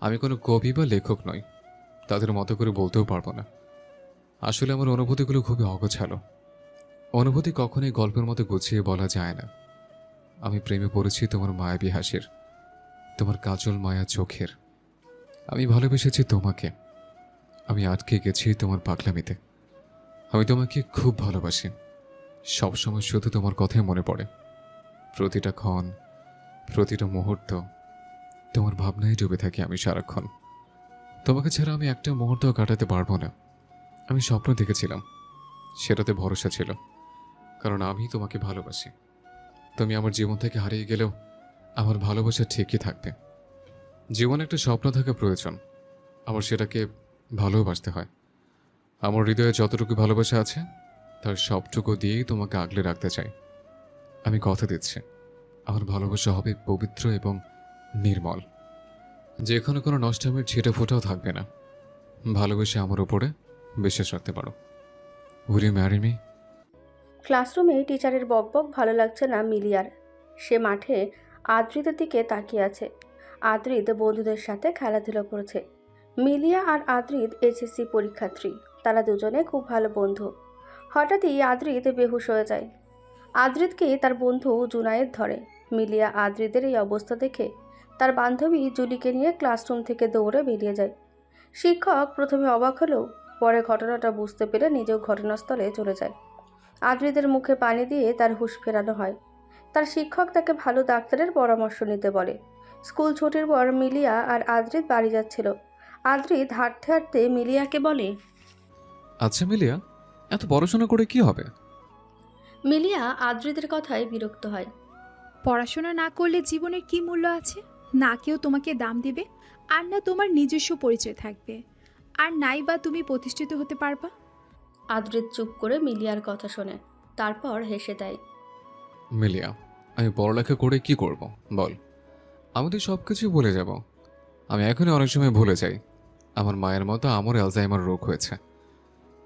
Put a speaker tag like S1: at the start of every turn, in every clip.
S1: আমি কোনো কবি বা লেখক নই, তাদের মতো করে বলতেও পারবো না। আসলে আমার অনুভূতিগুলো খুবই অগোছালো। অনুভূতি কখনোই গল্পের মতো গুছিয়ে বলা যায় না। আমি প্রেমে পড়েছি তোমার মায়াবী হাসির, তোমার কাজল মায়া চোখের। আমি ভালোবেসেছি তোমাকে। আমি আটকে গেছি তোমার পাগলামিতে। আমি তোমাকে খুব ভালোবাসি। সবসময় শুধু তোমার কথাই মনে পড়ে। প্রতিটা ক্ষণ, প্রতিটা মুহূর্ত তোমার ভাবনায় ডুবে থাকি আমি সারাক্ষণ। তোমাকে ছাড়া আমি একটা মুহূর্তও কাটাতে পারবো না। আমি স্বপ্ন দেখেছিলাম, সেটাতে ভরসা ছিল, কারণ আমি তোমাকে ভালোবাসি। তুমি আমার জীবন থেকে হারিয়ে গেলেও আমার ভালোবাসা ঠিকই থাকবে। জীবনে একটা স্বপ্ন থাকা প্রয়োজন, আমার সেটাকে ভালোবাসতে হয়। আমার হৃদয়ে যতটুকু ভালোবাসা আছে তার সবটুকু দিয়েই তোমাকে আগলে রাখতে চাই। আমি কথা দিচ্ছি, আমার ভালোবাসা হবে পবিত্র এবং নির্মল, যেখানে কোনো নষ্টামের ছিটে ফোটাও থাকবে না। ভালোবেসে আমার উপরে বিশ্বাস রাখতে পারো। Will you marry me?
S2: ক্লাসরুমে টিচারের বকবক ভালো লাগছে না মিলিয়ার। সে মাঠে আদ্রিতের দিকে তাকিয়ে আছে। আদ্রিত বন্ধুদের সাথে খেলাধুলা করছে। মিলিয়া আর আদ্রিত এইচএসসি পরীক্ষার্থী। তারা দুজনে খুব ভালো বন্ধু। হঠাৎই আদ্রিত বেহুশ হয়ে যায়। আদ্রিতকে তার বন্ধু জুনায়েদ ধরে। মিলিয়া আদ্রিতের এই অবস্থা দেখে তার বান্ধবী জুলিকে নিয়ে ক্লাসরুম থেকে দৌড়ে বেরিয়ে যায়। শিক্ষক প্রথমে অবাক হলেও পরে ঘটনাটা বুঝতে পেরে নিজেও ঘটনাস্থলে চলে যায়। আদ্রিদের মুখে পানি দিয়ে তার হুঁশ ফেরানো হয়। তার শিক্ষক তাকে ভালো ডাক্তারের পরামর্শ নিতে বলে। স্কুল ছুটির পর মিলিয়া আর আদ্রিত বাড়ি যাচ্ছিল। আদ্রিত হাঁটতে হাঁটতে মিলিয়াকে বলে,
S1: আচ্ছা মিলিয়া, এত পড়াশোনা করে কি হবে?
S2: মিলিয়া আদ্রিতের কথায় বিরক্ত হয়।
S3: পড়াশোনা না করলে জীবনের কি মূল্য আছে? না কেউ তোমাকে দাম দেবে, আর না তোমার নিজস্ব পরিচয় থাকবে, আর নাই বা তুমি প্রতিষ্ঠিত হতে পারবা।
S2: আদ্রিত চুপ করে মিলিয়ার কথা শোনে, তারপর হেসে দেয়।
S1: মিলিয়া, আমি পড়ালেখা করে কি করব বল? আমি তো সব কিছুই ভুলে যাব। আমি এখনই অনেক সময় ভুলে যাই। আমার মায়ের মতো আমার অ্যালজাইমার রোগ হয়েছে।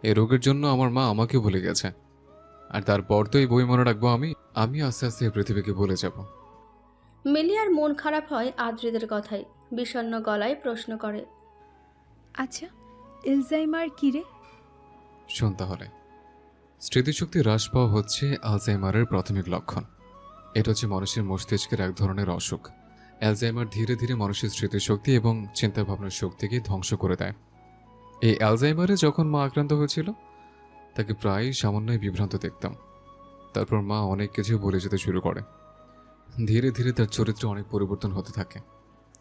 S1: এই রোগের জন্য আমার মা আমাকে ভুলে গেছে। আর তারপর তো এই বই মনে রাখবো আমি। আমি আস্তে আস্তে এই পৃথিবীকে ভুলে যাব।
S2: মিলিয়ার মন খারাপ হয় আদ্রিতের কথায়। বিষণ্ণ গলায় প্রশ্ন করে,
S3: আচ্ছা, এলজাইমার কি রে?
S1: শোন তাহলে, স্মৃতিশক্তি হ্রাস পাওয়া হচ্ছে আলজাইমারের প্রাথমিক লক্ষণ। এটা হচ্ছে মানুষের মস্তিষ্কের এক ধরনের অসুখ। অ্যালজাইমার ধীরে ধীরে মানুষের স্মৃতিশক্তি এবং চিন্তাভাবনার শক্তিকে ধ্বংস করে দেয়। এই অ্যালজাইমারে যখন মা আক্রান্ত হয়েছিল, তাকে প্রায়ই সামান্যই বিভ্রান্ত দেখতাম। তারপর মা অনেক কিছু বলে যেতে শুরু করে। ধীরে ধীরে তার চরিত্রে অনেক পরিবর্তন হতে থাকে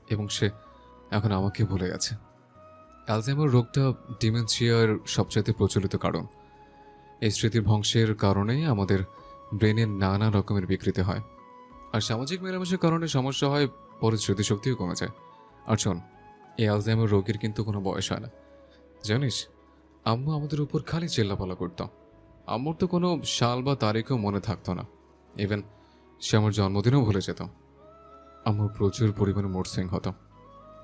S1: এবং সে এখন আমাকে ভুলে গেছে। অ্যালজাইমার রোগটা ডিমেনশিয়ার সবচাইতে প্রচলিত কারণ। এই স্মৃতির ধ্বংসের কারণেই আমাদের ব্রেনের নানা রকমের বিকৃতি হয়। আর সামাজিক মেলামেশার কারণে সমস্যা হয়, পরে স্মৃতিশক্তিও কমে যায়। আর শোন, এই অ্যালজাইমার রোগের কিন্তু কোনো বয়স হয় না, জানিস? আম্মু আমাদের উপর খালি চেল্লাপালা করত। আম্মুর তো কোনো সাল বা তারিখও মনে থাকতো না। ইভেন সে আমার জন্মদিনও ভুলে যেত। আম্মুর প্রচুর পরিমাণে মুড সুইং হতো।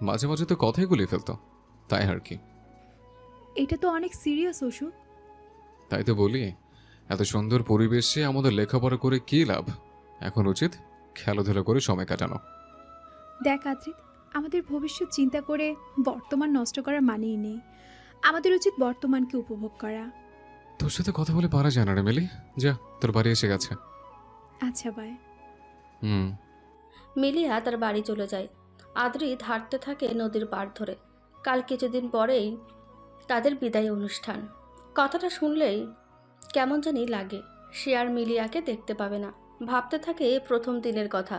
S1: মাঝে মাঝে তো কথাই গুলিয়ে ফেলতো। তাই আর কি।
S3: এটা তো অনেক সিরিয়াস অসুখ।
S1: তাই তো বলি, এত সুন্দর পরিবেশে আমাদের লেখাপড়া করে কি লাভ? এখন উচিত খেলাধুলা করে সময় কাটানো।
S3: দেখ আদ্রিত, আমাদের ভবিষ্যৎ চিন্তা করে বর্তমান নষ্ট করার মানেই নেই। আমাদের উচিত বর্তমানকে উপভোগ করা।
S1: তোর সাথে কথা বলে পারা যায় না রে মিলি। যা, তোর বাড়ি এসে গেছে।
S3: আচ্ছা, বাই।
S1: হুম।
S2: মিলিয়া তার বাড়ি চলে যায়। আদ্রিত হাঁটতে থাকে নদীর পাড় ধরে। কাল কিছুদিন পরেই তাদের বিদায় অনুষ্ঠান। কথাটা শুনলেই কেমন জানি লাগে। সে আর মিলিয়াকে দেখতে পাবে না। ভাবতে থাকে প্রথম দিনের কথা।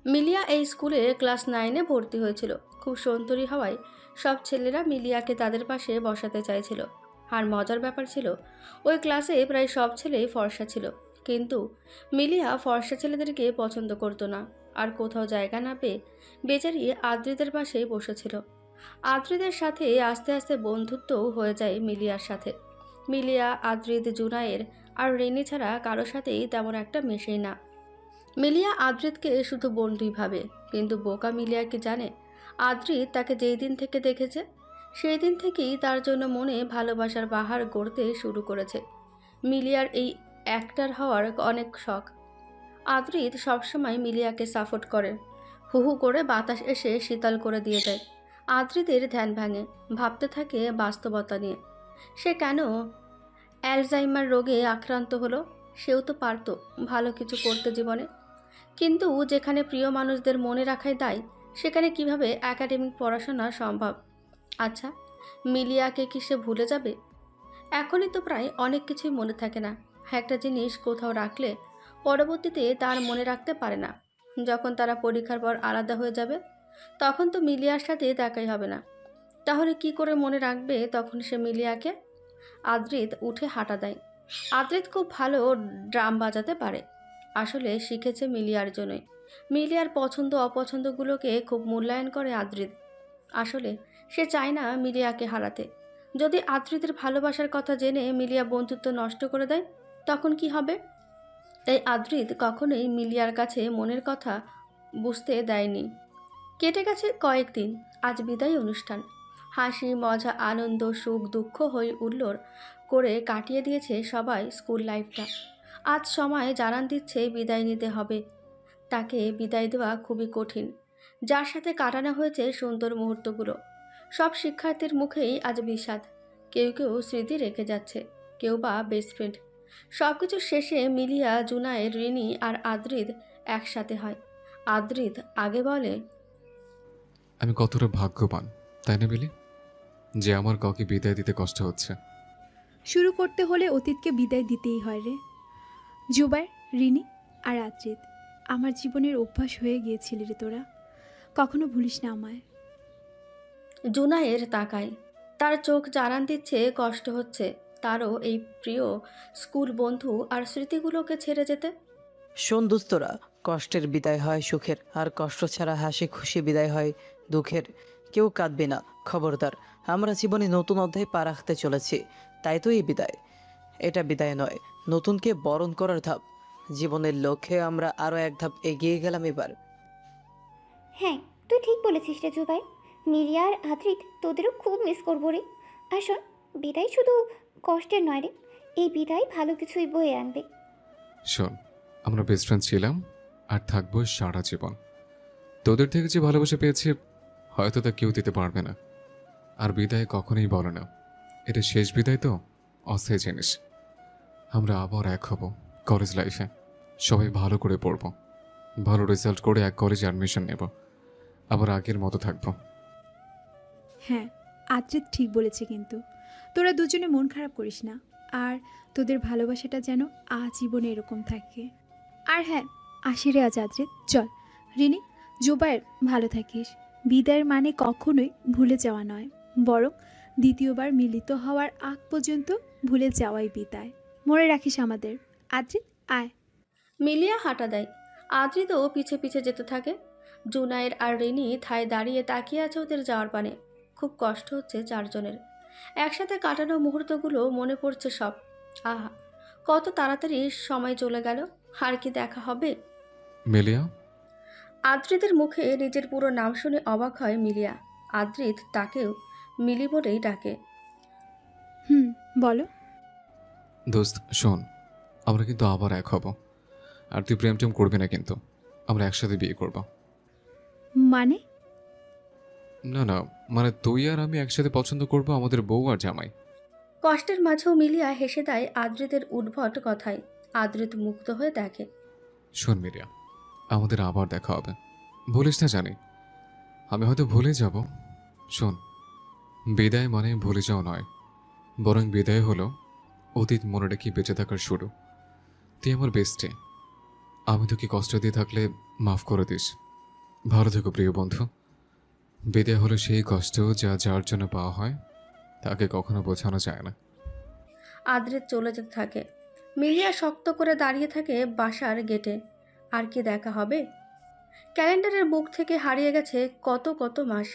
S2: মিলিয়া এই স্কুলে ক্লাস 9-এ ভর্তি হয়েছিল। খুব সুন্দরী হওয়ায় সব ছেলেরা মিলিয়াকে তাদের পাশে বসাতে চাইছিল। আর মজার ব্যাপার ছিল, ওই ক্লাসে প্রায় সব ছেলেই ফর্সা ছিল। কিন্তু মিলিয়া ফর্সা ছেলেদেরকে পছন্দ করতো না। আর কোথাও জায়গা না পেয়ে বেচারি আদ্রিতের পাশেই বসেছিল। আদ্রিদের সাথে আস্তে আস্তে বন্ধুত্বও হয়ে যায় মিলিয়ার সাথে। মিলিয়া, আদ্রিত, জুনায়ের আর রেনি ছাড়া কারো সাথেই তেমন একটা মেশেই না। মিলিয়া আদ্রিতকে শুধু বন্ধুই ভাবে, কিন্তু বোকা মিলিয়া কি জানে আদ্রিত তাকে যেই দিন থেকে দেখেছে সেই দিন থেকেই তার জন্য মনে ভালোবাসার বাহার গড়তে শুরু করেছে। মিলিয়ার এই অ্যাক্টর হওয়ার অনেক শখ। আদ্রিত সবসময় মিলিয়াকে সাপোর্ট করে। হু হু করে বাতাস এসে শীতল করে দিয়ে যায়। আদ্রিদের ধ্যান ভাঙে, ভাবতে থাকে বাস্তবতা নিয়ে। সে কেন অ্যালজাইমার রোগে আক্রান্ত হলো? সেও তো পারতো ভালো কিছু করতে জীবনে। কিন্তু যেখানে প্রিয় মানুষদের মনে রাখাই দায়, সেখানে কিভাবে একাডেমিক পড়াশোনা সম্ভব? আচ্ছা, মিলিয়াকে কি সে ভুলে যাবে? এখনই তো প্রায় অনেক কিছুই মনে থাকে না। একটা জিনিস কোথাও রাখলে পরবর্তীতে তার মনে রাখতে পারে না। যখন তারা পরীক্ষার পর আলাদা হয়ে যাবে, তখন তো মিলিয়ার সাথে দেখাই হবে না। তাহলে কি করে মনে রাখবে তখন সে মিলিয়াকে? আদ্রিত উঠে হাঁটা দেয়। আদ্রিত খুব ভালো ড্রাম বাজাতে পারে। আসলে শিখেছে মিলিয়ার জন্যই। মিলিয়ার পছন্দ অপছন্দগুলোকে খুব মূল্যায়ন করে আদ্রিত। আসলে সে চায় না মিলিয়াকে হারাতে। যদি আদ্রিতের ভালোবাসার কথা জেনে মিলিয়া বন্ধুত্ব নষ্ট করে দেয়, তখন কি হবে? তাই আদ্রিত কখনোই মিলিয়ার কাছে মনের কথা বুঝতে দেয়নি। কেটে গেছে কয়েকদিন। আজ বিদায় অনুষ্ঠান। হাসি মজা আনন্দ সুখ দুঃখ হই হুল্লোড় করে কাটিয়ে দিয়েছে সবাই স্কুল লাইফটা। আজ সময় জানান দিচ্ছে বিদায় নিতে হবে। তাকে বিদায় দেওয়া খুবই কঠিন, যার সাথে কাটানো হয়েছে সুন্দর মুহূর্তগুলো। সব শিক্ষার্থীর মুখেই আজ বিষাদ। কেউ কেউ স্মৃতি রেখে যাচ্ছে, কেউ বা বেস্ট ফ্রেন্ড। সব কিছু শেষে মিলিয়া, জুনায়ের, রিনি আর আদ্রিদ একসাথে হয়। আদ্রিদ আগে বলে,
S1: আমি কতটা ভাগ্যবান, তাই না মিলি, যে আমার কাউকে বিদায় দিতে কষ্ট হচ্ছে।
S3: শুরু করতে হলে অতীতকে বিদায় দিতেই হয় রে। জুবাইর, রিনি আর আদ্রিত, আমার জীবনের অভ্যাস হয়ে গিয়েছিল রে তোরা। কখনো ভুলিস না আমায়।
S2: জুনায়ের তাকায়। তার চোখ জানান দিচ্ছে কষ্ট হচ্ছে তারও এই প্রিয় স্কুল বন্ধু আর স্মৃতিগুলোকে ছেড়ে যেতে।
S4: শোন দুস্তরা, কষ্টের বিদায় হয় সুখের, আর কষ্ট ছাড়া হাসি খুশি বিদায় হয় দুঃখের। কেউ কাঁদবে না, খবরদার। আমরা জীবনে নতুন অধ্যায় পা রাখতে চলেছি, তাই তো এই বিদায়। এটা বিদায় নয়, নতুনকে বরণ করার ধাপ। জীবনের লক্ষ্যে আমরা আরও এক ধাপ এগিয়ে গেলাম এবার।
S5: হ্যাঁ, তুই ঠিক বলেছিস রে জুবাই। মিলিয়া আর আদ্রিত তোদেরও খুব মিস করবো রে। আর শোন, বিদায় শুধু কষ্টের নয় রে, এই বিদায় ভালো কিছুই বয়ে আনবে।
S1: শোন, আমরা বেস্ট ফ্রেন্ড ছিলাম আর থাকবো সারা জীবন। তোদের থেকে যে ভালোবাসা পেয়েছি, হয়তো তা কেউ দিতে পারবে না। আর বিদায় কখনোই বলো না, এটা শেষ বিদায় তো, অস্থায়ী জিনিস। আমরা আবার এক হব কলেজ লাইফে। সবাই ভালো করে পড়ব, ভালো রেজাল্ট করে এক কলেজে অ্যাডমিশন নেব, আবার আগের মতো থাকবো।
S3: হ্যাঁ, আদ্রিত ঠিক বলেছে, কিন্তু তোরা দুজনে মন খারাপ করিস না। আর তোদের ভালোবাসাটা যেন আজীবনে এরকম থাকে। আর হ্যাঁ, আসি রে আজ আদ্রিত, চল। রিনি, জুবাইর, ভালো থাকিস। বিদায়ের মানে কখনোই ভুলে যাওয়া নয়, বরং দ্বিতীয়বার মিলিত হওয়ার আগ পর্যন্ত ভুলে যাওয়াই বিদায়। মনে রাখিস আমাদের। আদ্রিত, আয়।
S2: মিলিয়া হাঁটা দেয়। আদ্রিতও পিছে পিছে যেতে থাকে। জুনায়ের আর রিনি থায় দাঁড়িয়ে তাকিয়ে আছে ওদের যাওয়ার পানে। খুব কষ্ট হচ্ছে চারজনের। একসাথে কাটানো মুহূর্তগুলো মনে পড়ছে সব। আহা, কত তাড়াতাড়ি সময় চলে গেল। আর কি দেখা হবে?
S1: মিলিয়া,
S2: আদ্রিতের মুখে নিজের পুরো নাম শুনে অবাক হয় মিলিয়া। আদ্রিত তাকেও মিলি বলেই ডাকে।
S3: হুম, বলো।
S1: দোস্ত শোন, আমরা কিন্তু আবার এক হব। আর তুই প্রেম টেম করবি না কিন্তু, আমরা একসাথে বিয়ে করব।
S3: মানে?
S1: না না, মানে তুই আর আমি একসাথে পছন্দ করব আমাদের বউ আর জামাই।
S2: কষ্টের মাঝেও মিলিয়া হেসে দেয় আদ্রিতের উদ্ভট কথায়। আদ্রিত মুগ্ধ হয়ে দেখে।
S1: শোন মিলিয়া, আমাদের আবার দেখা হবে, ভুলিস না জানি। আমি হয়তো ভুলে যাব। শোন, বিদায় মানে ভুলে যাওয়া নয়, বরং বিদায় হলো অতীত মনে রেখে বেঁচে থাকার শুরু। তুই আমার বেস্টে। আমি তোকে কষ্ট দিয়ে থাকলে মাফ করে দিস। ভালো থেকো প্রিয় বন্ধু। বিদায় হলো সেই কষ্ট যা যার জন্য পাওয়া হয়, তাকে কখনো বোঝানো যায় না।
S2: আদ্রিত চলে যেতে থাকে। মিলিয়া শক্ত করে দাঁড়িয়ে থাকে বাসার গেটে। আর কি দেখা হবে? ক্যালেন্ডারের বুক থেকে হারিয়ে গেছে কত কত মাস।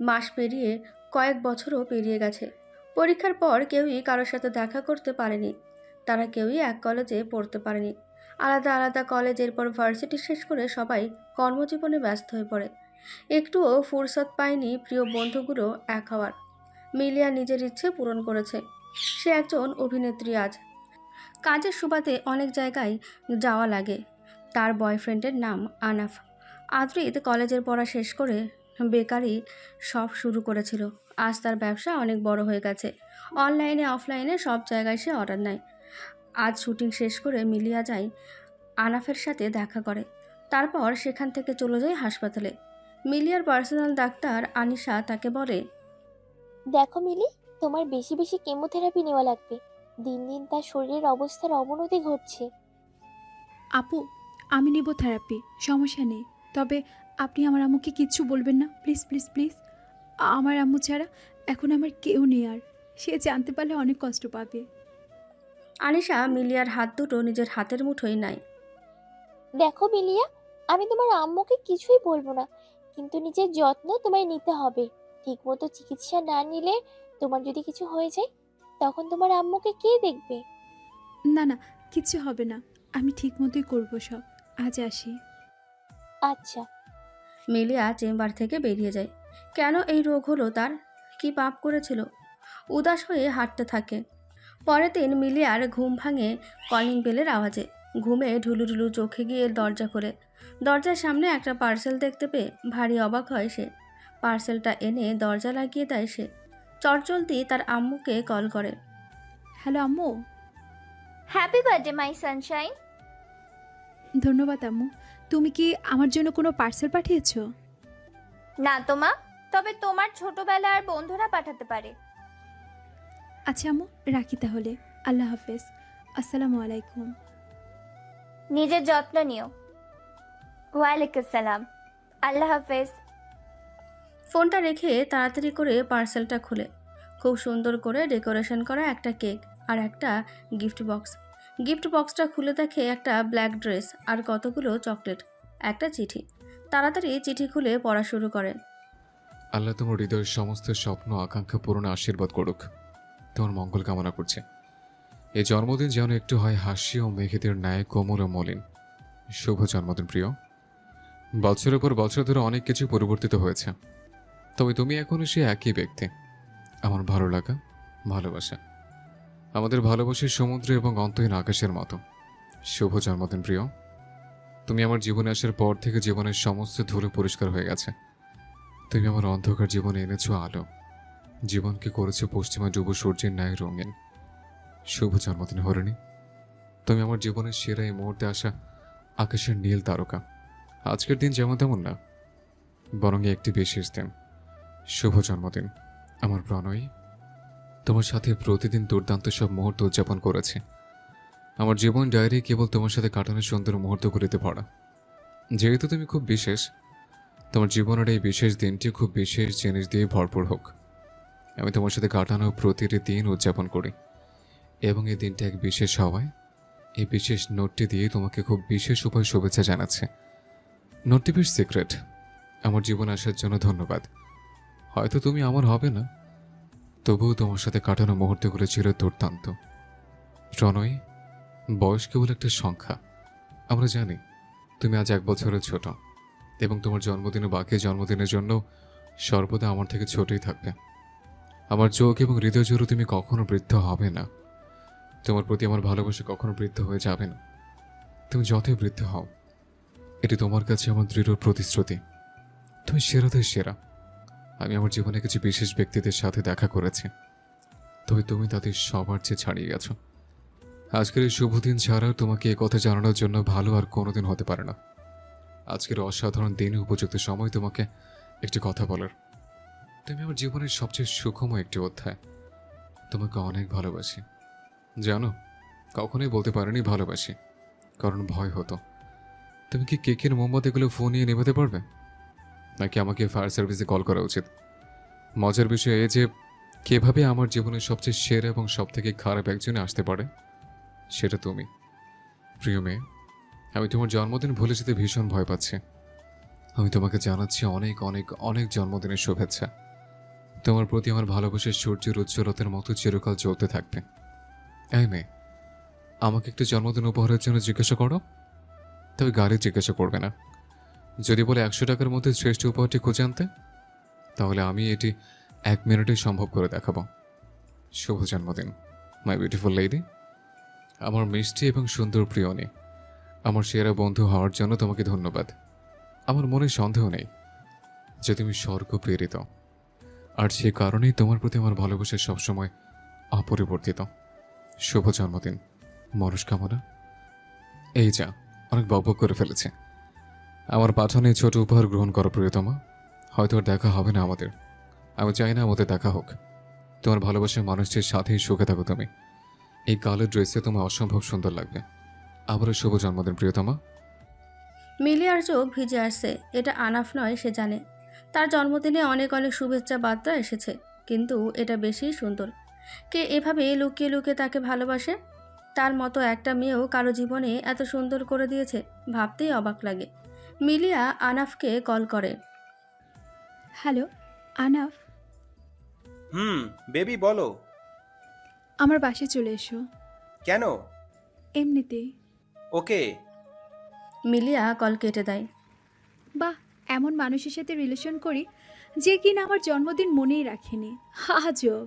S2: মাস পেরিয়ে কয়েক বছরও পেরিয়ে গেছে। পরীক্ষার পর কেউই কারোর সাথে দেখা করতে পারেনি। তারা কেউই এক কলেজে পড়তে পারেনি। আলাদা আলাদা কলেজ, এরপর ভার্সিটি শেষ করে সবাই কর্মজীবনে ব্যস্ত হয়ে পড়ে। একটুও ফুরসত পায়নি প্রিয় বন্ধুগুলো এক হওয়ার। মিলিয়া নিজের ইচ্ছে পূরণ করেছে। সে একজন অভিনেত্রী আজ। কাজের সুবাদে অনেক জায়গায় যাওয়া লাগে। তার বয়ফ্রেন্ডের নাম আনাফ। আদ্রিত কলেজের পড়া শেষ করে বেকারি সব শুরু করেছিল। আজ তার ব্যবসা অনেক বড় হয়ে গেছে। অনলাইনে অফলাইনে সব জায়গায় সে অর্ডার নেয়। আজ শুটিং শেষ করে মিলিয়া যায় আনাফের সাথে দেখা করে। তারপর সেখান থেকে চলে যায় হাসপাতালে। মিলিয়ার পার্সোনাল ডাক্তার আনিশা তাকে বলে,
S6: দেখো মিলি, তোমার বেশি বেশি কেমোথেরাপি নেওয়া লাগবে। দিন দিন তার শরীরের অবস্থার অবনতি ঘটছে।
S3: আপু, আমি নিব থেরাপি, সমস্যা নেই। তবে আপনি আমার আম্মুকে কিচ্ছু বলবেন না, প্লিজ প্লিজ প্লিজ। আমার আম্মু ছাড়া এখন আমার কেউ নেই, আর সে জানতে পারলে অনেক কষ্ট পাবে।
S2: আনিশা মিলিয়ার হাত দুটো নিজের হাতের মুঠোয় নেয়।
S6: দেখো মিলিয়া, আমি তোমার আম্মুকে কিছুই বলবো না, কিন্তু নিজের যত্ন তোমায় নিতে হবে। ঠিকমতো চিকিৎসা না নিলে তোমার যদি কিছু হয়ে যায়, তখন তোমার আম্মুকে কে দেখবে?
S3: না না, কিচ্ছু হবে না, আমি ঠিক মতোই করবো সব। আজ আসি।
S6: আচ্ছা।
S2: মিলিয়া চেম্বার থেকে বেরিয়ে যায়। কেন এই রোগ হলো তার? কি পাপ করেছিল? উদাস হয়ে হাঁটতে থাকে। পরের দিন মিলিয়ার ঘুম ভাঙে কলিং বেলের আওয়াজে। ঘুমে ঢুলু ঢুলু চোখে গিয়ে দরজা খোলে। দরজার সামনে একটা পার্সেল দেখতে পেয়ে ভারী অবাক হয় সে। পার্সেলটা এনে দরজা লাগিয়ে দেয় সে। চটজলদি তার আম্মুকে কল করে।
S3: হ্যালো আম্মু।
S7: Happy birthday my Sunshine.
S3: ধন্যবাদ আম্মু। তুমি কি আমার জন্য কোনো পার্সেল পাঠিয়েছো?
S7: না তো মা, তবে তোমার ছোটবেলার বন্ধুরা পাঠাতে পারে।
S3: আচ্ছা আম্মু, রাখি তাহলে। আল্লাহ হাফেজ। আসসালামু আলাইকুম।
S7: নিজের যত্ন নিও। ওয়ালাইকুম সালাম। আল্লাহ হাফেজ।
S2: ফোনটা রেখে তাড়াতাড়ি করে পার্সেলটা খুলে খুব সুন্দর করে ডেকোরেশন করা একটা কেক আর একটা গিফট বক্স। গিফট বক্সটা খুলে দেখে একটা ব্ল্যাক ড্রেস আর কতগুলো চকলেট, একটা চিঠি। তাড়াতাড়ি চিঠি খুলে পড়া শুরু করে।
S1: আল্লাহ তোমার হৃদয়ের সমস্ত স্বপ্ন আকাঙ্ক্ষা পূরণে আশীর্বাদ করুক। তোমার মঙ্গল কামনা করছে। এই জন্মদিন যেন একটু হয় হাসি ও মেঘেদের ন্যায় কোমল ও মলিন। শুভ জন্মদিন প্রিয়। বছরের পর বছর ধরে অনেক কিছু পরিবর্তিত হয়েছে, তবে তুমি এখনো সে একই ব্যক্তি। আমার ভালো লাগা, ভালোবাসা, আমাদের ভালোবাসার সমুদ্র এবং অন্তহীন আকাশের মতো। শুভ জন্মদিন প্রিয়। তুমি আমার জীবনে আসার পর থেকে জীবনের সমস্ত ধুলো পরিষ্কার হয়ে গেছে। তুমি আমার অন্ধকার জীবনে এনেছো আলো, জীবনকে করেছো পশ্চিমা যুব সূর্যের ন্যায় রঙিন। শুভ জন্মদিন হরিণী। তুমি আমার জীবনের সেরা এই মুহূর্তে আসা আকাশের নীল তারকা। আজকের দিন যেমন তেমন না, বরং একটি বিশেষ দিন। শুভ জন্মদিন আমার প্রণয়ী। তোমার সাথে প্রতিদিন দুর্দান্ত সব মুহূর্ত উদযাপন করেছি। আমার জীবন ডায়েরি কেবল তোমার সাথে কাটানোর সুন্দর মুহূর্তগুলিতে ভরা। যেহেতু তুমি খুব বিশেষ, তোমার জীবনের এই বিশেষ দিনটি খুব বিশেষ জিনিস দিয়ে ভরপুর হোক। আমি তোমার সাথে কাটানো প্রতিটি দিন উদযাপন করি, এবং এই দিনটা এক বিশেষ হওয়ায় এই বিশেষ নোটটি দিয়ে তোমাকে খুব বিশেষ উপায়ে শুভেচ্ছা জানাচ্ছে। নোটটি বেশ সিক্রেট। আমার জীবন আসার জন্য ধন্যবাদ। হয়তো তুমি আমার হবে না, তবুও তোমার সাথে কাটানো মুহূর্তগুলো ছিল দুর্দান্ত। প্রণয়, বয়স কেবল একটা সংখ্যা। আমরা জানি তুমি আজ 1 বছরের ছোট, এবং তোমার জন্মদিনে বাকি জন্মদিনের জন্য সর্বদা আমার থেকে ছোটই থাকবে। আমার চোখ এবং হৃদয় জুড়ে তুমি কখনো বৃদ্ধ হবে না। তোমার প্রতি আমার ভালোবাসা কখনো বৃদ্ধ হয়ে যাবে না। তুমি যতই বৃদ্ধ হও, এটি তোমার কাছে আমার দৃঢ় প্রতিশ্রুতি। তুমি সেরাদের সেরা। আমি আমার জীবনে কিছু বিশেষ ব্যক্তিদের সাথে দেখা করেছি, তবে তুমি তাদের সবার চেয়ে ছাড়িয়ে গেছো। আজকের এই শুভ দিন ছাড়াও তোমাকে এ কথা জানানোর জন্য ভালো আর কোনোদিন হতে পারে না। আজকের অসাধারণ দিনে উপযুক্ত সময় তোমাকে একটি কথা বলার। তুমি আমার জীবনের সবচেয়ে সুখময় একটি অধ্যায়। তোমাকে অনেক ভালোবাসি। জানো, কখনোই বলতে পারিনি ভালোবাসি, কারণ ভয় হতো। তুমি কি কেকের মোমবাতিগুলো ফোন নিয়ে নেভাতে পারবে, নাকি আমাকে ফায়ার সার্ভিসে কল করা উচিত? মজার বিষয় এই যে কিভাবে আমার জীবনের সবচেয়ে সেরা এবং সবথেকে খারাপ একজনে আসতে পারে, সেটা তুমি। প্রিয় মেয়ে, আমি তোমার জন্মদিন ভুলে যেতে ভীষণ ভয় পাচ্ছি। আমি তোমাকে জানাচ্ছি অনেক অনেক অনেক জন্মদিনের শুভেচ্ছা। তোমার প্রতি আমার ভালোবাসার সূর্যের উজ্জ্বলতার মতো চিরকাল জ্বলতে থাকবে। এই মেয়ে, আমাকে একটা জন্মদিন উপহারের জন্য জিজ্ঞাসা করো, তবে গাড়ি জিজ্ঞাসা করবে না। যদি বলে 100 টাকার মধ্যে শ্রেষ্ঠ উপহারটি খুঁজে আনতে, তাহলে আমি এটি 1 মিনিটে সম্ভব করে দেখাবো। শুভ জন্মদিন মাই বিউটিফুল লেডি। আমার মিষ্টি এবং সুন্দর প্রিয়নী, আমার সেরা বন্ধু হওয়ার জন্য তোমাকে ধন্যবাদ। আমার মনে সন্দেহ নেই যে তুমি স্বর্গ প্রেরিত, আর সে কারণেই তোমার প্রতি আমার ভালোবাসা সবসময় অপরিবর্তিত। শুভ জন্মদিন। মনস্কামনা। এই যা, অনেক বকবক করে ফেলেছে। আমার পাঠানো এই ছোট উপহার গ্রহণ করো প্রিয়তমা। হয়তো আর দেখা হবে না আমাদের, আমি চাই না আমাদের দেখা হোক। তোমার ভালোবাসার মানুষটির সাথেই সুখে থাকো তুমি। এই কালো ড্রেসে তোমার অসম্ভব সুন্দর লাগবে। আবারও শুভ জন্মদিন প্রিয়তমা।
S2: মিলিয়ার চোখ ভিজে আসছে। এটা আনাফ নয়, সে জানে। তার জন্মদিনে অনেক অনেক শুভেচ্ছা বার্তা এসেছে, কিন্তু এটা বেশি সুন্দর। কে এভাবে লুকিয়ে লুকিয়ে তাকে ভালোবাসে? তার মতো একটা মেয়েও কারো জীবনে এত সুন্দর করে দিয়েছে, ভাবতেই অবাক লাগে। মিলিয়া আনাফকে কল করে।
S3: হ্যালো আনাফ,
S8: বেবি বলো।
S3: আমার বাসায় চলে এসো।
S8: কেন?
S3: এমনিতেই।
S8: ওকে।
S2: মিলিয়া কল কেটে দেয়।
S3: বাহ, এমন মানুষের সাথে রিলেশন করি যে কিনা আমার জন্মদিন মনেই রাখেনি। আজব।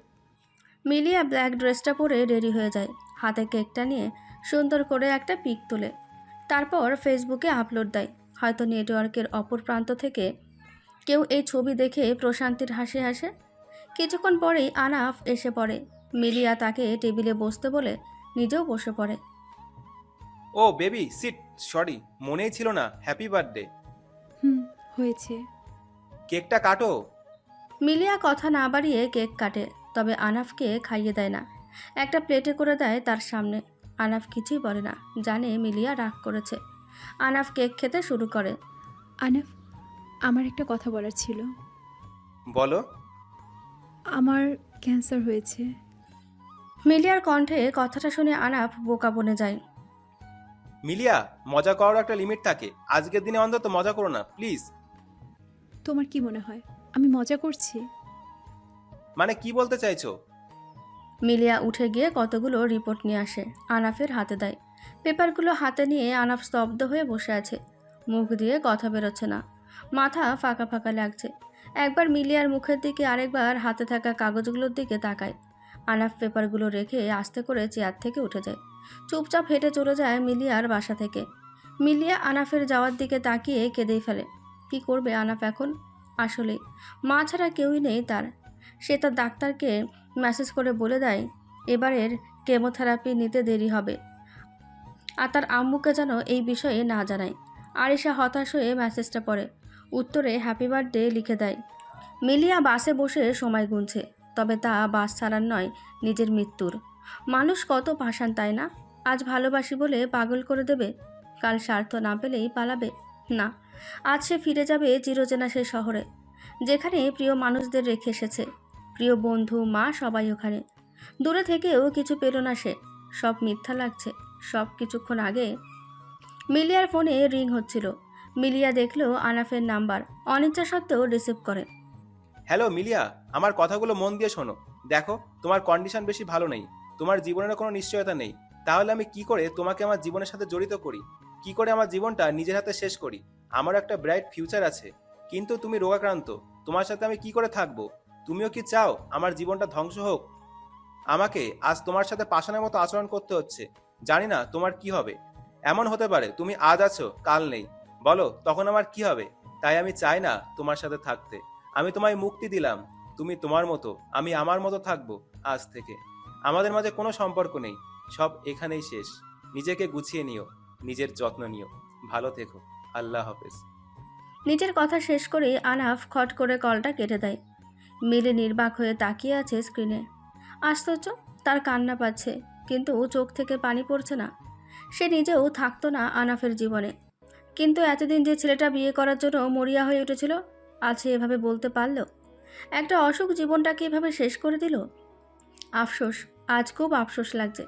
S2: মিলিয়া ব্ল্যাক ড্রেসটা পরে রেডি হয়ে যায়, হাতে কেকটা নিয়ে সুন্দর করে একটা পিক তোলে। তারপর ফেসবুকে আপলোড দেয়। হয়তো নেটওয়ার্কের অপর প্রান্ত থেকে কেউ এই ছবি দেখে প্রশান্তির হাসি হাসে। কিছুক্ষণ পরেই আনাফ এসে পড়ে। মিলিয়া তাকে টেবিলে বসতে বলে নিজেও বসে পড়ে।
S8: ও বেবি সিট, সরি মনেই ছিল না। Happy birthday.
S3: হয়েছে।
S8: কেকটা কাটো।
S2: মিলিয়া কথা না বাড়িয়ে কেক কাটে, তবে আনাফকে খাইয়ে দেয় না। একটা প্লেটে করে দেয় তার সামনে। আনাফ কিছুই বলে না, জানে মিলিয়া রাগ করেছে। আনাফ কেক খেতে শুরু করে।
S3: আনাফ, আমার একটা কথা বলার ছিল।
S8: বলো।
S3: আমার ক্যান্সার হয়েছে।
S2: মিলিয়ার কণ্ঠে কথাটা শুনে আনাফ বোকা বনে যায়।
S8: মিলিয়া, মজা করার একটা লিমিট থাকে। আজকের দিনে অন্তত মজা করো না প্লিজ।
S3: তোমার কি মনে হয় আমি মজা করছি?
S8: মানে কি বলতে চাইছো?
S2: মিলিয়া উঠে গিয়ে কতগুলো রিপোর্ট নিয়ে আসে, আনাফের হাতে দেয়। পেপারগুলো হাতে নিয়ে আনাফ স্তব্ধ হয়ে বসে আছে। মুখ দিয়ে কথা বেরোচ্ছে না, মাথা ফাঁকা ফাঁকা লাগছে। একবার মিলিয়ার মুখের দিকে, আরেকবার হাতে থাকা কাগজগুলোর দিকে তাকায়। আনাফ পেপারগুলো রেখে আস্তে করে চেয়ার থেকে উঠে যায়। চুপচাপ হেঁটে চলে যায় মিলিয়ার বাসা থেকে। মিলিয়া আনাফের যাওয়ার দিকে তাকিয়ে কেঁদেই ফেলে। কি করবে আনাফ এখন? আসলে মা ছাড়া কেউই নেই তার। সে তার ডাক্তারকে মেসেজ করে বলে দেয় এবারের কেমোথেরাপি নিতে দেরি হবে, আর তার আম্মুকে যেন এই বিষয়ে না জানায়। আরিশা হতাশ হয়ে মেসেজটা পড়ে, উত্তরে হ্যাপি বার্থডে লিখে দেয়। মিলিয়া বাসে বসে সময় গুনছে, তবে তা বাস ছাড়ার নয়, নিজের মৃত্যুর। মানুষ কত পাষাণ, তাই না? আজ ভালোবাসি বলে পাগল করে দেবে, কাল স্বার্থ না পেলেই পালাবে। না, আজ সে ফিরে যাবে চিরচেনা সে শহরে, যেখানে প্রিয় মানুষদের রেখে এসেছে। প্রিয় বন্ধু, মা, সবাই ওখানে। দূরে থেকেও কিছু পেল না সে, সব মিথ্যা লাগছে। সব কিছুক্ষণ আগে মিলিয়ার ফোনে রিং হচ্ছিল। মিলিয়া দেখলো আনাফের নাম্বার, অনিচ্ছা সত্ত্বেও রিসিভ করে।
S8: হ্যালো মিলিয়া, আমার কথাগুলো মন দিয়ে শোনো। দেখো, তোমার কন্ডিশন বেশি ভালো নেই। তোমার জীবনের কোনো নিশ্চয়তা নেই। তাহলে আমি কি করে তোমাকে আমার জীবনের সাথে জড়িত করি? কি করে আমার জীবনটা নিজের হাতে শেষ করি? আমার একটা ব্রাইট ফিউচার আছে, কিন্তু তুমি রোগাক্রান্ত। তোমার সাথে আমি কি করে থাকবো? তুমিও কি চাও আমার জীবনটা ধ্বংস হোক? আমাকে আজ তোমার সাথে পাষাণের মতো আচরণ করতে হচ্ছে। জানি না তোমার কি হবে। এমন হতে পারে তুমি আজ আছো, কাল নেই। বলো তখন আমার কি হবে? তাই আমি চাই না তোমার সাথে থাকতে। আমি তোমায় মুক্তি দিলাম, তুমি তোমার মতো, আমি আমার মতো থাকবো আজ থেকে। আমাদের মাঝে কোনো সম্পর্ক নেই, সব এখানেই শেষ। নিজেকে গুছিয়ে নিও, নিজের যত্ন নিও, ভালো থেকো। আল্লাহ হাফেজ।
S2: নিজের কথা শেষ করে আনাফ খট করে কলটা কেটে দেয়। মিলি নির্বাক হয়ে তাকিয়ে আছে স্ক্রিনে। আশ্চর্য, তার কান্না পাচ্ছে, কিন্তু চোখ থেকে পানি পড়ছে না। সে নিজেও থাকতো না আনাফের জীবনে, কিন্তু এতদিন যে ছেলেটা বিয়ে করার জন্য মরিয়া হয়ে উঠেছিল, আজ সে এভাবে বলতে পারল? একটা অসুখ জীবনটাকে এভাবে শেষ করে দিল। আফসোস, আজ খুব আফসোস লাগছে।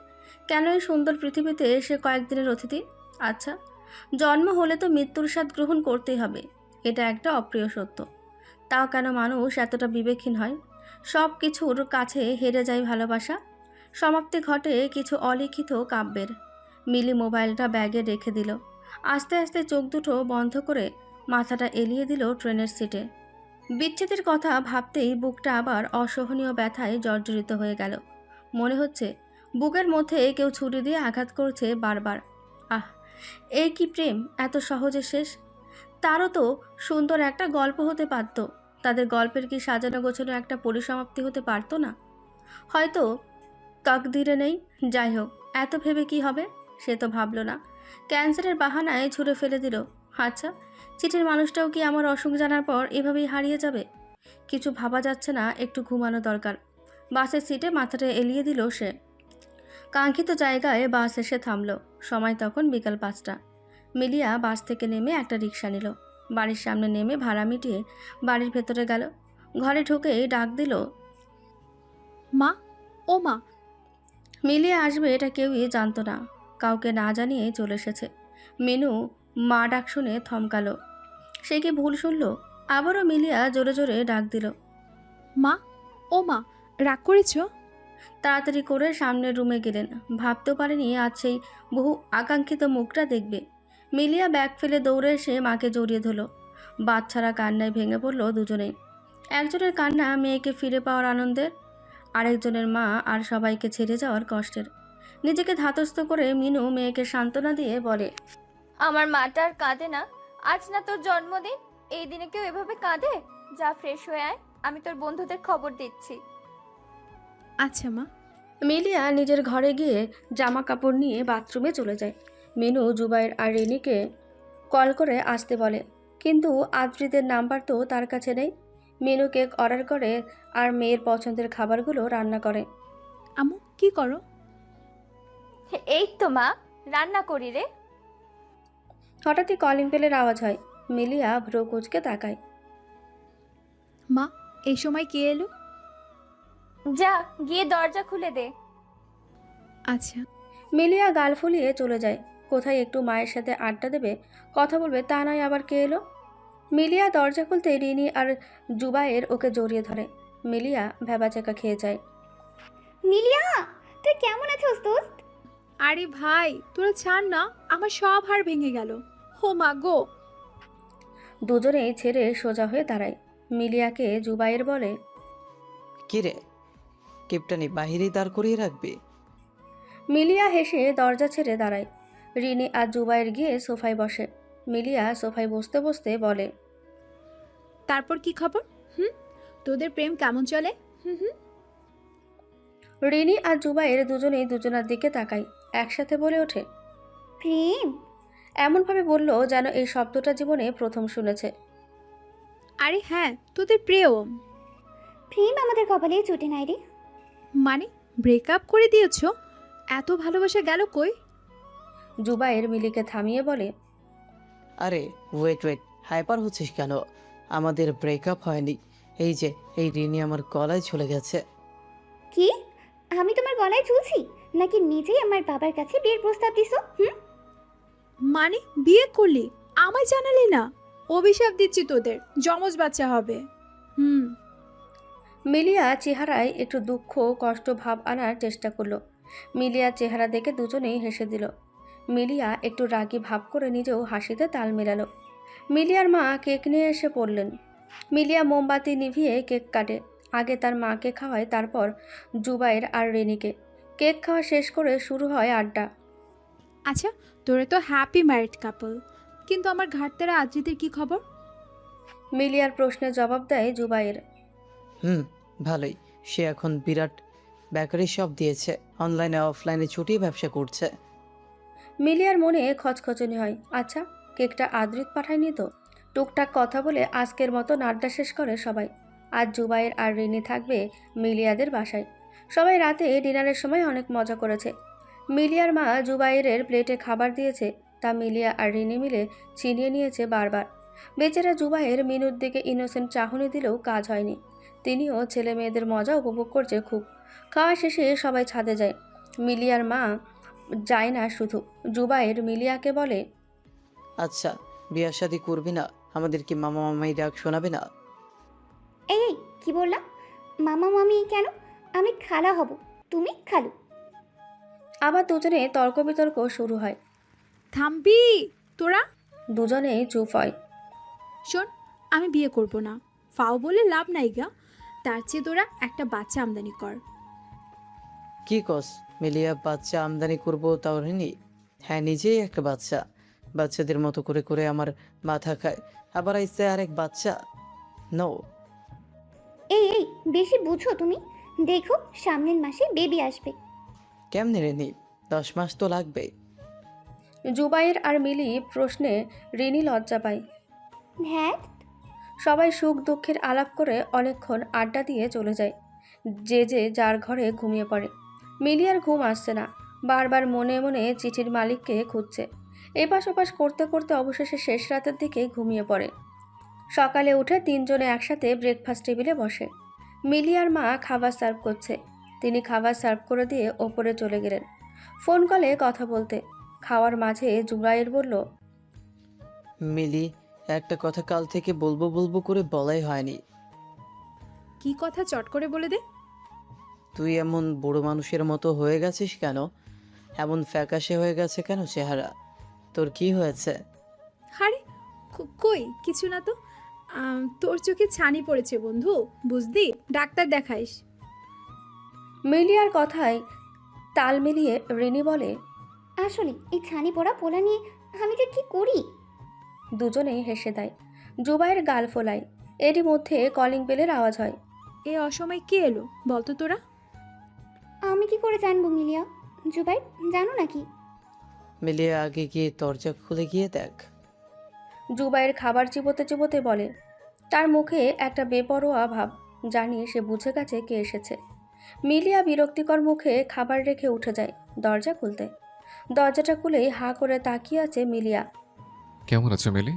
S2: কেন এই সুন্দর পৃথিবীতে সে কয়েকদিনের অতিথি? আচ্ছা, জন্ম হলে তো মৃত্যুর স্বাদ গ্রহণ করতেই হবে, এটা একটা অপ্রিয় সত্য। তাও কেন মানুষ এতটা বিবেকহীন হয়? সব কিছুর কাছে হেরে যায় ভালোবাসা। সমাপ্তি ঘটে কিছু অলিখিত কাব্যের। মিলি মোবাইলটা ব্যাগে রেখে দিল। আস্তে আস্তে চোখ দুটো বন্ধ করে মাথাটা এলিয়ে দিল ট্রেনের সিটে। বিচ্ছেদের কথা ভাবতেই বুকটা আবার অসহনীয় ব্যথায় জর্জরিত হয়ে গেল। মনে হচ্ছে বুকের মধ্যে কেউ ছুরি দিয়ে আঘাত করছে বারবার। আহ, এই কি প্রেম, এত সহজে শেষ? তারও তো সুন্দর একটা গল্প হতে পারত। তাদের গল্পের কি সাজানো গোছানো একটা পরিসমাপ্তি হতে পারতো না? হয়তো তকদিরে নেই। যাই হোক, এত ভেবে কি হবে? সে তো ভাবলো না। ক্যান্সারের বাহানায় ছুঁড়ে ফেলে দিল। আচ্ছা, চিঠির মানুষটাও কি আমার অসুখ জানার পর এভাবেই হারিয়ে যাবে? কিছু ভাবা যাচ্ছে না, একটু ঘুমানো দরকার। বাসের সিটে মাথাটা এলিয়ে দিল সে। কাঙ্ক্ষিত জায়গায় বাস এসে থামলো। সময় তখন বিকাল 5টা। মিলিয়া বাস থেকে নেমে একটা রিক্সা নিল। বাড়ির সামনে নেমে ভাড়া মিটিয়ে বাড়ির ভেতরে গেল। ঘরে ঢুকেই ডাক দিল।
S3: মা, ও মা।
S2: মিলিয়া আসবে এটা কেউই জানতো না। কাউকে না জানিয়ে চলে এসেছে। মিনু মা ডাক শুনে থমকালো। সে কি ভুল শুনল? আবারও মিলিয়া জোরে জোরে ডাক দিল।
S3: মা, ও মা, রাগ করেছ?
S2: তাড়াতাড়ি করে সামনের রুমে গেলেন। ভাবতেও পারেনি আজ সেই বহু আকাঙ্ক্ষিত মুখটা দেখবে। মিলিয়া ব্যাগ ফেলে দৌড়ে এসে মাকে জড়িয়ে ধরল। বাচ্চারা কান্নায় ভেঙে পড়ল দুজনেই। একজনের কান্না মেয়েকে ফিরে পাওয়ার আনন্দের, আরেকজনের মা আর সবাইকে ছেড়ে যাওয়ার কষ্টের। নিজেকে ধাতস্থ করে মিনু মেয়েকে সান্ত্বনা দিয়ে বলে,
S7: আমার মাটা আর কাঁদে না। আজ না তোর জন্মদিন, এই দিনে কেউ এভাবে কাঁদে? যা ফ্রেশ হয়ে আয়, আমি তোর বন্ধুদের খবর দিচ্ছি।
S3: আচ্ছা মা।
S2: মিলিয়া নিজের ঘরে গিয়ে জামা কাপড় নিয়ে বাথরুমে চলে যায়। মিনু জুবাইর আর রিনিকে কল করে আসতে বলে, কিন্তু আদ্রিদের নাম্বার তো তার কাছে নেই। মিনু কেক অর্ডার করে আর মেয়ের পছন্দের খাবারগুলো রান্না করে।
S3: আম্মু কি করো?
S7: এই তো মা, রান্না করি রে।
S2: হঠাৎই কলিং বেলের আওয়াজ হয়। মিলিয়া ভ্রু কুঁচকে তাকায়।
S3: মা, এই সময় কে এলো?
S7: যা গিয়ে দরজা খুলে দে।
S3: আচ্ছা।
S2: মিলিয়া গাল ফুলিয়ে চলে যায়। কোথায় একটু মায়ের সাথে আড্ডা দেবে, কথা বলবে, তা নয় আবার কে এলো। মিলিয়া দরজা খুলতে রিনি আর জুবাইর ওকে জড়িয়ে ধরে। মিলিয়া ভ্যাবাচাকা খেয়ে যায়।
S5: মিলিয়া, তুই কেমন আছিস দোস্ত?
S3: আরে ভাই, তোরা ছাড় না, আমার সব হাড় ভেঙে গেল। হো মা গো।
S2: দুজনেই ছেড়ে সোজা হয়ে দাঁড়ায়। মিলিয়াকে জুবাইর বলে,
S4: কিরে, কিপটানি বাহিরেই দাঁড় করিয়ে রাখবি?
S2: মিলিয়া হেসে দরজা ছেড়ে দাঁড়ায়। রিনি আর জুবাইর গিয়ে সোফায় বসে। মিলিয়া সোফায় বসতে বসতে বলে,
S3: তারপর কি খবর? তোদের প্রেম কেমন চলে?
S2: রিনি আর জুবাইর দুজনেই দুজনার দিকে তাকায়। একসাথে বলে ওঠে,
S5: প্রেম?
S2: এমনভাবে বলল যেন এই শব্দটা জীবনে প্রথম শুনেছে।
S3: আরে হ্যাঁ, তোদের প্রেম।
S5: প্রেম আমাদের কপালে জুটে নাই রে।
S3: মানে ব্রেকআপ করে দিয়েছো? এত ভালোবাসা গেল কই?
S2: জুবাইর মিলিকে থামিয়ে বলে,
S4: আরে ওয়েট, হাইপার হচ্ছিস কেন? আমাদের ব্রেকআপ হয়নি। এই যে এই রিনি আমার গলায় ঝুলে গেছে।
S5: কি? আমি তোমার গলায় ঝুলছি? নাকি নিজেই আমার বাবার কাছে বিয়ের প্রস্তাব দিছো?
S3: মানে বিয়ে করলি, আমায় জানালি না? অভিশাপ দিচ্ছি তোদের, যমজ বাচ্চা হবে।
S2: মিলিয়া চেহারায় একটু দুঃখ কষ্ট ভাব আনার চেষ্টা করলো। মিলিয়ার চেহারা দেখে দুজনেই হেসে দিল। মিলিয়া একটু রাগী ভাব করে নিজেও হাসিতে তাল মেলালো। মিলিয়ার মা কেক নিয়ে এসে পড়লেন। মিলিয়া মোমবাতি নিভিয়ে কেক কাটে। আগে তার মাকে খাওয়ায়, তারপর জুবাইর আর রেনিকে। কেক খাওয়া শেষ করে শুরু হয় আড্ডা।
S3: আচ্ছা, তোরা তো হ্যাপি ম্যারিড কাপল, কিন্তু আমার ঘাটতারা আদ্রিদের কি খবর?
S2: মিলিয়ার প্রশ্নের জবাব দেয় জুবাইর।
S4: ভালোই। সে এখন বিরাট বেকারি শপ দিয়েছে, অনলাইনে অফলাইনে ছুটিয়ে ব্যবসা করছে।
S2: মিলিয়ার মনে খচখচনি হয়। আচ্ছা, কেকটা আদ্রিত পাঠায়নি তো? টুকটাক কথা বলে আজকের মতো আড্ডা শেষ করে সবাই। আজ জুবাইর আর রিনি থাকবে মিলিয়াদের বাসায়। সবাই রাতে ডিনারের সময় অনেক মজা করেছে। মিলিয়ার মা জুবাইরের প্লেটে খাবার দিয়েছে, তা মিলিয়া আর রিনি মিলে ছিনিয়ে নিয়েছে বারবার। বেচারা জুবাইর মিনুর দিকে ইনোসেন্ট চাহনি দিলেও কাজ হয়নি। তিনিও ছেলে মেয়েদের মজা উপভোগ করছে খুব। খাওয়া শেষে সবাই ছাদে যায়। মিলিয়ার মা যায় না শুধু, জুবাইর মিলিয়াকে বলে,
S4: আচ্ছা, বিয়া শাদি করবি না? আমাদের কি মামা মামাই ডাক শোনাবে না?
S5: এই কি বললা? মামা মামি কেন? আমি খালা হব, তুমি খালু।
S2: আবার দুজনে তর্ক বিতর্ক শুরু হয়।
S3: থামবি তোরা?
S2: দুজনেই চুপ হয়।
S3: শোন, আমি বিয়ে করব না, ফাও বলে লাভ নাই গা। তার চেয়ে তোরা একটা বাচ্চা আমদানি কর।
S4: কি কস মিলিয়া? বাচ্চা আমদানি করবো তাও রিনি? হ্যাঁ, নিজেই একটা বাচ্চা। বাচ্চাদের মতো করে করে আমার মাথা খায়। আবার আইসে আরেক বাচ্চা। নো।
S5: এই এই বেশি বুঝো তুমি। দেখো সামনের মাসে বেবি আসবে।
S4: কেমনে রে নি? 10 মাস তো লাগবে।
S2: জুবাইর আর মিলি প্রশ্নে রিনি লজ্জা পায়।
S5: হ্যাঁ,
S2: সবাই সুখ দুঃখের আলাপ করে অনেকক্ষণ আড্ডা দিয়ে চলে যায়। যে যে যার ঘরে ঘুমিয়ে পড়ে। মিলি আর ঘুম আসছে না, বারবার মনে মনে চিঠির মালিককে খুঁজছে। এপাশ ওপাশ করতে করতে অবশেষে শেষ রাতের দিকে ঘুমিয়ে পড়ে। সকালে উঠে তিনজনে একসাথে ব্রেকফাস্ট টেবিলে বসে। মিলি আর মা খাবার সার্ভ করছে। তিনি খাবার সার্ভ করে দিয়ে ওপরে চলে গেলেন ফোন কলে কথা বলতে। খাওয়ার মাঝে জুবাইর বলল,
S4: মিলি, একটা কথা কাল থেকে বলবো বলবো করে বলাই হয়নি।
S3: কি কথা চট করে বলে দে।
S4: তুই এমন বড় মানুষের মতো হয়ে গেছিস কেন? এমন ফ্যাকাশে হয়ে গেছে কেন চেহারা? তোর কি হয়েছে?
S3: আরে কই কিছু না তো। তোর চোখে ছানি পড়েছে বন্ধু, বুঝলি? ডাক্তার দেখাইস।
S2: মিলি আর কথায় তাল মিলিয়ে রিনি বলে,
S5: আসলে এই ছানি পড়া পোলা নিয়ে আমি যে কি করি।
S2: দুজনেই হেসে দেয়। জুবাইর গাল ফোলায়। এরই মধ্যে কলিং বেলের আওয়াজ হয়।
S3: এ অসময় কে এলো বলতো তোরা?
S5: আমি কি করে জানবো মিলিয়া? জুবাই, জানো নাকি?
S4: মিলিয়ে আগে গিয়ে দরজা খুলে গিয়ে দেখ।
S2: জুবাইর খাবার চিবোতে চিবোতে বলে। তার মুখে একটা বেপরোয়া ভাব, জানি সে বুঝে গেছে কে এসেছে। মিলিয়া বিরক্তিকর মুখে খাবার রেখে উঠে যায় দরজা খুলতে। দরজাটা খুলেই হাঁ করে তাকিয়ে আছে মিলিয়া।
S1: কেমন আছো মিলি?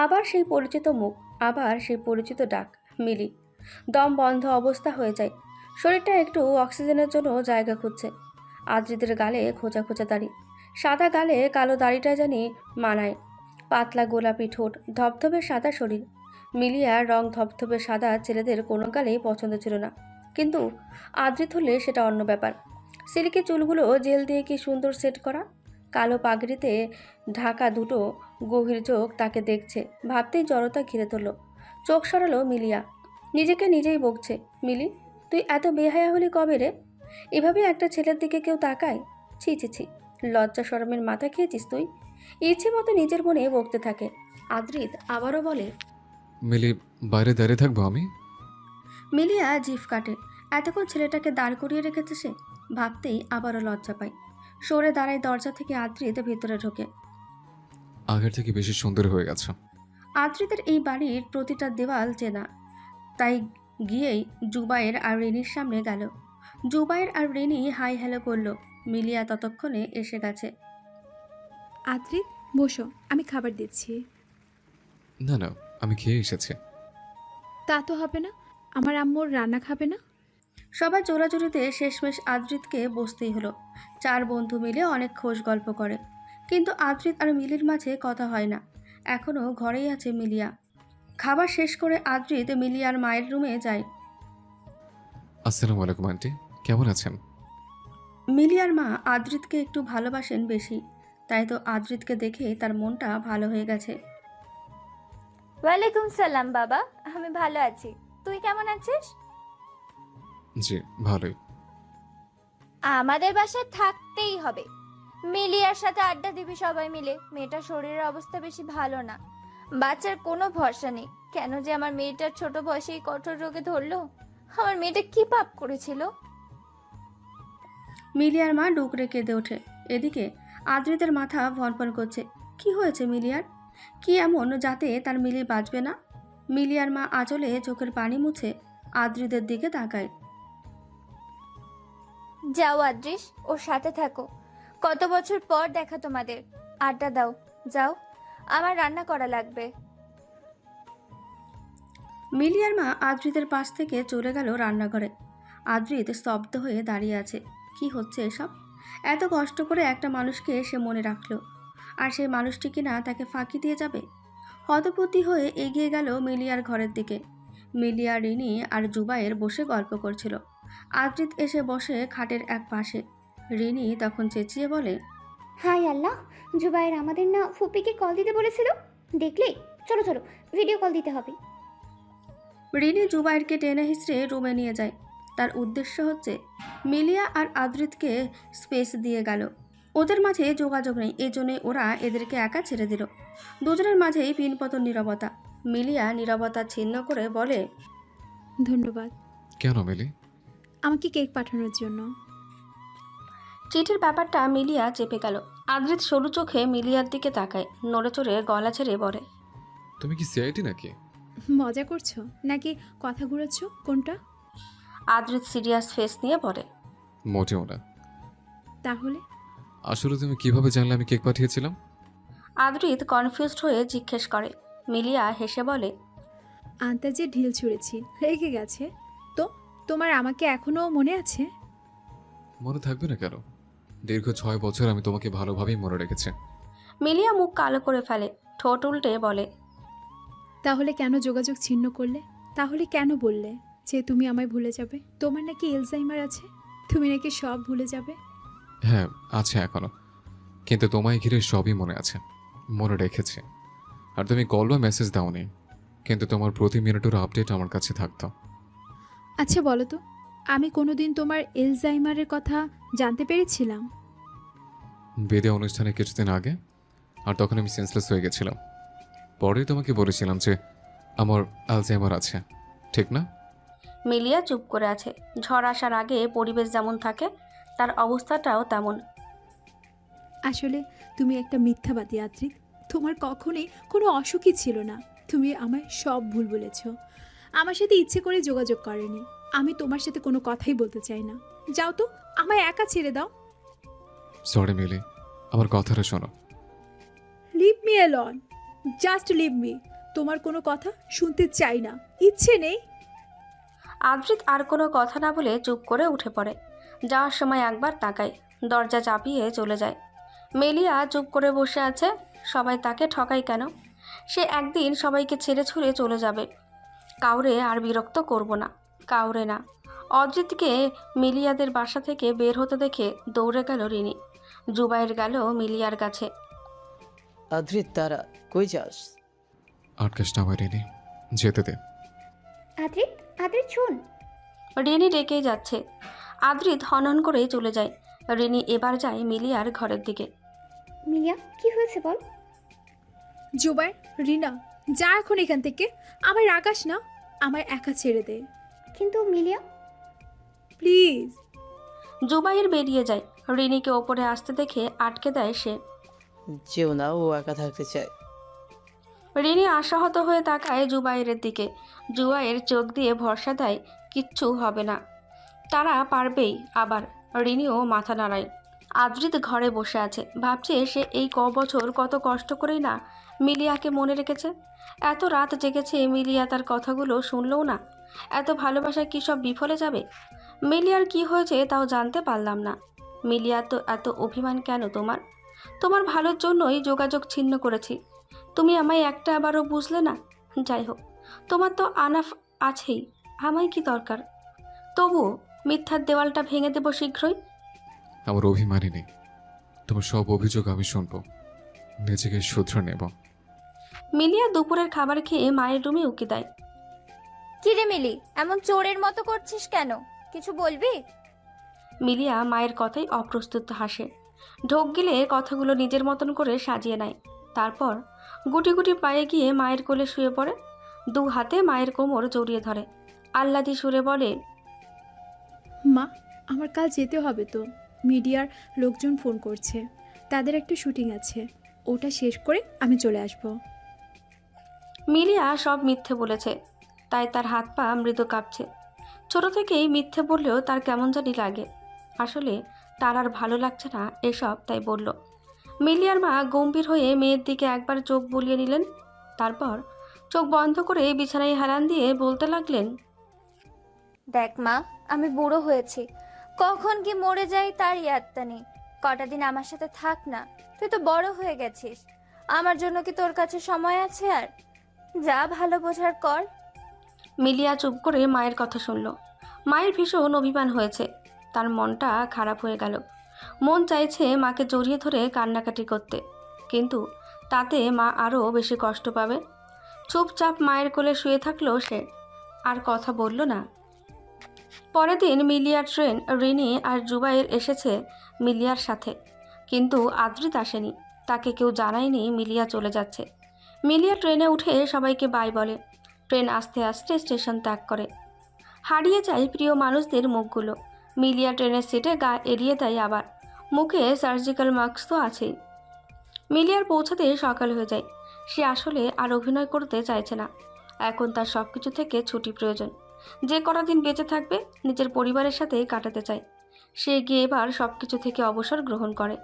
S2: আবার সেই পরিচিত মুখ, আবার সেই পরিচিত ডাক, মিলি। দম বন্ধ অবস্থা হয়ে যায়। শরীরটা একটু অক্সিজেনের জন্য জায়গা খুঁজছে। আদ্রিদের গালে খোঁচা খোঁচা দাড়ি, সাদা গালে কালো দাড়িটা জানি মানায়। পাতলা গোলাপি ঠোঁট, ধবধবে সাদা শরীর। মিলিয়ার রং ধবধবে সাদা ছেলেদের কোনো গালেই পছন্দ ছিল না, কিন্তু আদ্রিত হলে সেটা অন্য ব্যাপার। সিল্কি চুলগুলো জেল দিয়ে কি সুন্দর সেট করা, কালো পাগড়িতে ঢাকা দুটো গভীর চোখ তাকে দেখছে ভাবতেই জড়তা ঘিরে ধরল। চোখ সরালো মিলিয়া। নিজেকে নিজেই বকছে, মিলি তুই এত বেহায়া হলি কবে রে? এভাবে একটা ছেলের দিকে কেউ তাকায়? ছি ছি ছি, লজ্জা শরমের মাথা খেয়েছিস তুই? ইচ্ছে মতো নিজের মনে বকতে থাকে। আদ্রিত আবারও বলে,
S1: মিলি, বাইরে দাঁড়িয়ে থাকবো আমি?
S2: মিলিয়া জিভ কাটে। এতক্ষণ ছেলেটাকে দাঁড় করিয়ে রেখেছে সে, ভাবতেই আবারও লজ্জা পায়। সরে দাঁড়ায় দরজা থেকে। আদ্রিত ভেতরে ঢোকে।
S1: আগের থেকে বেশি সুন্দর হয়ে গেছো।
S2: আদ্রিতের এই বাড়ির প্রতিটা দেওয়াল চেনা, তাই গিয়েই জুবাইর আর রেনির সামনে গেল। জুবাইর আর রেনি হাই হ্যালো করলো। মিলিয়া ততক্ষণে এসে গেছে।
S3: আদ্রিত বসো, আমি খাবার দিচ্ছি।
S1: না না, আমি খেয়ে এসেছি।
S3: তা তো হবে না, আমার আম্মুর রান্না খাবে না?
S2: সবার জোরাজুরিতে শেষমেশ আদ্রিতকে বসতেই হলো। চার বন্ধু মিলে অনেক খোশ গল্প করে, কিন্তু আদ্রিত আর মিলির মাঝে কথা হয় না। এখনও ঘরেই আছে মিলিয়া। খাবার শেষ করে আদ্রিত মিলিয়ার মায়ের রুমে যায়।
S1: আসসালামু আলাইকুম আন্টি, কেমন আছেন?
S2: মিলিয়ার মা আদ্রিতকে একটু ভালোবাসেন বেশি, তাই তো আদ্রিতকে দেখে তার মনটা ভালো হয়ে গেছে।
S7: ওয়ালাইকুম সালাম বাবা, আমি ভালো আছি। তুই কেমন আছিস?
S1: জি ভালোই।
S7: আমাদের বাসায় থাকতেই হবে। মিলিয়ার সাথে আড্ডা দিবি সবাই মিলে। মেয়েটার শরীরের অবস্থা বেশি ভালো না, বাচ্চার কোনো ভরসা নেই। কেন যে আমার মেয়েটার ছোট বয়সেই কঠোর রোগে ধরলো? আমার মেয়েটা কি পাপ করেছিল?
S2: মিলিয়ার মা ডুকরে কেঁদে ওঠে। এদিকে আদ্রিতের মাথা ভনভন করছে। কি হয়েছে মিলিয়ার? কি এমন যাতে তার মিলি বাঁচবে না? মিলিয়ার মা আঁচলে চোখের পানি মুছে আদ্রিতের দিকে তাকায়।
S7: যাও আদ্রিস, ওর সাথে থাকো। কত বছর পর দেখা তোমাদের। আড্ডা দাও, যাও। আমার রান্না করা লাগবে।
S2: মিলিয়ার মা আদ্রিতের পাশ থেকে চলে গেল রান্নাঘরে। আদ্রিত স্তব্ধ হয়ে দাঁড়িয়ে আছে। কি হচ্ছে এসব? এত কষ্ট করে একটা মানুষকে সে মনে রাখলো, আর সেই মানুষটি কিনা তাকে ফাঁকি দিয়ে যাবে? হতবুদ্ধি হয়ে এগিয়ে গেল মিলিয়ার ঘরের দিকে। মিলিয়া, রিনি আর জুবাইর বসে গল্প করছিল। আদ্রিত এসে বসে খাটের এক পাশে। রিনি তখন চেঁচিয়ে বলে,
S5: হাই আল্লাহ, জুবাইর আমাদের না ফুপিকে কল দিতে বলেছিল। দেখলে? চলো চলো, ভিডিও কল দিতে হবে।
S2: রিনি জুবাইরকে টেনে হিঁচড়ে রুমে নিয়ে যায়। তার উদ্দেশ্য হচ্ছে মিলিয়া আর আদ্রিতকে স্পেস দিয়ে গেল। ওদের মাঝে যোগাযোগ নেই, এজন্যই ওরা এদেরকে একা ছেড়ে দিল। দুজনের মাঝেই পিনপতন নীরবতা। মিলিয়া নীরবতা ছিন্ন করে বলে,
S3: ধন্যবাদ
S1: কেন মিলি?
S3: আমাকে কেক পাঠানোর জন্য।
S2: চিঠির ব্যাপারটা মিলিয়া চেপে গেল। আদ্রিত সরু চোখে মিলিয়ার দিকে তাকায়, নড়ে চড়ে গলা ছেড়ে বলে,
S1: তুমি কি সিআইডি নাকি?
S3: মজা করছো নাকি কথা ঘুরাচ্ছ কোনটা?
S2: আদ্রিত সিরিয়াস ফেস নিয়ে বলে,
S1: মোটেও না।
S3: তাহলে
S1: আসলে তুমি কিভাবে জানলে আমি কেক পাঠিয়েছিলাম?
S2: আদ্রিত কনফিউজড হয়ে জিজ্ঞেস করে। মিলিয়া হেসে বলে,
S3: আন্তাজে ঢিল ছুঁড়েছি, রেগে গেছে তো। তোমার আমাকে এখনো মনে আছে?
S1: মনে থাকবে না কেন? দীর্ঘ 6 বছর আমি তোমাকে ভালোভাবেই মনে রেখেছি।
S2: মিলিয়া মুখ কালো করে ফেলে, ঠোঁট উল্টে বলে,
S3: তাহলে কেন যোগাযোগ ছিন্ন করলে? তাহলে কেন বললে যে তুমি আমায় ভুলে যাবে? তোমার নাকি এলজাইমার আছে, তুমি নাকি সব ভুলে যাবে।
S1: হ্যাঁ আছে এখনো, কিন্তু তোমায় ঘিরে সবই মনে আছে, মনে রেখেছি। আর তুমি কল বা মেসেজ দাওনি, কিন্তু তোমার প্রতি মিনিটের আপডেট আমার কাছে থাকতো।
S3: আচ্ছা বলো তো, আমি কোনোদিন তোমার এলজাইমারের কথা জানতে পেরেছিলাম?
S1: বিদে অনুষ্ঠানে কিছুদিন আগে, আর তখন আমি সেন্সলেস হয়ে গেছিলাম। পরেই তোমাকে বলেছিলাম যে আমার আলজাইমার আছে, ঠিক না?
S2: মিলিয়া চুপ করে আছে। ঝড় আসার আগে পরিবেশ যেমন থাকে, তার অবস্থাটাও তেমন।
S3: আসলে তুমি একটা মিথ্যাবাদী আদ্রিত। তোমার কখনোই কোনো অসুখই ছিল না। তুমি আমায় সব ভুল বলেছ। আমার সাথে ইচ্ছে করে যোগাযোগ করেনি। আমি তোমার সাথে কোনো কথাই বলতে চাই না। যাও তো, আমায় একা ছেড়ে দাও।
S1: সরি মিলি, আমার কথাটা শোনো।
S3: Leave me alone, just leave me. তোমার কোনো কথা শুনতে চাই না, ইচ্ছে নেই।
S2: আদ্রিত আর কোনো কথা না বলে চুপ করে উঠে পড়ে। যাওয়ার সময় একবার তাকায়, দরজা চাপিয়ে চলে যায়। মেলিয়া চুপ করে বসে আছে। সবাই তাকে ঠকায় কেন? সে একদিন সবাইকে ছেড়ে ছুড়ে চলে যাবে। কাউরে আর বিরক্ত করব না, কাউরে না। অদ্রিতকে মিলিয়াদের বাসা থেকে বের হতে দেখে দৌড়ে গেল রিনি। জুবাইর গেল মিলিয়ার কাছে।
S4: আদ্রিত, তারা কই যাস?
S1: আটকাস না আমার রেনি, যেতে দে।
S5: আদ্রিত, আদ্রিত শোন।
S2: রিনি ডেকেই যাচ্ছে। আদ্রিত হনহন করে চলে যায়। রিনি এবার যায় মিলিয়ার ঘরের দিকে।
S5: মিলিয়া, কি হয়েছে বল?
S3: জুবাই, রিনা, যা এখন এখান থেকে। আমায় রাগাস না, আমায় একা ছেড়ে দে
S5: কিন্তু মিলিয়া।
S3: প্লিজ।
S2: জুবাইর বেরিয়ে যায়। রিনিকে ওপরে আসতে দেখে আটকে দেয় সে।
S4: যেও না, ও একা থাকতে চায়।
S2: রিনি আশাহত হয়ে তাকায় জুবাইরের দিকে। জুবাইর চোখ দিয়ে ভরসা দেয় কিচ্ছু হবে না, তারা পারবেই। আবার রিনিও মাথা নাড়ায়। আদ্রিত ঘরে বসে আছে, ভাবছে সে এই বছর কত কষ্ট করেই না মিলিয়াকে মনে রেখেছে। এত রাত জেগেছে, মিলিয়া তার কথাগুলো শুনলও না। এত ভালোবাসা কি সব বিফলে যাবে? মিলিয়ার কি হয়েছে তাও জানতে পারলাম না। মিলিয়া তো এত অভিমান কেন তোমার? তোমার ভালোর জন্যই যোগাযোগ ছিন্ন করেছি। তুমি আমায় একটা আবারও বুঝলে না। যাই হোক, তোমার তো আনাফ আছেই, আমায় কি দরকার? তবুও মিথ্যার দেওয়ালটা ভেঙে দেব শীঘ্রই।
S1: আমার অভিমানী নেই, তোমার সব অভিযোগ আমি শুনবো, নিজেকে শুধরে নেব।
S2: মিলিয়া দুপুরের খাবার খেয়ে মায়ের রুমে উকি দেয়।
S7: কিরে মিলি, এমন চোরের মতো করছিস কেন? কিছু বলবি?
S2: মিলিয়া মায়ের কথাই অপ্রস্তুত হাসে। ঢোক গিলে কথাগুলো নিজের মতন করে সাজিয়ে নেয়। তারপর গুটি গুটি পায়ে গিয়ে মায়ের কোলে শুয়ে পড়ে। 2 হাতে মায়ের কোমর জড়িয়ে ধরে আহ্লাদি সুরে বলে,
S3: মা, আমার কাল যেতে হবে তো। মিডিয়ার লোকজন ফোন করছে, তাদের একটা শুটিং আছে, ওটা শেষ করে আমি চলে আসব।
S2: মিলিয়া সব মিথ্যে বলেছে, তাই তার হাত পা মৃদু কাঁপছে। ছোট থেকেই মিথ্যে বললেও তার কেমন জানি লাগে। আসলে তার আর ভালো লাগছে না এসব, তাই বলল। মিলিয়ার মা গম্ভীর হয়ে মেয়ের দিকে একবার চোখ বুলিয়ে নিলেন। তারপর চোখ বন্ধ করে বিছানায় হেলান দিয়ে বলতে লাগলেন,
S7: দেখ মা, আমি বুড়ো হয়েছি, কখন কি মরে যাই তার ইয়াদটা নেই। কটা দিন আমার সাথে থাক না, তুই তো বড় হয়ে গেছিস। আমার জন্য কি তোর কাছে সময় আছে আর? যা ভালো বোঝার কর।
S2: মিলিয়া চুপ করে মায়ের কথা শুনল। মায়ের ভীষণ অভিমান হয়েছে, তার মনটা খারাপ হয়ে গেল। মন চাইছে মাকে জড়িয়ে ধরে কান্নাকাটি করতে, কিন্তু তাতে মা আরও বেশি কষ্ট পাবে। চুপচাপ মায়ের কোলে শুয়ে থাকলো সে, আর কথা বলল না। পরের দিন মিলিয়ার ট্রেন। রিনি আর জুবাইর এসেছে মিলিয়ার সাথে। কিন্তু আদ্রিত আসেনি। তাকে কেউ জানায়নি মিলিয়া চলে যাচ্ছে। মিলিয়া ট্রেনে উঠে সবাইকে বাই বলে। ট্রেন আস্তে আস্তে স্টেশন ত্যাগ করে। হারিয়ে যায় প্রিয় মানুষদের মুখগুলো। মিলিয়া ট্রেনের সিটে গা এড়িয়ে দেয় আবার। মুখে সার্জিক্যাল মাস্ক তো আছেই। মিলিয়ার পৌঁছাতে সকাল হয়ে যায়। সে আসলে আর অভিনয় করতে চাইছে না। এখন তার সব কিছু থেকে ছুটি প্রয়োজন। যে কটা দিন বেঁচে থাকবে নিজের পরিবারের সাথে কাটাতে চায়। সে গিয়ে এবার সব কিছু থেকে অবসর গ্রহণ করে।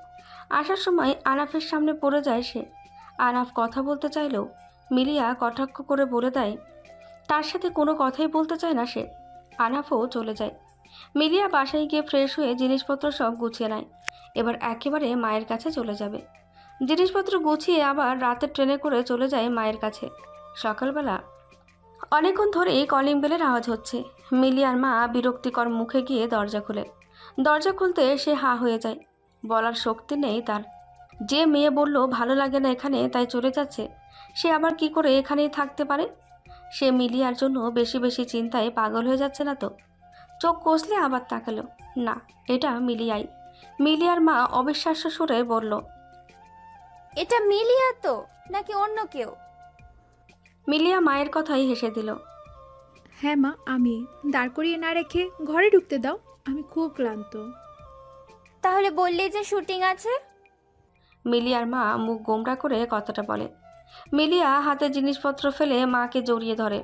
S2: আসার সময় আনাফের সামনে পড়ে যায় সে। আনাফ কথা বলতে চাইলেও মিলিয়া কটাক্ষ করে বলে দেয় তার সাথে কোনো কথাই বলতে চায় না সে। আনাফও চলে যায়। মিলিয়া বাসায় গিয়ে ফ্রেশ হয়ে জিনিসপত্র সব গুছিয়ে নেয়। এবার একেবারে মায়ের কাছে চলে যাবে। জিনিসপত্র গুছিয়ে আবার রাতের ট্রেনে করে চলে যায় মায়ের কাছে। সকালবেলা অনেকক্ষণ ধরেই কলিং বেলের আওয়াজ হচ্ছে। মিলিয়ার মা বিরক্তিকর মুখে গিয়ে দরজা খোলে। দরজা খুলতে সে হা হয়ে যায়। বলার শক্তি নেই তার। যে মেয়ে বলল ভালো লাগে না এখানে তাই চলে যাচ্ছে, সে আবার কি করে এখানেই থাকতে পারে? সে মিলিয়ার জন্য বেশি বেশি চিন্তায় পাগল হয়ে যাচ্ছে না তো? চোখ কষলে আবার তাকালো। না, এটা মিলিয়াই। মিলিয়ার মা অবিশ্বাস্য সুরে বলল,
S7: এটা মিলিয়া তো, নাকি অন্য কেউ?
S2: মিলিয়া মায়ের কথাই হেসে দিল।
S3: হ্যাঁ মা, আমি। দাঁড় করিয়ে না রেখে ঘরে ঢুকতে দাও, আমি খুব ক্লান্ত।
S7: তাহলে বললি যে শুটিং আছে?
S2: মিলিয়ার মা মুখ গোমড়া করে কথাটা বলে। মিলিয়া হাতে জিনিসপত্র ফেলে মাকে জড়িয়ে ধরে।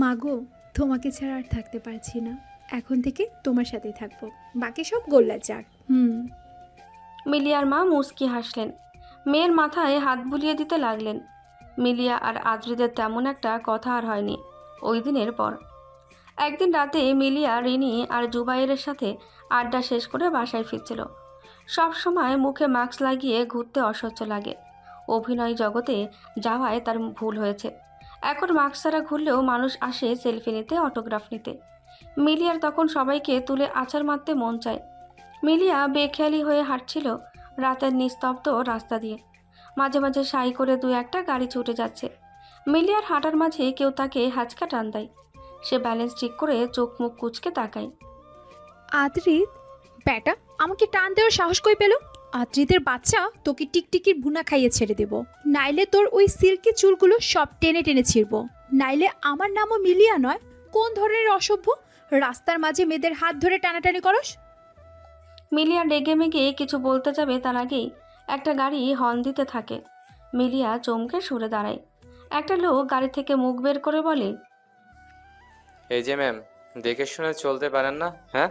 S3: মাগো, তোমাকে ছাড়া আর থাকতে পারছি না। এখন থেকে তোমার সাথেই থাকবো, বাকি সব গোল্লা যাক।
S2: মিলিয়ার মা মুচকি হাসলেন। মেয়ের মাথায় হাত বুলিয়ে দিতে লাগলেন। মিলিয়া আর আদ্রিদের তেমন একটা কথা আর হয়নি ওই দিনের পর। একদিন রাতে মিলিয়া রিনি আর জুবাইরের সাথে আড্ডা শেষ করে বাসায় ফিরছিল। সব সময় মুখে মাস্ক লাগিয়ে ঘুরতে অসহ্য লাগে। অভিনয় জগতে যাওয়ায় তার ভুল হয়েছে। এখন মাস্ক ছাড়া ঘুরলেও মানুষ আসে সেলফি নিতে, অটোগ্রাফ নিতে। মিলিয়ার তখন সবাইকে তুলে আছাড় মারতে মন চায়। মিলিয়া বেখেয়ালি হয়ে হাঁটছিল রাতের নিস্তব্ধ রাস্তা দিয়ে। মাঝে মাঝে সাই করে দু একটা গাড়ি ছুটে যাচ্ছে। মিলিয়ার হাঁটার মাঝে কেউ তাকে হাঁচকা টান দেয়। সে ব্যালেন্স ঠিক করে চোখ মুখ কুঁচকে তাকায়।
S3: আদ্রিত ব্যাটা আমাকে টান দেওয়ার সাহস কই পেল? আদ্রিতের বাচ্চা, তোকে টিকটিকির ভুনা খাইয়ে ছেড়ে দেব, নাইলে তোর ওই সিল্কি চুলগুলো সব টেনে টেনে ছিঁড়ব। নাইলে আমার নামও মিলিয়া নয়। কোন ধরনের অসভ্য রাস্তার মাঝে মেয়েদের হাত ধরে টানাটানি করস?
S2: মিলিয়া রেগে মেগে কিছু বলতে যাবে তার আগেই একটা গাড়ি হর্ন দিতে থাকে। মিলিয়া চমকে সরে দাঁড়ায়। একটা লোক গাড়ি থেকে মুখ বের করে বলে,
S9: এই যে ম্যাম, দেখে শুনে চলতে পারেন না? হ্যাঁ,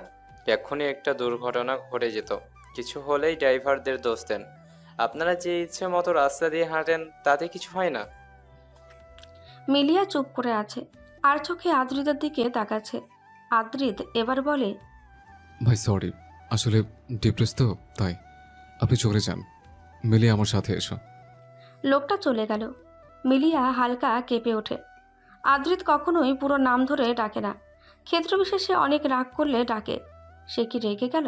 S9: এক্ষুনি একটা দুর্ঘটনা ঘটে যেত, কিছু হলেই ড্রাইভারদের দোষ দেন। আপনারা যে ইচ্ছে মতো রাস্তা দিয়ে হাঁটেন, তাতে কিছু হয় না।
S2: মিলিয়া চুপ করে আছে, আর চোখে আদ্রিতের দিকে তাকাচ্ছে। আদ্রিত এবার বলে,
S1: ভাই সরি, আসলে ডিপ্রেস তো, তাই আপনি চলে যান। মিলিয়ে আমার সাথে এসো।
S2: লোকটা চলে গেল। মিলিয়া হালকা কেঁপে ওঠে। আদ্রিত কখনোই পুরো নাম ধরে ডাকে না, ক্ষেত্রবিশেষে অনেক রাগ করলে ডাকে। সে কি রেগে গেল?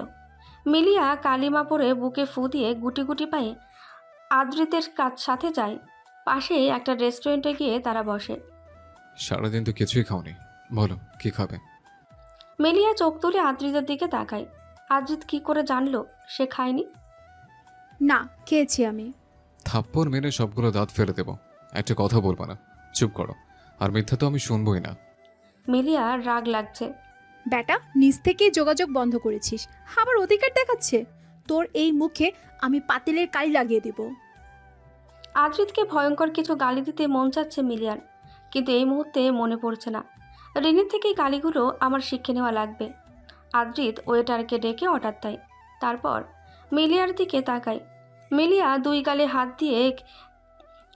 S2: মিলিয়া কালিমা পরে বুকে ফু দিয়ে গুটি গুটি পায়ে আদ্রিতের সাথে যায়। পাশে একটা রেস্টুরেন্টে গিয়ে তারা বসে।
S1: সারাদিন তো কিছুই খাওনি, বলো কি খাবে?
S2: মিলিয়া চোখ তুলে আদ্রিতের দিকে তাকায়। আদ্রিত কি করে জানলো সে খায়নি?
S3: না, খেয়েছি আমি।
S1: থাপ্পড় মেরে সবগুলো দাঁত ফেলে দেবো। একটা কথা বলবো না, চুপ করো। আর মিথ্যা তো আমি শুনবই না।
S2: মিলিয়া রাগ লাগছে।
S3: ব্যাটা, নিজ থেকেই যোগাযোগ বন্ধ করেছিস, আবার অধিকার দেখাচ্ছে। তোর এই মুখে আমি পাতিলের কালি লাগিয়ে দিব।
S2: আদ্রিতকে ভয়ঙ্কর কিছু গালি দিতে মন চাচ্ছে মিলিয়ার, কিন্তু এই মুহূর্তে মনে পড়ছে না। রিনির থেকেই গালিগুলো আমার শিখে নেওয়া লাগবে। আদ্রিত ওয়েটারকে ডেকে অর্ডার দেয়। তারপর মিলিয়ার দিকে তাকায়। মিলিয়া দুই গালে হাত দিয়ে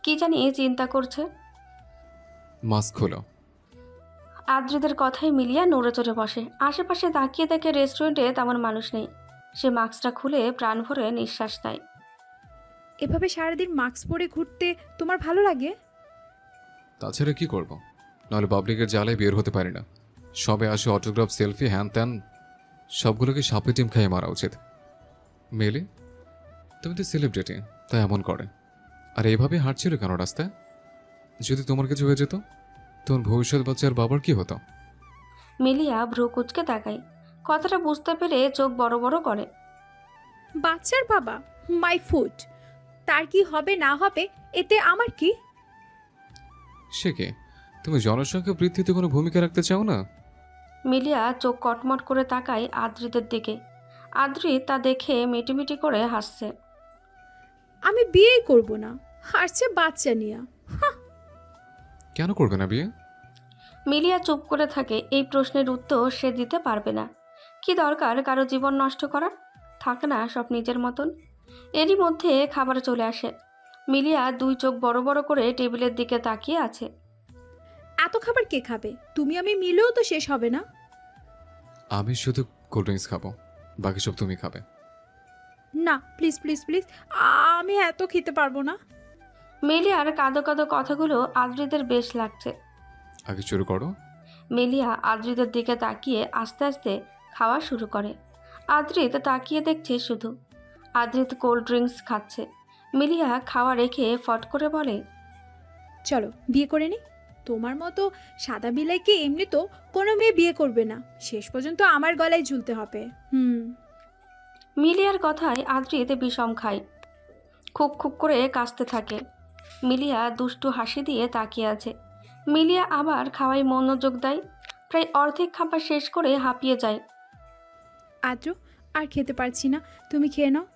S2: কি জানি চিন্তা করছে।
S1: মাস্ক খোলো।
S2: আদ্রিতের কথায় মিলিয়া নড়ে চড়ে বসে। আশেপাশে তাকিয়ে দেখে রেস্টুরেন্টে তেমন মানুষ নেই। সে মাস্কটা খুলে প্রাণ ভরে নিঃশ্বাস নেয়।
S3: এভাবে সারাদিন মাস্ক পরে ঘুরতে তোমার ভালো লাগে?
S1: তাছাড়া কি করব? নাহলে পাবলিকের জ্বালায় বের হতে পারি না। সবে আসে অটোগ্রাফ, সেলফি, হ্যান ত্যান, সবগুলোকে সাপে টিম খাইয়ে মারা উচিত। মেলে তুমি তো সেলিব্রিটি, তাই এমন করে। আর এইভাবে হাঁটছিল কেন রাস্তায়? যদি তোমার কিছু হয়ে যেত, তোমার ভবিষ্যৎ বাচ্চার বাবার কি হতো?
S2: মিলিয়া ভ্রু কুচকে তাকায়। কথাটা বুঝতে পেরে চোখ বড় বড় করে।
S3: বাচ্চার বাবা, মাই ফুড। তার কি হবে না হবে এতে আমার কি?
S1: সে কে? তুমি জনসংখ্যা বৃদ্ধিতে কোনো ভূমিকা রাখতে চাও না?
S2: মিলিয়া চোখ কটমট করে তাকায় আদ্রিতের দিকে। আদ্রিত তা দেখে মিটিমিটি করে হাসছে।
S3: আমি বিয়েই করব না, হারছে বাচ্চা নিয়ে।
S1: কেন করবে না বিয়ে?
S2: মিলিয়া চুপ করে থাকে। এই প্রশ্নের উত্তর সে দিতে পারবে না। কি দরকার কারো জীবন নষ্ট করার? থাক না সব নিজের মতন। এরই মধ্যে খাবার চলে আসে। মিলিয়া দুই চোখ বড় বড় করে টেবিলের দিকে তাকিয়ে আছে।
S3: এত খাবার কে খাবে? তুমি আমি মিলেও তো শেষ হবে না।
S1: আমি শুধু কোল্ড ড্রিঙ্কস খাবো, বাকি সব তুমি খাবে।
S3: না প্লিজ প্লিজ প্লিজ, আমি এত খেতে পারবো না।
S2: মিলিয়ার কাঁদো কাঁদো কথাগুলো আদ্রিতের বেশ লাগছে।
S1: আগে শুরু করো।
S2: মিলিয়া আদ্রিতের দিকে তাকিয়ে আস্তে আস্তে খাওয়া শুরু করে। আদ্রিত তাকিয়ে দেখছে শুধু। আদ্রিত কোল্ড ড্রিঙ্কস খাচ্ছে। মিলিয়া খাওয়া রেখে ফট করে বলে,
S3: চলো বিয়ে করে নি। তোমার মতো সাদা বিলাইকে এমনি তো কোনো মেয়ে বিয়ে করবে না, শেষ পর্যন্ত আমার গলায় ঝুলতে হবে।
S2: মিলিয়ার কথায় আদ্রিত বিষম খায়। খুব খুব করে কাশতে থাকে। মিলিয়া দুষ্টু হাসি দিয়ে তাকিয়ে আছে। মিলিয়া আবার খাওয়ায় মনোযোগ দেয়। প্রায় অর্ধেক খাবার শেষ করে হাঁপিয়ে যায়।
S3: আদ্র, আর খেতে পারছি না, তুমি খেয়ে নাও।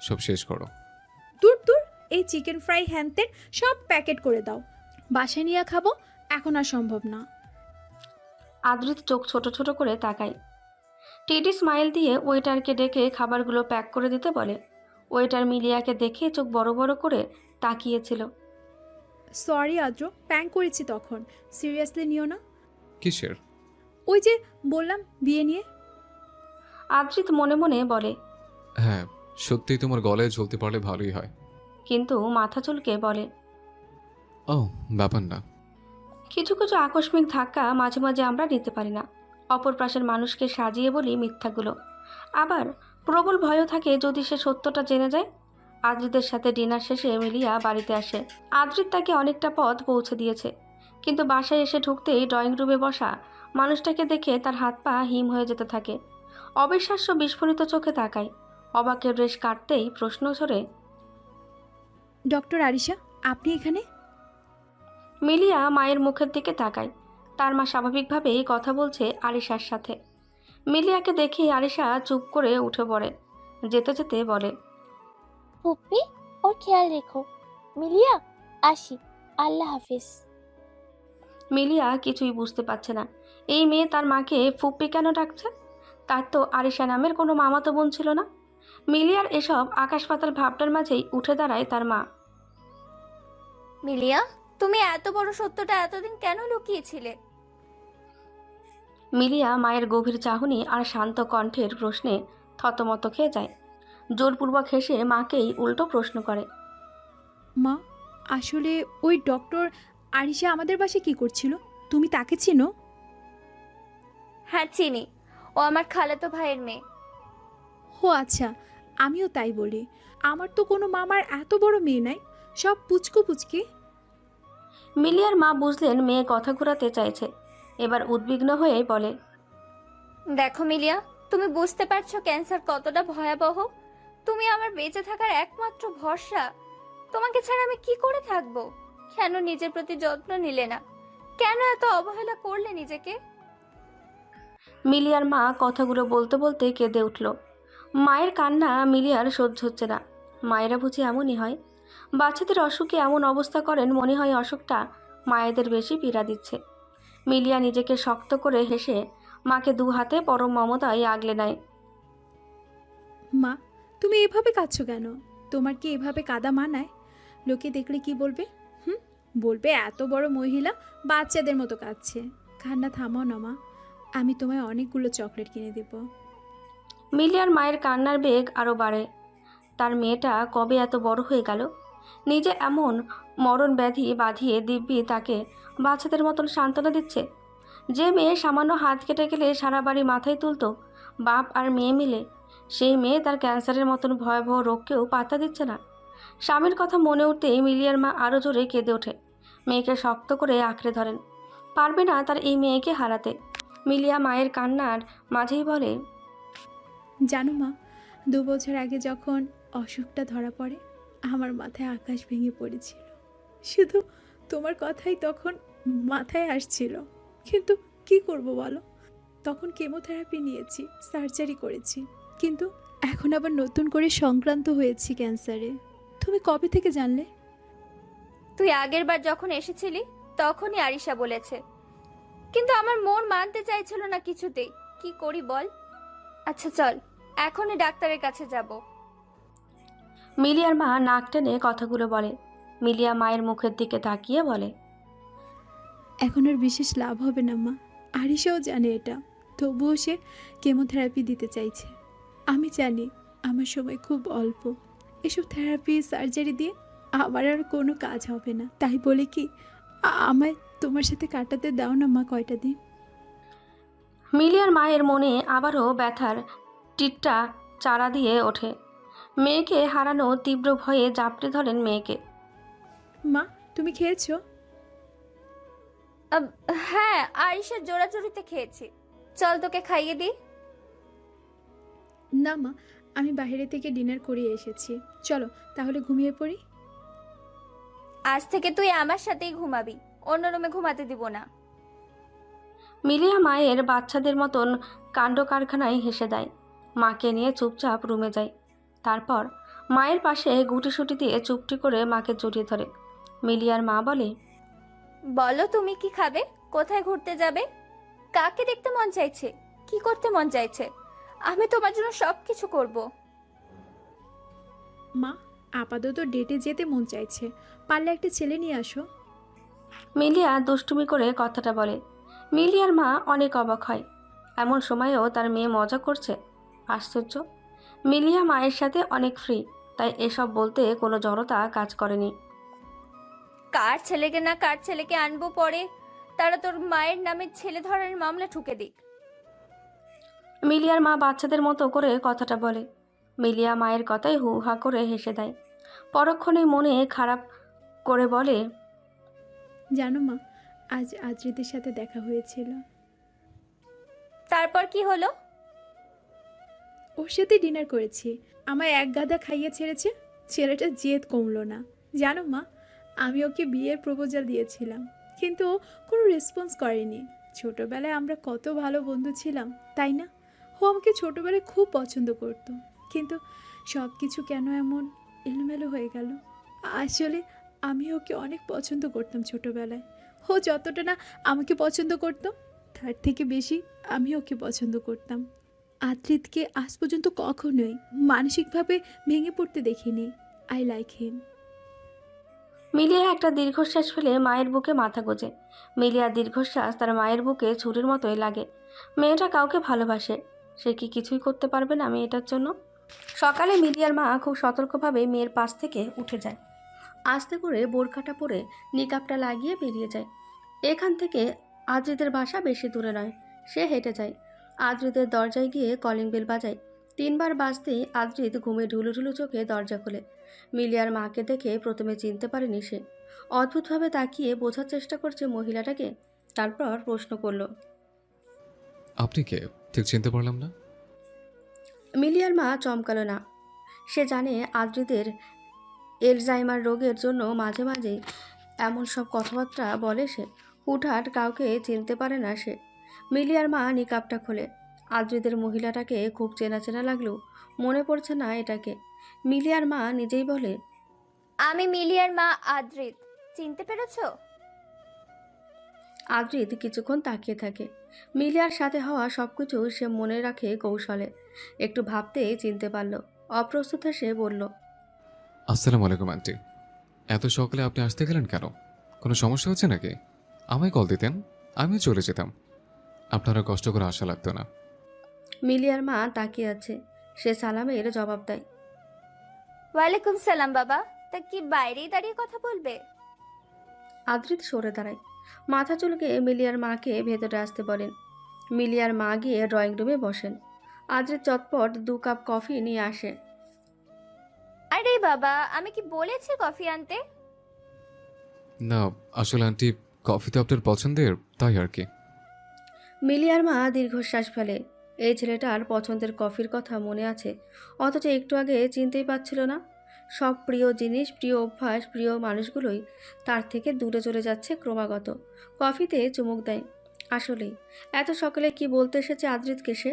S1: সব শেষ করো।
S3: দূর দূর, এই চিকেন ফ্রাই হ্যান্তের সব প্যাকেট করে দাও, বাসায় নিয়ে খাবো, এখন আর সম্ভব না।
S2: আদ্রিত চোখ ছোট ছোট করে তাকায়। টিটি স্মাইল দিয়ে ওয়েটারকে ডেকে খাবারগুলো প্যাক করে দিতে বলে। ওয়েটার মিলিয়াকে দেখে চোখ বড় বড় করে তাকিয়েছিল।
S3: সরি আদ্র, প্যাং করেছি তখন, সিরিয়াসলি নিও না।
S1: কিসের?
S3: ওই যে বললাম বিয়ে নিয়ে।
S2: আদ্রিত মনে মনে বলে,
S1: হ্যাঁ, সত্যিই তোমার গলায় ঝুলতে পারলে ভালোই হয়।
S2: কিন্তু মাথা চুলকে বলে,
S1: ও ব্যাপার না।
S2: কিছু কিছু আকস্মিক ধাক্কা মাঝে মাঝে আমরা নিতে পারি না। অপর পাশের মানুষকে সাজিয়ে বলি মিথ্যাগুলো। আবার প্রবল ভয়ও থাকে যদি সে সত্যটা জেনে যায়। আদ্রিতের সাথে ডিনার শেষে মিলিয়া বাড়িতে আসে। আদ্রিত তাকে অনেকটা পথ পৌঁছে দিয়েছে, কিন্তু বাসায় এসে ঢুকতেই ড্রয়িং রুমে বসা মানুষটাকে দেখে তার হাত পা হিম হয়ে যেতে থাকে। অবিশ্বাস্য বিস্ফোরিত চোখে তাকায়। অবাকের রেশ কাটতেই প্রশ্ন ছড়ে,
S3: ডক্টর আরিশা, আপনি এখানে?
S2: মিলিয়া মায়ের মুখের দিকে তাকায়। তার মা স্বাভাবিকভাবেই কথা বলছে আরিশার সাথে। মিলিয়াকে দেখে আরিশা চুপ করে উঠে পড়ে। যেতে যেতে বলে,
S6: ফুপ্পি, ওর খেয়াল রেখো। মিলিয়া, আসি, আল্লাহ হাফিজ।
S2: মিলিয়া কিছুই বুঝতে পারছে না। এই মেয়ে তার মাকে ফুপ্পি কেন ডাকছে? তার তো আরিশা নামের কোনো মামাতো বোন ছিল না। মিলিয়ার এসব আকাশ পাতাল ভাবনার মাঝেই উঠে দাঁড়ায় তার মা।
S7: মিলিয়া, তুমি এত বড় সত্যটা এতদিন কেন লুকিয়েছিলে?
S2: মিলিয়া মায়ের গভীর চাহনি আর শান্ত কণ্ঠের প্রশ্নে থতমত খেয়ে যায়। জোরপূর্বক হেসে মাকেই উল্টো প্রশ্ন করে,
S3: মা, আসলে ওই ডক্টর আরিশা আমাদের বাসায় কি করছিল? তুমি তাকে চিনো?
S7: হ্যাঁ চিনি, ও আমার খালাতো ভাইয়ের মেয়ে।
S3: ও আচ্ছা, আমিও তাই বলি। আমার তো কোনো মামার এত বড় মেয়ে নাই, সব পুচকু পুচকি।
S2: মিলিয়ার মা বুঝলেন মেয়ে কথা ঘোরাতে চাইছে। এবার উদ্বিগ্ন হয়ে বলে,
S7: দেখো মিলিয়া, তুমি বুঝতে পারছো ক্যান্সার কতটা ভয়াবহ? তুমি আমার বেঁচে থাকার একমাত্র ভরসা। তোমাকে ছাড়া আমি কি করে থাকবো? কেন নিজের প্রতি যত্ন নিলে না? কেন এত অবহেলা করলে নিজেকে?
S2: মিলিয়ার মা কথাগুলো বলতে বলতে কেঁদে উঠল। মায়ের কান্না মিলিয়ার সহ্য হচ্ছে না। মায়েরা বুঝি এমনই হয়। বাচ্চাদের অসুখে এমন অবস্থা করেন, মনে হয় অসুখটা মায়েদের বেশি পীড়া দিচ্ছে। মিলিয়া নিজেকে শক্ত করে হেসে মাকে দু হাতে পরম মমতায় আগলে নেয়।
S3: মা, তুমি এভাবে কাঁদছো কেন? তোমার কি এভাবে কাঁদা মানায়? লোকে দেখলে কি বলবে? বলবে এত বড় মহিলা বাচ্চাদের মতো কাঁদছে। কান্না থামাও না মা, আমি তোমায় অনেকগুলো চকলেট কিনে দেব।
S2: মিলিয়ার মায়ের কান্নার বেগ আরও বাড়ে। তার মেয়েটা কবে এত বড় হয়ে গেল? নিজে এমন মরণ ব্যাধি বাঁধিয়ে দিব্যি তাকে বাচ্চাদের মতন সান্ত্বনা দিচ্ছে। যে মেয়ে সামান্য হাত কেটে গেলে সারা বাড়ি মাথায় তুলতো বাপ আর মেয়ে মিলে, সেই মেয়ে তার ক্যান্সারের মতন ভয়াবহ রোগকেও পাত্তা দিচ্ছে না। স্বামীর কথা মনে উঠতেই মিলিয়ার মা আরও জোরে কেঁদে ওঠে। মেয়েকে শক্ত করে আঁকড়ে ধরেন। পারবে না তার এই মেয়েকে হারাতে। মিলিয়া মায়ের কান্নার মাঝেই বলে,
S3: জানো মা, 2 বছর আগে যখন অসুখটা ধরা পড়ে আমার মাথায় আকাশ ভেঙে পড়েছিল। শুধু তোমার কথাই তখন মাথায় আসছিল, কিন্তু কি করব বলো। তখন কেমোথেরাপি নিয়েছি, সার্জারি করেছি, কিন্তু এখন আবার নতুন করে সংক্রান্ত হয়েছি ক্যান্সারে। তুমি কবে থেকে জানলে?
S7: তুই আগের বার যখন এসেছিলি তখনই আরিশা বলেছে, কিন্তু আমার মন মানতে চাইছিল না কিছুতেই। কি করি বল? আচ্ছা চল, এখনই ডাক্তারের কাছে যাব।
S2: মিলিয়ার মা নাক টেনে কথাগুলো বলে। মিলিয়া মায়ের মুখের দিকে তাকিয়ে বলে,
S3: এখন আর বিশেষ লাভ হবে না মা, আরিশাও জানে এটা, তবুও সে কেমোথেরাপি দিতে চাইছে। আমি জানি আমার সময় খুব অল্প, এসব থেরাপি সার্জারি দিয়ে আমার আর কোনো কাজ হবে না। তাই বলে কি আমায় তোমার সাথে কাটাতে দাও না মা কয়টা দিন।
S2: মিলিয়ার মায়ের মনে আবারও ব্যথার টিটটা চারা দিয়ে ওঠে। মেয়েকে হারানো তীব্র ভয়ে জাপটে ধরেন মেয়েকে।
S3: মা তুমি খেয়েছো?
S7: হ্যাঁ, আরিশার জোড়াজুড়িতে খেয়েছি। চল তোকে খাইয়ে দিই।
S3: না মা, আমি বাইরে থেকে ডিনার করে এসেছি, চলো তাহলে ঘুমিয়ে পড়ি।
S7: আজ থেকে তুই আমার সাথেই ঘুমাবি, অন্য রুমে ঘুমাতে দিব না।
S2: মিলিয়া মায়ের বাচ্চাদের মতন কাণ্ড কারখানায় হেসে দেয়। মাকে নিয়ে চুপচাপ রুমে যায়। তারপর মায়ের পাশে গুটিসুটি দিয়ে চুপটি করে মাকে জড়িয়ে ধরে। মিলিয়ার মা বলে,
S7: বলো তুমি কি খাবে, কোথায় ঘুরতে যাবে, কাকে দেখতে মন চাইছে, কি করতে মন চাইছে? আমি তোমার জন্য সবকিছু করব।
S3: মা আপাতত ডেটে যেতে মন চাইছে, পারলে একটা ছেলে নিয়ে আসো।
S2: মিলিয়া দুষ্টুমি করে কথাটা বলে। মিলিয়ার মা অনেক অবাক হয়, এমন সময়েও তার মেয়ে মজা করছে। আশ্চর্য, মিলিয়া মায়ের সাথে অনেক ফ্রি, তাই এসব বলতে কোনো জড়তা কাজ করেনি।
S7: কার ছেলেকে না কার ছেলেকে আনবো পরে, তারা তোর মায়ের নামে ছেলে ধরার মামলা ঠুকে দিক।
S2: মিলিয়ার মা বাচ্চাদের মতো করে কথাটা বলে। মিলিয়া মায়ের কথায় হু হা করে হেসে দেয়। পরক্ষণেই মনে খারাপ করে বলে,
S3: জানো মা, আজ আদ্রিদের সাথে দেখা হয়েছিল।
S7: তারপর কি হলো?
S3: ওর সাথে ডিনার করেছি, আমায় এক গাদা খাইয়ে ছেড়েছে। ছেলেটা জেদ কমলো না। জানো মা, আমি ওকে বিয়ের প্রপোজাল দিয়েছিলাম, কিন্তু ও কোনো রেসপন্স করেনি। ছোটোবেলায় আমরা কত ভালো বন্ধু ছিলাম, তাই না? ও আমাকে ছোটোবেলায় খুব পছন্দ করতো, কিন্তু সব কিছু কেন এমন এলোমেলো হয়ে গেল। আসলে আমি ওকে অনেক পছন্দ করতাম ছোটোবেলায়। ও যতটা না আমাকে পছন্দ করতো, তার থেকে বেশি আমি ওকে পছন্দ করতাম। আদ্রিতকে আজ পর্যন্ত কখনোই মানসিকভাবে ভেঙে পড়তে দেখিনি। I like him.
S2: মিলিয়া একটা দীর্ঘশ্বাস ফেলে মায়ের বুকে মাথা গোজে। মিলিয়ার দীর্ঘশ্বাস তার মায়ের বুকে ছুরির মতোই লাগে। মেয়েটা কাউকে ভালোবাসে, সে কি কিছুই করতে পারবে না মেয়েটার জন্য? সকালে মিলিয়ার মা খুব সতর্কভাবে মেয়ের পাশ থেকে উঠে যায়। আস্তে করে বোরখাটা পরে নিকাবটা লাগিয়ে বেরিয়ে যায়। এখান থেকে আদ্রিদের বাসা বেশি দূরে নয়। সে হেঁটে যায়। আদ্রিদের দরজায় গিয়ে কলিং বেল বাজায়। 3বার বাজতেই আদ্রিত ঘুমে ঢুলু ঢুলু চোখে দরজা খোলে। মিলিয়ার মাকে দেখে প্রথমে চিনতে পারেনি সে। অদ্ভুতভাবে তাকিয়ে বোঝার চেষ্টা করছে মহিলাটাকে। তারপর প্রশ্ন করল,
S1: আপনি কে? ঠিক চিনতে পারলাম না।
S2: মিলিয়ার মা চমকালো না। সে জানে আদ্রিদের এলজাইমার রোগের জন্য মাঝে মাঝে এমন সব কথাবার্তা বলে সে। হুটহাট কাউকে চিনতে পারে না সে। মিলিয়ার মা নিকাবটা খোলে। আদ্রিদের মহিলাটাকে খুব চেনা চেনা লাগলেও মনে পড়ছে না এটাকে। মিলিয়ার মা নিজেই বলে,
S7: আমি মিলিয়ার মা আদ্রিত, চিনতে পেরেছো?
S2: আদ্রিত কিছুক্ষণ তাকিয়ে থাকে। মিলিয়ার সাথে হওয়া সবকিছু সে মনে রাখে কৌশলে। একটু ভাবতেই চিনতে পারল। অপ্রস্তুত সে বলল,
S1: আসসালামু আলাইকুম আন্টি। এত সকালে আপনি আসতে গেলেন কেন? কোনো সমস্যা হচ্ছে নাকি? আমায় কল দিতেন, আমিও চলে যেতাম। আপনারা কষ্ট করে আসা লাগতো না।
S2: মিলিয়ার মা তাকিয়ে আছে। সে সালামের জবাব দেয়।
S7: ওয়ালাইকুম সালাম বাবা, তা কি বাইরেই দাঁড়িয়ে কথা বলবে?
S2: আদ্রিত সরে দাঁড়ায়। মাথা চুলকে মিলিয়ার মাকে ভেতরে আসতে বলেন। মিলিয়ার মা গিয়ে ড্রয়িং রুমে বসেন। আদ্রিত চটপট 2 কাপ কফি নিয়ে আসে।
S7: আরে বাবা, আমি কি বলেছি কফি আনতে?
S1: না, আসলে আন্টি কফি তো আপনার পছন্দের, তাই আর কি।
S2: মিলিয়ার মা দীর্ঘশ্বাস ফেলে। এই ছেলেটার পছন্দের কফির কথা মনে আছে, অথচ একটু আগে চিনতেই পারছিল না। সব প্রিয় জিনিস, প্রিয় অভ্যাস, প্রিয় মানুষগুলোই তার থেকে দূরে চলে যাচ্ছে ক্রমাগত। কফিতে চুমুক দেয়। আসলেই এত সকালে কি বলতে এসেছে আদ্রিতকে সে?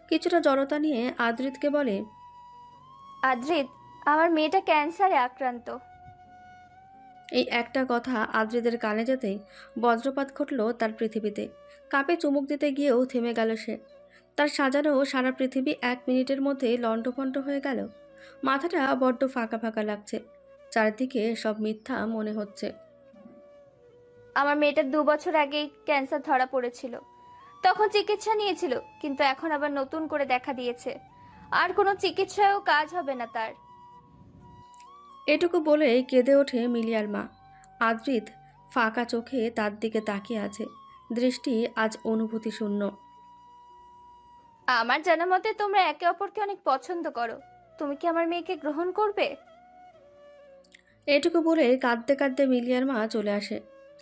S2: কিছুটা জড়তা নিয়ে আদ্রিতকে বলে,
S7: আদ্রিত, আমার মেয়েটা ক্যান্সারে আক্রান্ত।
S2: এই একটা কথা আদ্রিদের কানে যেতেই বজ্রপাত ঘটল তার পৃথিবীতে। কাপে চুমুক দিতে গিয়েও থেমে গেল সে। তার সাজানো সারা পৃথিবী 1 মিনিটের মধ্যে লণ্ডভণ্ড হয়ে গেল। মাথাটা বড্ড ফাঁকা ফাঁকা লাগছে, চারদিকে সব মিথ্যা মনে হচ্ছে।
S7: আমার মেয়েটার 2 বছর আগেই ক্যান্সার ধরা পড়েছিল, তখন চিকিৎসা নিয়েছিল, কিন্তু এখন আবার নতুন করে দেখা দিয়েছে। আর কোনো চিকিৎসায়ও কাজ হবে না তার।
S2: এটুকু বলে কেঁদে ওঠে মিলিয়ার মা। আদ্রিত ফাঁকা চোখে তার দিকে তাকিয়ে আছে, দৃষ্টি আজ অনুভূতি শূন্য।
S7: আমার জানা মতে তোমরা একে অপরকে অনেক পছন্দ করো। তুমি কি আমার মেয়েকে গ্রহণ করবে?
S2: এটুকু বলে কাঁদতে কাঁদতে মিলিয়ার মা চলে আসে।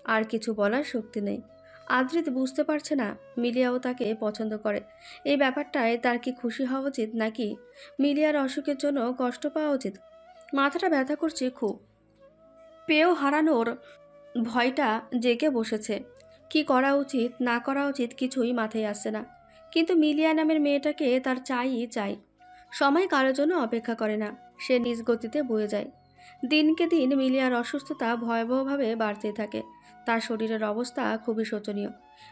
S2: আর কিছু বলার শক্তি নেই। আদ্রিত বুঝতে পারছে না মিলিয়াও তাকে পছন্দ করে। এই ব্যাপারটায় তার কি খুশি হওয়া উচিত, নাকি মিলিয়ার অসুখের জন্য কষ্ট পাওয়া উচিত? মাথাটা ব্যথা করছে খুব। পেয়েও হারানোর ভয়টা জেগে বসেছে। কি করা উচিত না করা উচিত কিছুই মাথায় আসছে না। কিন্তু মিলিয়া নামের মেয়েটাকে তার চাইই চাই। সময় কারোর জন্য অপেক্ষা করে না, সে নিজ গতিতে বয়ে যায়। দিনকে দিন মিলিয়ার অসুস্থতা ভয়াবহভাবে বাড়তেই থাকে। তার শরীরের অবস্থা খুবই শোচনীয়।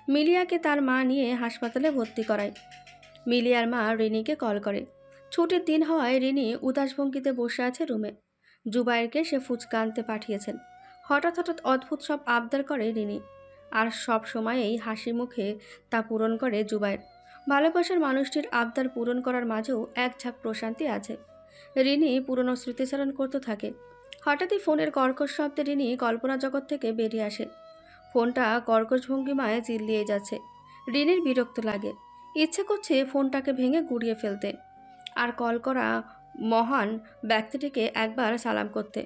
S2: মিলিয়াকে তার মা নিয়ে হাসপাতালে ভর্তি করায়। মিলিয়ার মা রিনিকে কল করে। ছুটির দিন হওয়ায় রিনি উদাস ভঙ্গিতে বসে আছে রুমে। জুবাইরকে সে ফুচকা আনতে পাঠিয়েছেন। হঠাৎ হঠাৎ অদ্ভুত সব আবদার করে রিনি, আর সব সময়েই হাসি মুখে তা পূরণ করে জুবাইর। ভালোবাসার মানুষটির আবদার পূরণ করার মাঝেও এক ঝাঁক প্রশান্তি আছে। রিনি পুরনো স্মৃতিচারণ করতে থাকে। হঠাৎই ফোনের কর্কশ শব্দে রিনি কল্পনা জগৎ থেকে বেরিয়ে আসে। ফোনটা কর্কশ ভঙ্গিমায় চিল্লিয়ে যাচ্ছে। রিনির বিরক্ত লাগে, ইচ্ছে করছে ফোনটাকে ভেঙে গুড়িয়ে ফেলতে, আর কল করা মহান ব্যক্তিটিকে একবার সালাম করতে।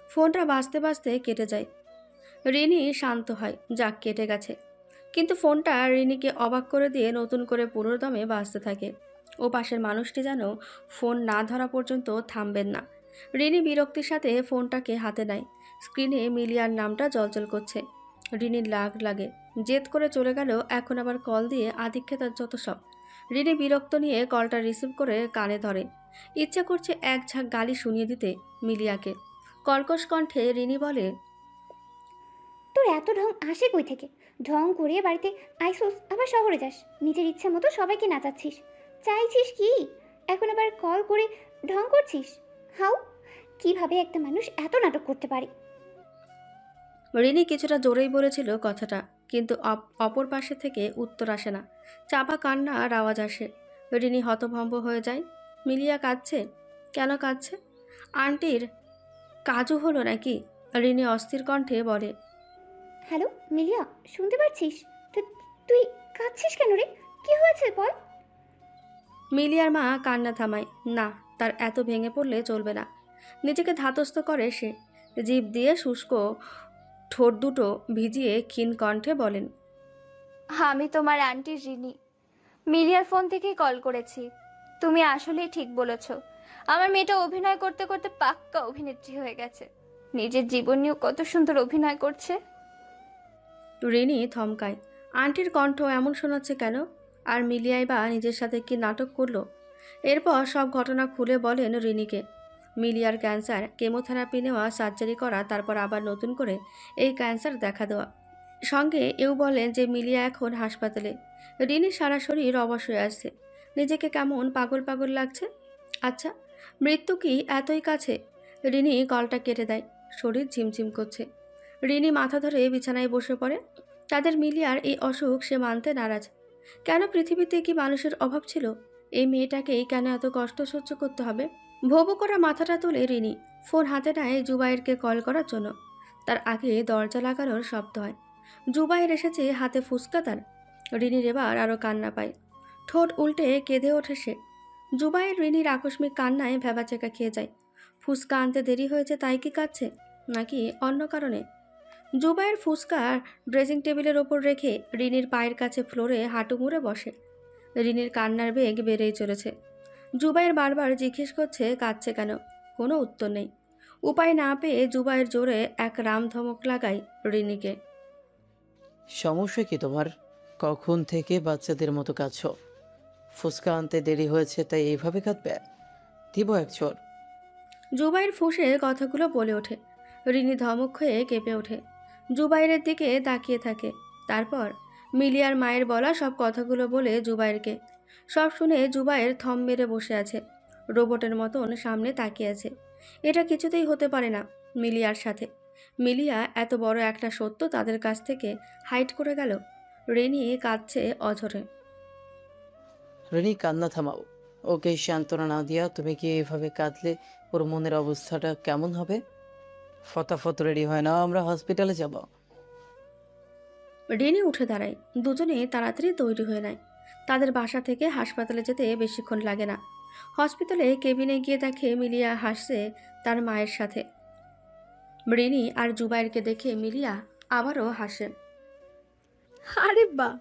S2: ফোনটা বাজতে বাজতে কেটে যায়। রিনি শান্ত হয়, যাক কেটে গেছে। কিন্তু ফোনটা রিনিকে অবাক করে দিয়ে নতুন করে পুরোদমে বাজতে থাকে। ও পাশের মানুষটি যেন ফোন না ধরা পর্যন্ত থামবেন না। রিনি বিরক্তির সাথে ফোনটাকে হাতে নেয়। স্ক্রিনে মিলিয়ার নামটা জ্বলজ্বল করছে। রিনির লাগে, জেদ করে চলে গেল। এখন আবার কল দিয়ে আধিক্যতার যত সব। রিনি বিরক্ত নিয়ে কলটা রিসিভ করে কানে ধরে। ইচ্ছে করছে এক ঝাঁক গালি শুনিয়ে দিতে মিলিয়াকে। কর্কশ কণ্ঠে রিনি বলে,
S5: তোর এত ঢং আসে কই থেকে? ঢং করিয়ে বাড়িতে আইসোস, আবার শহরে যাস, নিজের ইচ্ছা মতো সবাইকে নাচাচ্ছিস। চাইছিস কি? এখন আবার কল করে ঢং করছিস? হাউ, কিভাবে একটা মানুষ এত নাটক করতে পারে?
S2: রিনি কিছুটা জোরেই বলেছিল কথাটা, কিন্তু অপর পাশে থেকে উত্তর আসে না। চাপা কান্না আর আওয়াজ আসে। রিনি হতভম্ব হয়ে যায়। মিলিয়া কাঁদছে। কেন কাঁদছে? আন্টির কাজু হলো নাকি? রিনি অস্থির কণ্ঠে বলে,
S5: হ্যালো মিলিয়া, শুনতে পাচ্ছিস? তুই কাঁদছিস কেন রে? কি হয়েছে বল?
S2: মিলিয়ার মা কান্না থামায় না। তার এত ভেঙে পড়লে চলবে না। নিজেকে ধাতস্থ করে সে। জিভ দিয়ে শুষ্ক ঠোঁট দুটো ভিজিয়ে ক্ষীণ কণ্ঠে বলেন,
S7: আমি তোমার আন্টি রিনি। মিলিয়ার ফোন থেকেই কল করেছি। তুমি আসলেই ঠিক বলেছ। আমার মেয়েটা অভিনয় করতে করতে পাক্কা অভিনেত্রী হয়ে গেছে। নিজের জীবন নিয়েও কত সুন্দর অভিনয় করছে।
S2: রিনি থমকায়। আন্টির কণ্ঠ এমন শোনাচ্ছে কেন? আর মিলিয়াই বা নিজের সাথে কি নাটক করলো? এরপর সব ঘটনা খুলে বলেন রিনিকে। মিলিয়ার ক্যান্সার, কেমোথেরাপি নেওয়া, সার্জারি করা, তারপর আবার নতুন করে এই ক্যান্সার দেখা দেওয়া। সঙ্গে এও বলেন যে মিলিয়া এখন হাসপাতালে। রিনির সারা শরীর অবশ হয়ে আসছে। নিজেকে কেমন পাগল পাগল লাগছে। আচ্ছা, মৃত্যু কি এতই কাছে? রিনি কলটা কেটে দেয়। শরীর ঝিমঝিম করছে। রিনি মাথা ধরে বিছানায় বসে পড়ে। তাদের মিলিয়ার এই অসুখ সে মানতে নারাজ। কেন পৃথিবীতে কি মানুষের অভাব ছিল? এই মেয়েটাকেই কেন এত কষ্ট সহ্য করতে হবে? ভোবো করা মাথাটা তুলে রিনি ফোন হাতে নেয় জুবাইরকে কল করার জন্য। তার আগে দরজা লাগানোর শব্দ হয়। জুবাইর এসেছে, হাতে ফুসকা তার। রিনির এবার আরও কান্না পায়। ঠোঁট উল্টে কেঁদে ওঠে সে। জুবাইর রিনির আকস্মিক কান্নায় ভেবাচেকা খেয়ে যায়। ফুসকা আনতে দেরি হয়েছে তাই কি কাঁদছে, নাকি অন্য কারণে? জুবাইর ফুসকা ড্রেসিং টেবিলের ওপর রেখে রিনির পায়ের কাছে ফ্লোরে হাঁটু মুড়ে বসে। রিনির কান্নার বেগ বেড়েই চলেছে। জুবাইর বারবার জিজ্ঞেস করছে কাঁদছে কেন, কোনো উত্তর নেই। উপায় না পেয়ে জুবাইর জোরে এক রাম ধমক লাগায় রিনিকে।
S4: সমস্যা কি তোমার? কখন থেকে বাচ্চাদের মতো কাঁদছো? ফুসকা আনতে দেরি হয়েছে তাই এইভাবে কাঁদবে? দিব এক চোর।
S2: জুবাইর ফুঁসে কথাগুলো বলে ওঠে। রিনি ধমক হয়ে কেঁপে ওঠে, জুবাইরের দিকে তাকিয়ে থাকে। তারপর মিলিয়ার মায়ের বলা সব কথাগুলো বলে জুবাইরকে। সব শুনে জুবাইর থম মেরে বসে আছে, রোবটের মতন সামনে তাকিয়ে আছে। এটা কিছুতেই হতে পারে না মিলিয়ার সাথে। মিলিয়া এত বড় একটা সত্য তাদের কাছ থেকে হাইড করে গেল। রিনি কাঁদছে অঝরে।
S4: রেনি, কান্না থামাও। ওকে সান্ত্বনা না দিয়া তুমি কি এভাবে কাঁদলে ওর মনের অবস্থাটা কেমন হবে? ফটাফট রেডি হয় না, আমরা হসপিটালে যাব।
S2: রিনি উঠে দাঁড়ায়। দুজনে তাড়াতাড়ি তৈরি হয়ে নেয়। তাদের বাসা থেকে হাসপাতালে যেতে বেশিক্ষণ লাগে না। হসপিটালে কেবিনে গিয়ে দেখে মিলিয়া হাসছে তার মায়ের সাথে। রিনি আর জুবাইরকে দেখে মিলিয়া আবারও হাসে।
S3: আরে বাহ,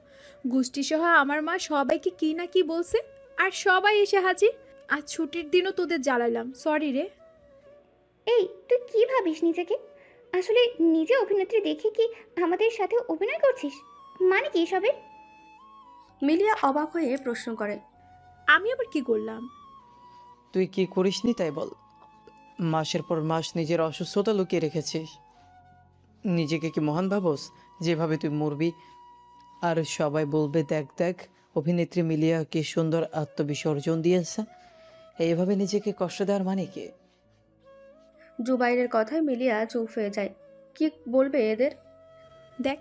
S3: গোষ্ঠীসহ আমার মা সবাইকে কি না কি বলছে, আর সবাই এসে হাজির। আজ ছুটির দিনও তোদের জ্বালালাম, সরি রে।
S5: এই, তুই কি ভাবিস নিজেকে? আসলে নিজে অভিনেত্রী দেখে কি আমাদের সাথে অভিনয় করছিস? মানে কি এসবের?
S2: মিলিয়া অবাক হয়ে প্রশ্ন করে।
S3: আমি আবার কি করলাম?
S4: তুই কি করিসনি তাই বল। মাসের পর মাস নিজের অসুস্থতা লুকিয়ে রেখেছিস। নিজেকে কি মহান ভাবস যেভাবে তুই মরবি আর সবাই বলবে দেখ দেখ অভিনেত্রী মিলিয়া কি সুন্দর আত্মবিসর্জন দিয়েছে? এইভাবে নিজেকে কষ্ট দেওয়ার মানে কি?
S2: জুবাইরের কথায় মিলিয়া চুপ হয়ে যায়। কি বলবে এদের?
S3: দেখ,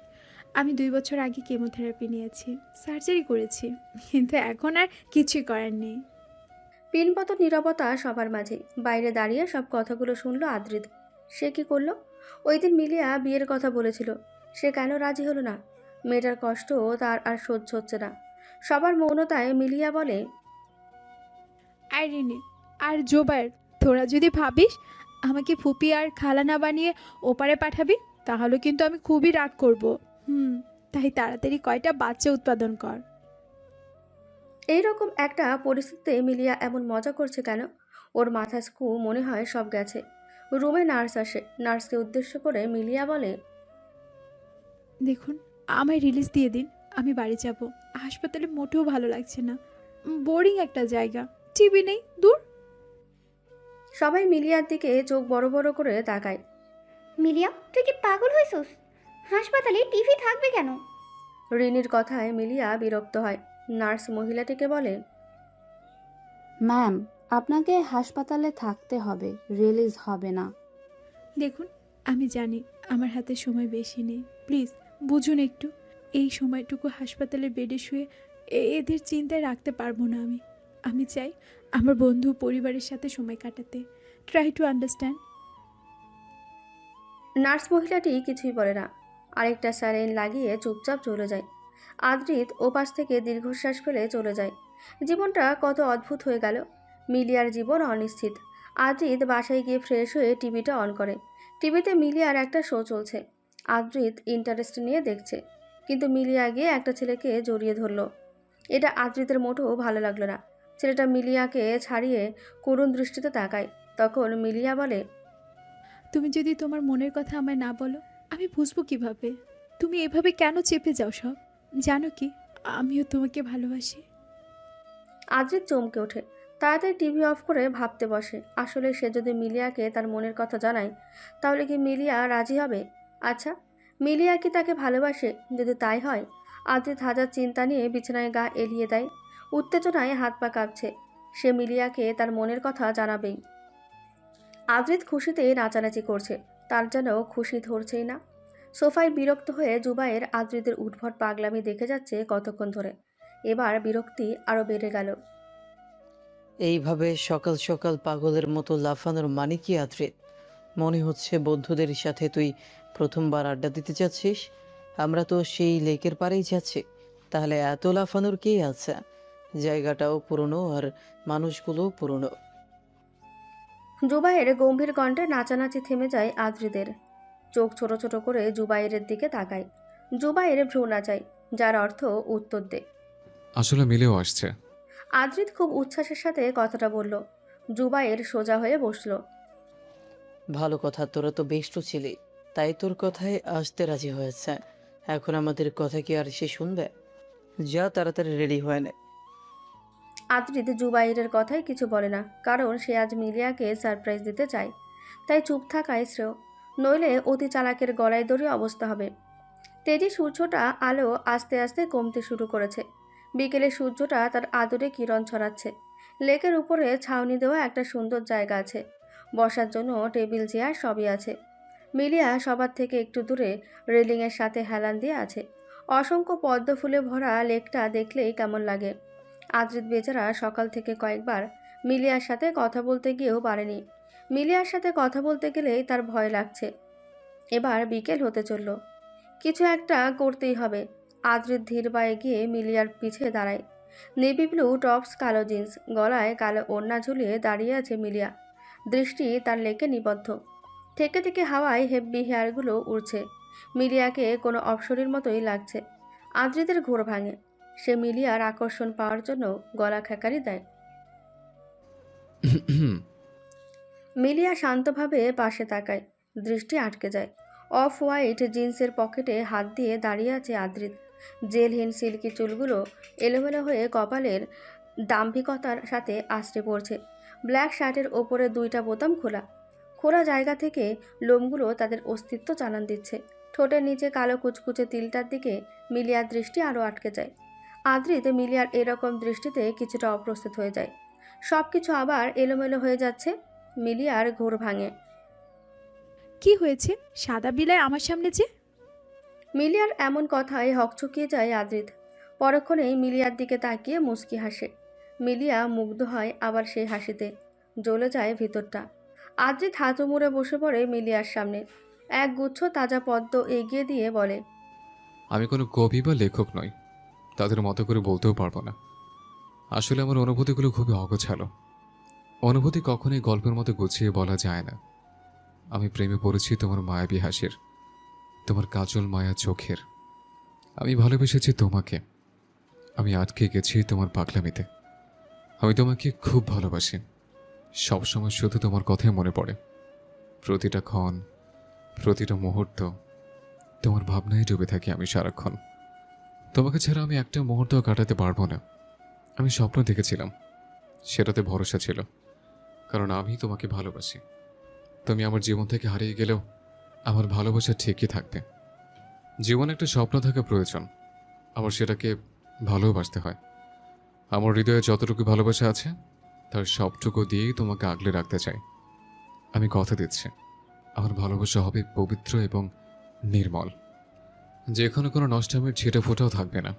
S3: আমি 2 বছর আগে কেমোথেরাপি নিয়েছি, সার্জারি করেছি, কিন্তু এখন আর কিছুই করার নেই।
S2: পিনপত নীরবতা সবার মাঝে। বাইরে দাঁড়িয়ে সব কথাগুলো শুনলো আদ্রিত। সে কি করলো? ওই দিন মিলিয়া বিয়ের কথা বলেছিল, সে কেন রাজি হলো না? মেয়েটার কষ্ট তার আর সহ্য হচ্ছে না। সবার মৌনতায় মিলিয়া বলে,
S3: আর রিনি আর জোবায়ের, তোরা যদি ভাবিস আমাকে ফুপি আর খালা না বানিয়ে ওপারে পাঠাবি, তাহলে কিন্তু আমি খুবই রাগ করব। তাই তাড়াতাড়ি কয়টা বাচ্চা উৎপাদন কর।
S2: এইরকম একটা পরিস্থিতিতে মিলিয়া এমন মজা করছে কেন? ওর মাথা স্কু মনে হয় সব গেছে। রুমে নার্স আসে। নার্সকে উদ্দেশ্য করে মিলিয়া বলে,
S3: দেখুন, আমায় রিলিজ দিয়ে দিন, আমি বাড়ি যাব। হাসপাতালে মোটেও ভালো লাগছে না, বোরিং একটা জায়গা, টিভি নেই, দূর।
S2: সবাই মিলিয়ার দিকে চোখ বড় বড় করে তাকায়।
S5: মিলিয়া, তুই কি পাগল হয়েছিস? হাসপাতালে টিভি থাকবে কেন?
S2: রিনির কথায় মিলিয়া বিরক্ত হয়। নার্স মহিলাটিকে বলে,
S10: ম্যাম, আপনাকে হাসপাতালে থাকতে হবে, রিলিজ হবে না।
S3: দেখুন, আমি জানি আমার হাতে সময় বেশি নেই, প্লিজ বুঝুন একটু। এই সময়টুকু হাসপাতালে বেডে শুয়ে এদের চিন্তায় রাখতে পারবো না আমি। আমি চাই আমার বন্ধু পরিবারের সাথে সময় কাটাতে। Try to understand.
S2: নার্স মহিলাটি কিছুই বলে না। আরেকটা স্যালাইন লাগিয়ে চুপচাপ চলে যায়। আদ্রিত ওপাশ থেকে দীর্ঘশ্বাস ফেলে চলে যায়। জীবনটা কত অদ্ভুত হয়ে গেল। মিলিয়ার জীবন অনিশ্চিত। আদ্রিত বাসায় গিয়ে ফ্রেশ হয়ে টিভিটা অন করে। টিভিতে মিলিয়ার একটা শো চলছে। আদ্রিত ইন্টারেস্ট নিয়ে দেখছে, কিন্তু মিলিয়া গিয়ে একটা ছেলেকে জড়িয়ে ধরলো। এটা আদ্রিতের মোটেও ভালো লাগলো না। ছেলেটা মিলিয়াকে ছাড়িয়ে করুণ দৃষ্টিতে তাকায়। তখন মিলিয়া বলে,
S3: তুমি যদি তোমার মনের কথা আমায় না বলো, আমি বুঝবো কিভাবে? তুমি এভাবে কেন চেপে যাও সব? জানো কি, আমিও তোমাকে ভালোবাসি।
S2: আদ্রিত চমকে ওঠে। তাড়াতাড়ি টিভি অফ করে ভাবতে বসে। আসলে সে যদি মিলিয়াকে তার মনের কথা জানায়, তাহলে কি মিলিয়া রাজি হবে? আচ্ছা, মিলিয়া কি তাকে ভালোবাসে? যদি তাই হয়, আদ্রিত হাজার চিন্তা নিয়ে বিছানায় গা এলিয়ে দেয়। উত্তেজনায় হাত পা কাঁপছে। সে মিলিয়াকে তার মনের কথা জানাবেই। আদ্রিত খুশিতে নাচানাচি করছে, তার যেন খুশি ধরছেই না। সোফায় বিরক্ত হয়ে জুবাইর আদ্রিতের উদ্ভট পাগলামি দেখে যাচ্ছে কতক্ষণ ধরে। এবার বিরক্তি আরও বেড়ে গেল।
S4: এইভাবে সকাল সকাল পাগলের মতো লাফানোর মানে কি আদ্রিত? মনে হচ্ছে বন্ধুদের সাথে তুই প্রথমবার আড্ডা দিতে যাচ্ছিস। আমরা তো সেই লেকের পাড়েই যাচ্ছি, তাহলে এত লাফানোর কি আছে? জায়গাটাও পুরনো আর মানুষগুলোও পুরনো।
S2: জুবাইয়ের গম্ভীর কণ্ঠে নাচানাচি থেমে যায় আদ্রিদের। চোখ ছোট ছোট করে জুবাইরের দিকে তাকায়। জুবাইয়ের ভ্রু নাচায়, যার অর্থ উত্তর দে।
S1: আসলে মিলেও আসছে।
S2: আদ্রিত খুব উচ্ছ্বাসের সাথে কথাটা বলল। জুবাইর সোজা হয়ে বসলো।
S4: ভালো কথা, তোরা তো বেষ্ট ছিলি, তাই তোর কথায় আসতে রাজি হয়েছে। এখন আমাদের কথা কি আর সে শুনবে? যা তাড়াতাড়ি রেডি হয়ে নে।
S2: আদ্রিত জুবাইরের কথাই কিছু বলে না, কারণ সে আজ মিলিয়াকে সারপ্রাইজ দিতে চায়। তাই চুপ থাকাই শ্রেয়, নইলে অতি চালাকের গলায় দড়ি অবস্থা হবে। তেজি সূর্যটা আলো আস্তে আস্তে কমতে শুরু করেছে। বিকেলে সূর্যটা তার আদরে কিরণ ছড়াচ্ছে। লেকের উপরে ছাউনি দেওয়া একটা সুন্দর জায়গা আছে, বসার জন্য টেবিল চেয়ার সবই আছে। মিলিয়া সবার থেকে একটু দূরে রেলিংয়ের সাথে হেলান দিয়ে আছে। অসংখ্য পদ্ম ফুলে ভরা লেকটা দেখলেই কেমন লাগে। আদ্রিত বেচারা সকাল থেকে কয়েকবার মিলিয়ার সাথে কথা বলতে গিয়েও পারেনি। মিলিয়ার সাথে কথা বলতে গেলেই তার ভয় লাগছে। এবার বিকেল হতে চলল, কিছু একটা করতেই হবে। আদ্রিত ধীর পায়ে গিয়ে মিলিয়ার পিছে দাঁড়ায়। নেভি ব্লু টপস, কালো জিন্স, গলায় কালো ওড়না ঝুলিয়ে দাঁড়িয়ে আছে মিলিয়া। দৃষ্টি তার লেকে নিবদ্ধ। থেকে থেকে হাওয়ায় হেব্বি হেয়ারগুলো উড়ছে। মিলিয়াকে কোনো অপসরীর মতোই লাগছে। আদ্রিতের ঘোর ভাঙে। সে মিলিয়ার আকর্ষণ পাওয়ার জন্য গলা খেকারি দেয়। মিলিয়া শান্তভাবে পাশে তাকায়, দৃষ্টি আটকে যায়। অফ হোয়াইট জিন্সের পকেটে হাত দিয়ে দাঁড়িয়ে আছে আদ্রিত। জেলহীন সিল্কি চুলগুলো এলোমেলো হয়ে কপালের দাম্ভিকতার সাথে আছড়ে পড়ছে। ব্ল্যাক শার্টের ওপরে দুইটা বোতাম খোলা। খোলা জায়গা থেকে লোমগুলো তাদের অস্তিত্ব জানান দিচ্ছে। ঠোঁটের নিচে কালো কুচকুচে তিলটার দিকে মিলিয়ার দৃষ্টি আরও আটকে যায়। আদ্রিত মিলিয়ার এরকম দৃষ্টিতে কিছুটা অপ্রস্তুত হয়ে যায়। সব কিছু আবার এলোমেলো হয়ে যাচ্ছে। মিলিয়ার ঘোর ভাঙে।
S3: কি হয়েছে সাদা বিলাই আমার সামনে যে?
S2: মিলিয়ার এমন কথায় হকচকিয়ে যায় আদ্রিত। পরক্ষণেই মিলিয়ার দিকে তাকিয়ে মুচকি হাসে। মিলিয়া মুগ্ধ হয় আবার সেই হাসিতে। জ্বলে যায় ভিতরটা। আদ্রিত হাঁটু মুড়ে বসে পড়ে মিলিয়ার সামনে। এক গুচ্ছ তাজা পদ্ম এগিয়ে দিয়ে বলে,
S1: আমি কোনো কবি বা লেখক নই, তাদের মতো করে বলতেও পারবো না। আসলে আমার অনুভূতিগুলো খুবই অগোছালো। অনুভূতি কখনোই গল্পের মতো গুছিয়ে বলা যায় না। আমি প্রেমে পড়েছি তোমার মায়াবী হাসির, তোমার কাজল মায়া চোখের। আমি ভালোবেসেছি তোমাকে। আমি আটকে গেছি তোমার পাগলামিতে। আমি তোমাকে খুব ভালোবাসি। সবসময় শুধু তোমার কথাই মনে পড়ে। প্রতিটা ক্ষণ, প্রতিটা মুহূর্ত তোমার ভাবনায় ডুবে থাকি আমি সারাক্ষণ। তোমাকে ছাড়া আমি একটা মুহূর্তও কাটাতে পারবো না। আমি স্বপ্ন দেখেছিলাম, সেটাতে ভরসা ছিল, কারণ আমি তোমাকে ভালোবাসি। তুমি আমার জীবন থেকে হারিয়ে গেলেও আমার ভালোবাসা ঠিকই থাকবে। জীবনে একটা স্বপ্ন থাকা প্রয়োজন, আবার সেটাকে ভালোবাসতে হয়। আমার হৃদয়ে যতটুকু ভালোবাসা আছে তার সবটুকু দিয়েই তোমাকে আগলে রাখতে চাই। আমি কথা দিচ্ছি, আমার ভালোবাসা হবে পবিত্র এবং নির্মল। যেখানে কোনো নষ্টামের ছিটে ফোটাও থাকবে না।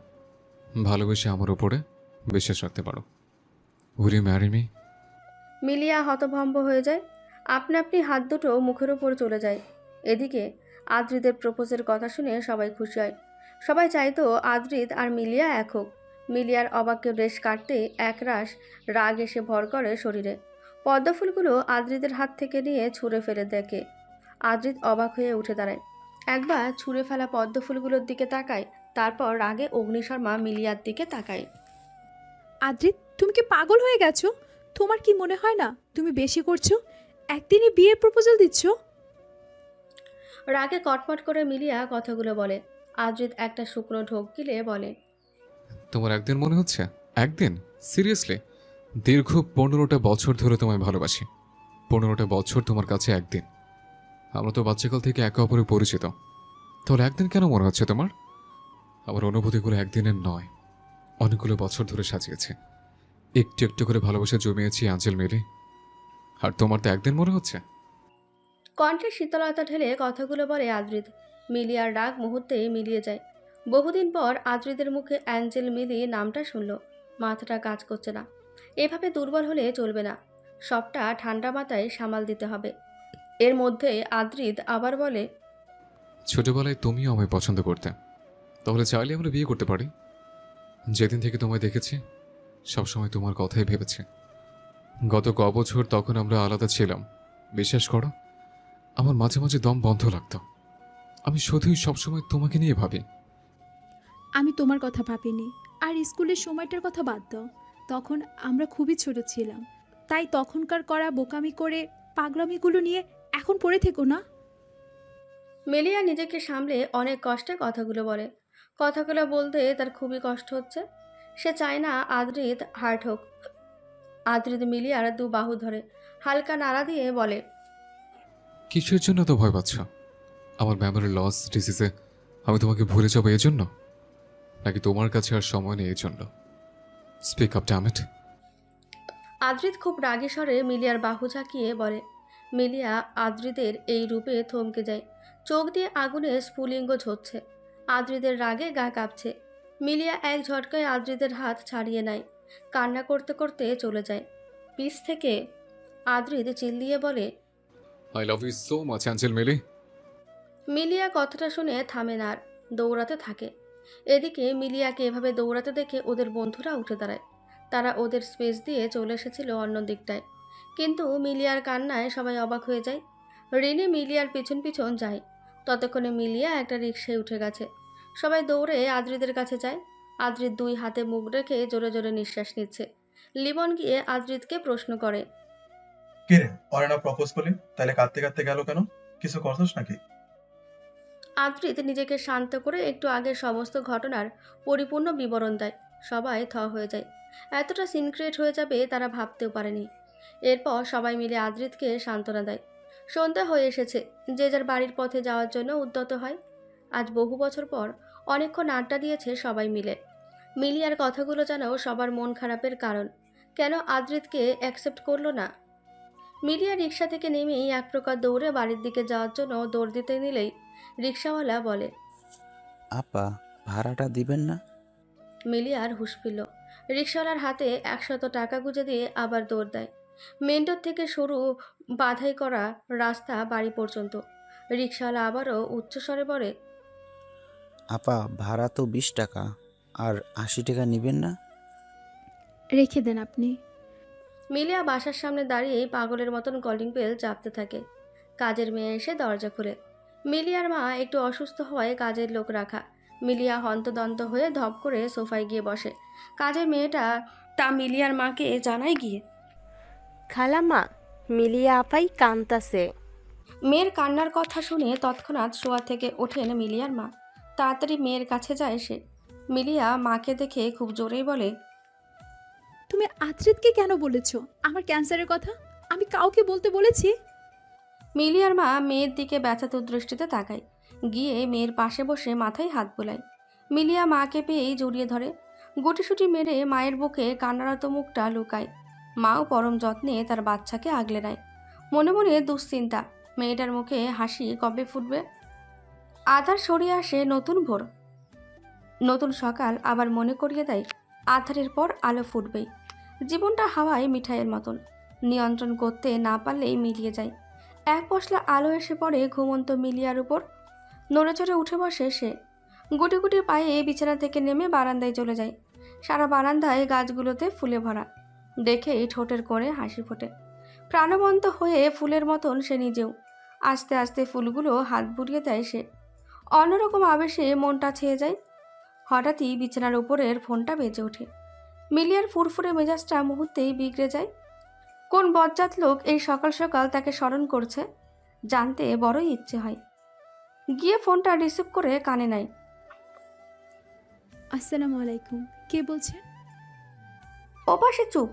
S1: ভালোবেসে আমার উপরে বিশ্বাস রাখতে পারো। Will you marry me?
S2: Milia হতভম্ব হয়ে যায়। আপনা আপনি হাত দুটো মুখের উপর চলে যায়। এদিকে আদ্রিতের প্রপোজের কথা শুনে সবাই খুশি হয়। সবাই চাইতো আদ্রিত আর মিলিয়া এক হোক। মিলিয়ার অবাক্যের রেশ কাটতে একরাশ রাগ এসে ভর করে শরীরে। পদ্মফুলগুলো আদ্রিতের হাত থেকে নিয়ে ছুঁড়ে ফেলে দেখে। আদ্রিত অবাক হয়ে উঠে দাঁড়ায়। একবার ছুঁড়ে ফেলা পদ্মফুলগুলোর দিকে তাকায়, তারপর রাগে অগ্নিশর্মা মিলিয়ার দিকে তাকায়।
S3: আদ্রিত, তুমি কি পাগল হয়ে গেছো? তোমার কি মনে হয় না তুমি বেশি করছো? একদিনই বিয়ের প্রপোজাল দিচ্ছ?
S2: রাগে কটমট করে মিলিয়া কথাগুলো বলে। আদ্রিত একটা শুকনো ঢোক গিলে বলে,
S1: তোমার একদিন মনে হচ্ছে? একদিন? সিরিয়াসলি? দীর্ঘ 15টা বছর ধরে তোমায় ভালোবাসি। 15টা বছর তোমার কাছে একদিন। আমরা তো বাচ্চাকাল থেকে একে অপরে পরিচিত, তাহলে একদিন কেন মনে হচ্ছে তোমার? আমার অনুভূতিগুলো একদিনের নয়, অনেকগুলো বছর ধরে সাজিয়েছে। একটু একটু করে ভালোবাসা জমিয়েছি আঞ্চল মিলে। আর তোমার তো একদিন মনে হচ্ছে?
S2: কণ্ঠে শীতলতা ঢেলে কথাগুলো বলে আদ্রিত। মিলিয়ার রাগ মুহূর্তেই মিলিয়ে যায়। বহুদিন পর আদ্রিতের মুখে অ্যাঞ্জেল মিলি নামটা শুনল। মাথাটা কাজ করছে না। এভাবে দুর্বল হলে চলবে না। সবটা ঠান্ডা মাথায় সামাল দিতে হবে। এর মধ্যে আদ্রিত আবার বলে,
S1: ছোটবেলায় তুমিও আমায় পছন্দ করতে, তাহলে চাইলে আমরা বিয়ে করতে পারি। যেদিন থেকে তোমায় দেখেছি সবসময় তোমার কথাই ভেবেছি। গত বছর তখন আমরা আলাদা ছিলাম, বিশ্বাস করো আমার মাঝে মাঝে দম বন্ধ লাগতো। আমি শুধুই সবসময় তোমাকে নিয়ে ভাবি।
S3: আমি তোমার কথা ভাবিনি। আর স্কুলের সময়টার কথা বাদ দাও, তখন আমরা খুবই ছোট ছিলাম। তাই তখনকার করা বোকামি করে পাগলামিগুলো নিয়ে এখন পড়ে থেকো না।
S2: মেলিয়া নিজেকে সামলে অনেক কষ্টে কথাগুলো বলে। কথাগুলো বলতে তার খুবই কষ্ট হচ্ছে। সে চায় না আদ্রিত হার্ট হোক। আদ্রিত মিলিয়ার দু বাহু ধরে হালকা নাড়া দিয়ে বলে,
S1: কিসের জন্য তো ভয় পাচ্ছ? আমার মেমোরি লস ডিজিজে আমি তোমাকে ভুলে যাবো এর জন্য, নাকি তোমার কাছে আর সময় নেই এর জন্য? Speak up damn it.
S2: Adrit খুব রাগী স্বরে মিলিয়ার বাহু ঝাঁকিয়ে বলে। মিলিয়া আদ্রিতের এই রূপে থমকে যায়। চোখ দিয়ে আগুনে স্ফুলিঙ্গ ঝরছে। আদ্রিতের রাগে গা কাঁপছে। মিলিয়া এক ঝটকায় আদ্রিতের হাত ছাড়িয়ে নেয়। কান্না করতে করতে চলে যায়। পিছ থেকে আদ্রিত চিল্লিয়ে বলে,
S1: I love you so much angel Mili.
S2: Milia কথাটা শুনে থামে না আর দৌড়াতে থাকে। এদিকে মিলিয়াকে এভাবে দৌড়াতে দেখে ওদের বন্ধুরা উঠে দাঁড়ায়। তারা ওদের স্পেস দিয়ে চলে এসেছিল অন্য দিকটায়। কিন্তু মিলিয়ার কান্নায় সবাই অবাক হয়ে যায়। রিনি মিলিয়ার পিছন পিছন যায়। ততক্ষণে মিলিয়া একটা রিকশায় উঠে গেছে। সবাই দৌড়ে আদ্রিদের কাছে যায়। আদ্রিত দুই হাতে মুখ রেখে জোরে জোরে নিঃশ্বাস নিচ্ছে। লিমন গিয়ে আদ্রিতকে প্রশ্ন করে,
S11: কে রে, ওরা না প্রপোজ করলি, তাহলে কাঁদতে কাঁদতে গেল কেন? কিছু করছিস নাকি?
S2: আদ্রিত নিজেকে শান্ত করে একটু আগের সমস্ত ঘটনার পরিপূর্ণ বিবরণ দেয়। সবাই থ হয়ে যায়। এতটা সিনক্রেট হয়ে যাবে তারা ভাবতেও পারেনি। এরপর সবাই মিলে আদ্রিতকে সান্ত্বনা দেয়। সন্ধ্যা হয়ে এসেছে। যে যার বাড়ির পথে যাওয়ার জন্য উদ্যত হয়। আজ বহু বছর পর অনেকক্ষণ আড্ডা দিয়েছে সবাই মিলে। মিলিয়ার কথাগুলো যেন সবার মন খারাপের কারণ। কেন আদ্রিতকে অ্যাকসেপ্ট করলো না? মিলিয়া রিক্সা থেকে নেমেই এক প্রকার দৌড়ে বাড়ির দিকে যাওয়ার জন্য দৌড় দিতে নিলেই রিক্সাওয়ালা বলে,
S12: আপা, ভাড়াটা দিবেন না?
S2: মিলিয়ার হুঁশ ফিরল। রিক্সাওয়ালার হাতে 100 টাকা গুঁজে দিয়ে আবার দৌড় দেয়। মেন্টর থেকে শুরু বাধাই করা রাস্তা বাড়ি পর্যন্ত। রিক্সাওয়ালা আবারও উচ্চস্বরে বলে,
S12: আপা, ভাড়া তো 20 টাকা, আর 80 টাকা নিবেন না?
S3: রেখে দেন আপনি।
S2: মিলিয়া বাসার সামনে দাঁড়িয়ে পাগলের মতন কলিং বেল চাপতে থাকে। কাজের মেয়ে এসে দরজা খুলে। মিলিয়ার মা একটু অসুস্থ হওয়ায় কাজের লোক রাখা। মিলিয়া হন্তদন্ত হয়ে ধপ করে সোফায় গিয়ে বসে। কাজের মেয়েটা তা মিলিয়ার মাকে জানায় গিয়ে,
S13: খালাম্মা, মিলিয়া আপাই কান্তাছে।
S2: মেয়ের কান্নার কথা শুনে তৎক্ষণাৎ শোয়া থেকে ওঠেন মিলিয়ার মা। তাড়াতাড়ি মেয়ের কাছে যায় সে। মিলিয়া মাকে দেখে খুব জোরেই বলে,
S3: তুমি আদ্রিতকে কেন বলেছো আমার ক্যান্সারের কথা? আমি কাউকে বলতে বলেছি?
S2: মিলিয়ার মা মেয়ের দিকে ব্যথাতুর দৃষ্টিতে তাকায়। গিয়ে মেয়ের পাশে বসে মাথায় হাত বোলায়। মিলিয়া মাকে পেয়েই জড়িয়ে ধরে। গুটিসুটি মেরে মায়ের বুকে কান্নারত মুখটা লুকায়। মাও পরম যত্নে তার বাচ্চাকে আগলে নেয়। মনে মনে দুশ্চিন্তা, মেয়েটার মুখে হাসি কবে ফুটবে। আধার সরিয়ে আসে নতুন ভোর। নতুন সকাল আবার মনে করিয়ে দেয় আধারের পর আলো ফুটবেই। জীবনটা হাওয়ায় মিঠাইয়ের মতন। নিয়ন্ত্রণ করতে না পারলেই মিলিয়ে যায়। এক পশলা আলো এসে পড়ে ঘুমন্ত মিলিয়ার উপর। নড়ে চড়ে উঠে বসে সে। গুটি গুটি পায়ে বিছানা থেকে নেমে বারান্দায় চলে যায়। সারা বারান্দায় গাছগুলোতে ফুলে ভরা। দেখেই ঠোঁটের কোণে হাসি ফোটে। প্রাণবন্ত হয়ে ফুলের মতন সে নিজেও। আস্তে আস্তে ফুলগুলো হাত বুলিয়ে দেয় সে। অন্যরকম আবেশে মনটা ছেয়ে যায়। হঠাৎই বিছানার উপরের ফোনটা বেজে ওঠে। মিলিয়ার ফুরফুরে মেজাজটা মুহূর্তেই বিগড়ে যায়। কোন বজ্জাত লোক এই সকাল সকাল তাকে স্মরণ করছে জানতে বড়ই ইচ্ছে হয়। গিয়ে ফোনটা রিসিভ করে কানে নেয়।
S3: আসসালামু আলাইকুম, কে বলছেন?
S2: ওপাশে চুপ।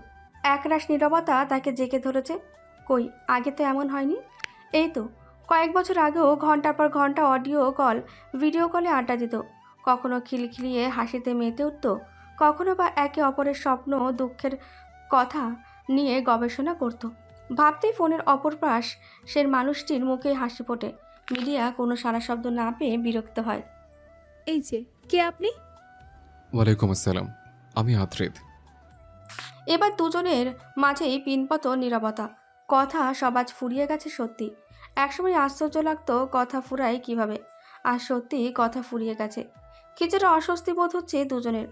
S2: একরাশ নীরবতা তাকে জেগে ধরেছে। কই, আগে তো এমন হয়নি। এই তো কয়েক বছর আগেও ঘন্টার পর ঘন্টা অডিও কল, ভিডিও কলে আড্ডা দিত। কখনো খিলখিলিয়ে হাসিতে মেতে উঠত, কখনো বা একে অপরের স্বপ্ন দুঃখের কথা নিয়ে গবেষণা করত। ভাবতেই ফোনের অপর পাশ সে মানুষটির মুখে হাসি ফোটে। মিলিয়া কোনো সারা শব্দ না পেয়ে বিরক্ত হয়।
S3: এই যে, কে আপনি?
S1: ওয়ালাইকুম আসসালাম, আমি আদ্রিত।
S2: এবার দুজনের মাঝেই পিনপত নীরবতা। কথা সবাজ ফুরিয়ে গেছে সত্যি। একসময় আশ্চর্য লাগতো কথা ফুরায় কিভাবে, আর সত্যি কথা ফুরিয়ে গেছে। কিছুটা অস্বস্তি বোধ হচ্ছে দুজনের।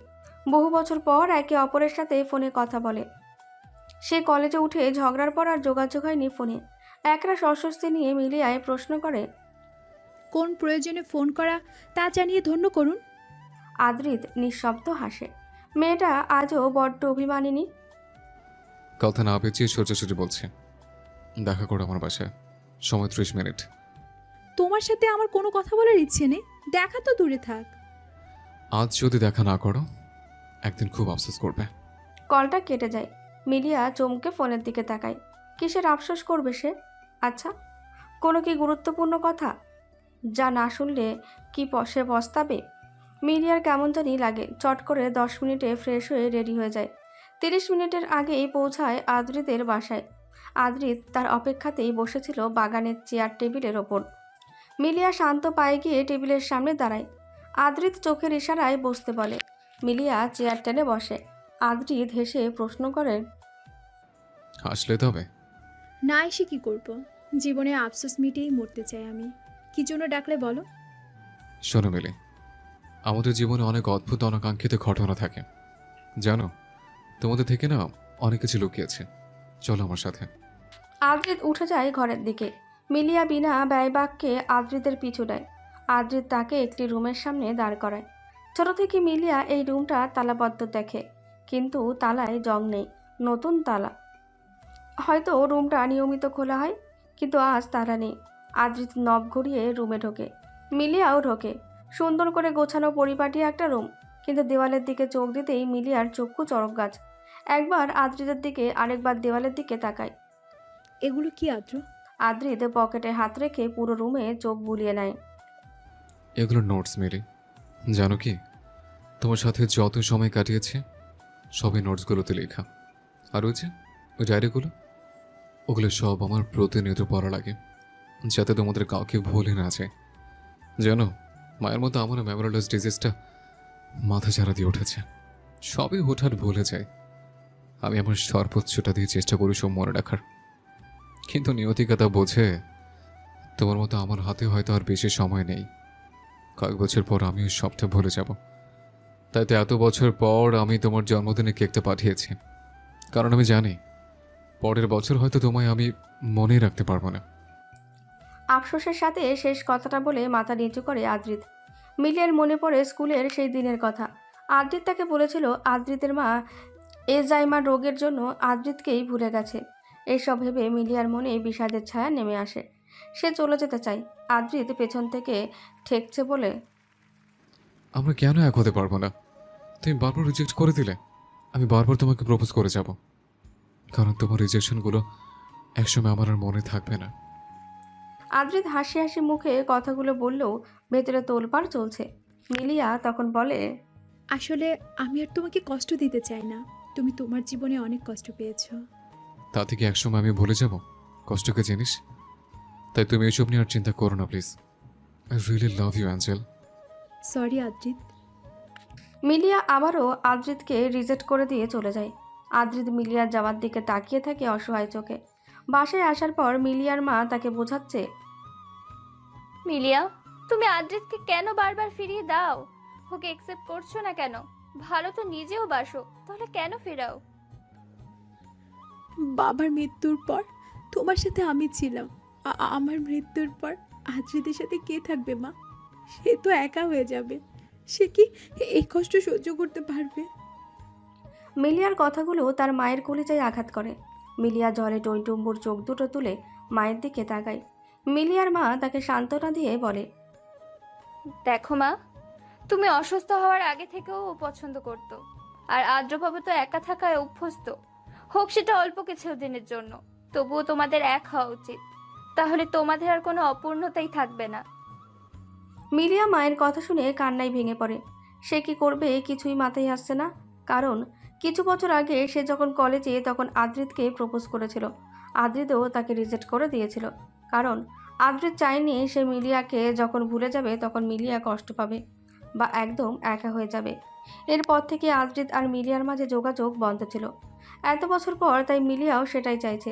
S2: বহু বছর পর একে অপরের সাথে ফোনে কথা বলে। সে কলেজে উঠে ঝগড়ার পর আর যোগাযোগ হয়নি ফোনে। একরাশ অস্বস্তি নিয়ে মিলিয়ায় প্রশ্ন করে,
S3: কোন প্রয়োজনে ফোন করা তা জানিয়ে ধন্য করুন।
S2: আদ্রিত নিঃশব্দ হাসে। মেয়েটা আজও বড্ড অভিমানিনী।
S1: কথা না পেঁচিয়ে সোজাসুজি বলছে, দেখা করো আমার বাসায়, সময় 30 মিনিট।
S3: তোমার সাথে আমার কোনো কথা বলার ইচ্ছে নেই, দেখা তো দূরে থাক।
S1: আজ যদি দেখা না করো একদিন খুব আফসোস করবে।
S2: কলটা কেটে যায়। মিলিয়া চমকে ফোনের দিকে তাকায়। কিসের আফসোস করবে সে? আচ্ছা, কোনো কি গুরুত্বপূর্ণ কথা যা না শুনলে কি সে পস্তাবে? মিলিয়ার কেমন জানি লাগে। চট করে 10 মিনিটে ফ্রেশ হয়ে রেডি হয়ে যায়। 30 মিনিটের আগেই পৌঁছায় আদ্রিতের বাসায়। আদ্রিত তার অপেক্ষাতেই বসেছিল বাগানের চেয়ার টেবিলের ওপর। মিলিয়া শান্ত পায়ে গিয়ে টেবিলের সামনে দাঁড়ায়। আদ্রিত চোখের ইশারায় বসতে বলে। মিলিয়া চেয়ার টেনে বসে। আদ্রিত হেসে প্রশ্ন করে,
S1: আসলে তবে
S3: না এসে কি করব? জীবনে আফসোস মিটিয়েই মরতে চাই আমি। কি জন্য ডাকলে বলো?
S1: শোনো মিলি, আমাদের জীবনে অনেক অদ্ভুত অনাকাঙ্ক্ষিত ঘটনা থাকে জানো। তোমাদের থেকে না অনেক কিছু লুকিয়েছে, চলো আমার সাথে।
S2: আদ্রিত উঠে যায় ঘরের দিকে। মিলিয়া বিনা ব্যয়বাক্যে আদ্রিতের পিছু নেয়। আদ্রিত তাকে একটি রুমের সামনে দাঁড় করায়। ছোট থেকে মিলিয়া এই রুমটা তালাবদ্ধ দেখে, কিন্তু তালায় জং নেই, নতুন তালা। হয়তো রুমটা নিয়মিত খোলা হয়, কিন্তু আজ তালা নেই। আদ্রিত নব ঘুরিয়ে রুমে ঢোকে। মিলিয়াও ঢোকে। সুন্দর করে গোছানো পরিপাটি একটা রুম, কিন্তু দেওয়ালের দিকে চোখ দিতেই মিলিয়ার চক্ষু চড়ক গাছ। একবার আদ্রিতের দিকে, আরেকবার দেওয়ালের দিকে তাকায়।
S3: এগুলো কি আদ্র?
S2: আদ্রিত পকেটে হাত রেখে পুরো রুমে চোখ বুলিয়ে নেয়।
S1: এগুলো নোটস মিলি, জানো কি, তোমার সাথে যত সময় কাটিয়েছে সবই নোটসগুলোতে লেখা। আর ওই ডায়েরিগুলো, ওগুলো সব আমার প্রতিনিয়ত পড়া লাগে, যাতে তোমাদের কাউকে ভুলে না যায়। জানো, মায়ের মতো আমার মেমোরিয়ালস ডিজিজটা মাথা ছাড়া দিয়ে উঠেছে। সবই হুটহাট ভুলে যায়। আমি আমার সর্বোচ্চটা দিয়ে চেষ্টা করি সব মনে রাখার, কিন্তু নিয়তিকা তা বোঝে। তোমার মতো আমার হাতে হয়তো আর বেশি সময় নেই। কয়েক বছর পর আমিও সবটা ভুলে যাব। তাই তো এত বছর পর আমি তোমার জন্মদিনে কেকটা পাঠিয়েছি, কারণ আমি জানি পরের বছর হয়তো তোমায় আমি মনেই রাখতে পারবো না।
S2: আফসোসের সাথে শেষ কথাটা বলে মাথা নিচু করে আদ্রিত। মিলিয়ার মনে পড়ে স্কুলের সেই দিনের কথা। আদ্রিত তাকে বলেছিল আদ্রিতের মা এলজাইমার রোগের জন্য আদ্রিতকেই ভুলে গেছে। এইসব ভেবে মিলিয়ার মনে বিষাদের ছায়া নেমে আসে। সে চলে যেতে চায়। আদ্রিত পেছন থেকে ঠেকছে বলে,
S1: আমরা কেন এক হতে পারবো না? তুমি বারবার রিজেক্ট করে দিলে। আমি বারবার তোমাকে প্রপোজ করে যাব, কারণ তোমার রিজেকশনগুলো একসময় আমার আর মনে থাকবে না।
S2: আদ্রিত হাসি হাসি মুখে কথাগুলো বললেও ভেতরে তোলপাড় চলছে। মিলিয়া তখন বলে,
S3: আসলে আমি আর তোমাকে কষ্ট দিতে চাই না। তুমি তোমার জীবনে অনেক কষ্ট পেয়েছো।
S1: তা থেকে একসময় আমি ভুলে যাব কষ্টকে জিনিস। তাই তুমি এসব নিয়ে আর চিন্তা করো না please. I really love you angel.
S3: Sorry Adrit.
S2: Milia আবারও আদ্রিতকে রিজেক্ট করে দিয়ে চলে যায়। আদ্রিত মিলিয়ার যাওয়ার দিকে তাকিয়ে থাকে অসহায় চোখে। বাসায় আসার পর মিলিয়ার মা তাকে বোঝাচ্ছে,
S7: মিলিয়া, তুমি আদ্রিতকে কেন বারবার ফিরিয়ে দাও? ওকে একসেপ্ট করছো না কেন? ভালো তো নিজেও বাসো, তাহলে কেন ফেরাও?
S3: বাবার মৃত্যুর পর তোমার সাথে আমি ছিলাম। আমার মৃত্যুর পর আদ্রিতের সাথে কে থাকবে মা? সে তো একা হয়ে যাবে। সে কি এই কষ্ট সহ্য করতে পারবে?
S2: মিলিয়ার কথাগুলো তার মায়ের কলিজায় আঘাত করে। মিলিয়া জলে টইটুম্বুর চোখ দুটো তুলে মায়ের দিকে তাকায়। মিলিয়ার মা তাকে সান্ত্বনা দিয়ে বলে,
S7: দেখো মা, তুমি অসুস্থ হওয়ার আগে থেকেও ও পছন্দ করত। আর আদ্রবাবু তো একা থাকায় অভ্যস্ত, হোক সেটা অল্প কিছু দিনের জন্য। তবুও তোমাদের এক হওয়া উচিত, তাহলে তোমাদের আর কোনো অপূর্ণতাই থাকবে না।
S2: মিলিয়া মায়ের কথা শুনে কান্নায় ভেঙে পড়ে। সে কি করবে কিছুই মাথায় আসছে না। কারণ কিছু বছর আগে সে যখন কলেজে, তখন আদ্রিতকে প্রপোজ করেছিল। আদ্রিতও তাকে রিজেক্ট করে দিয়েছিল, কারণ আদ্রিত চায়নি সে মিলিয়াকে যখন ভুলে যাবে তখন মিলিয়া কষ্ট পাবে বা একদম একা হয়ে যাবে। এরপর থেকে আদ্রিত আর মিলিয়ার মাঝে যোগাযোগ বন্ধ ছিল। এত বছর পর তাই মিলিয়াও সেটাই চাইছে,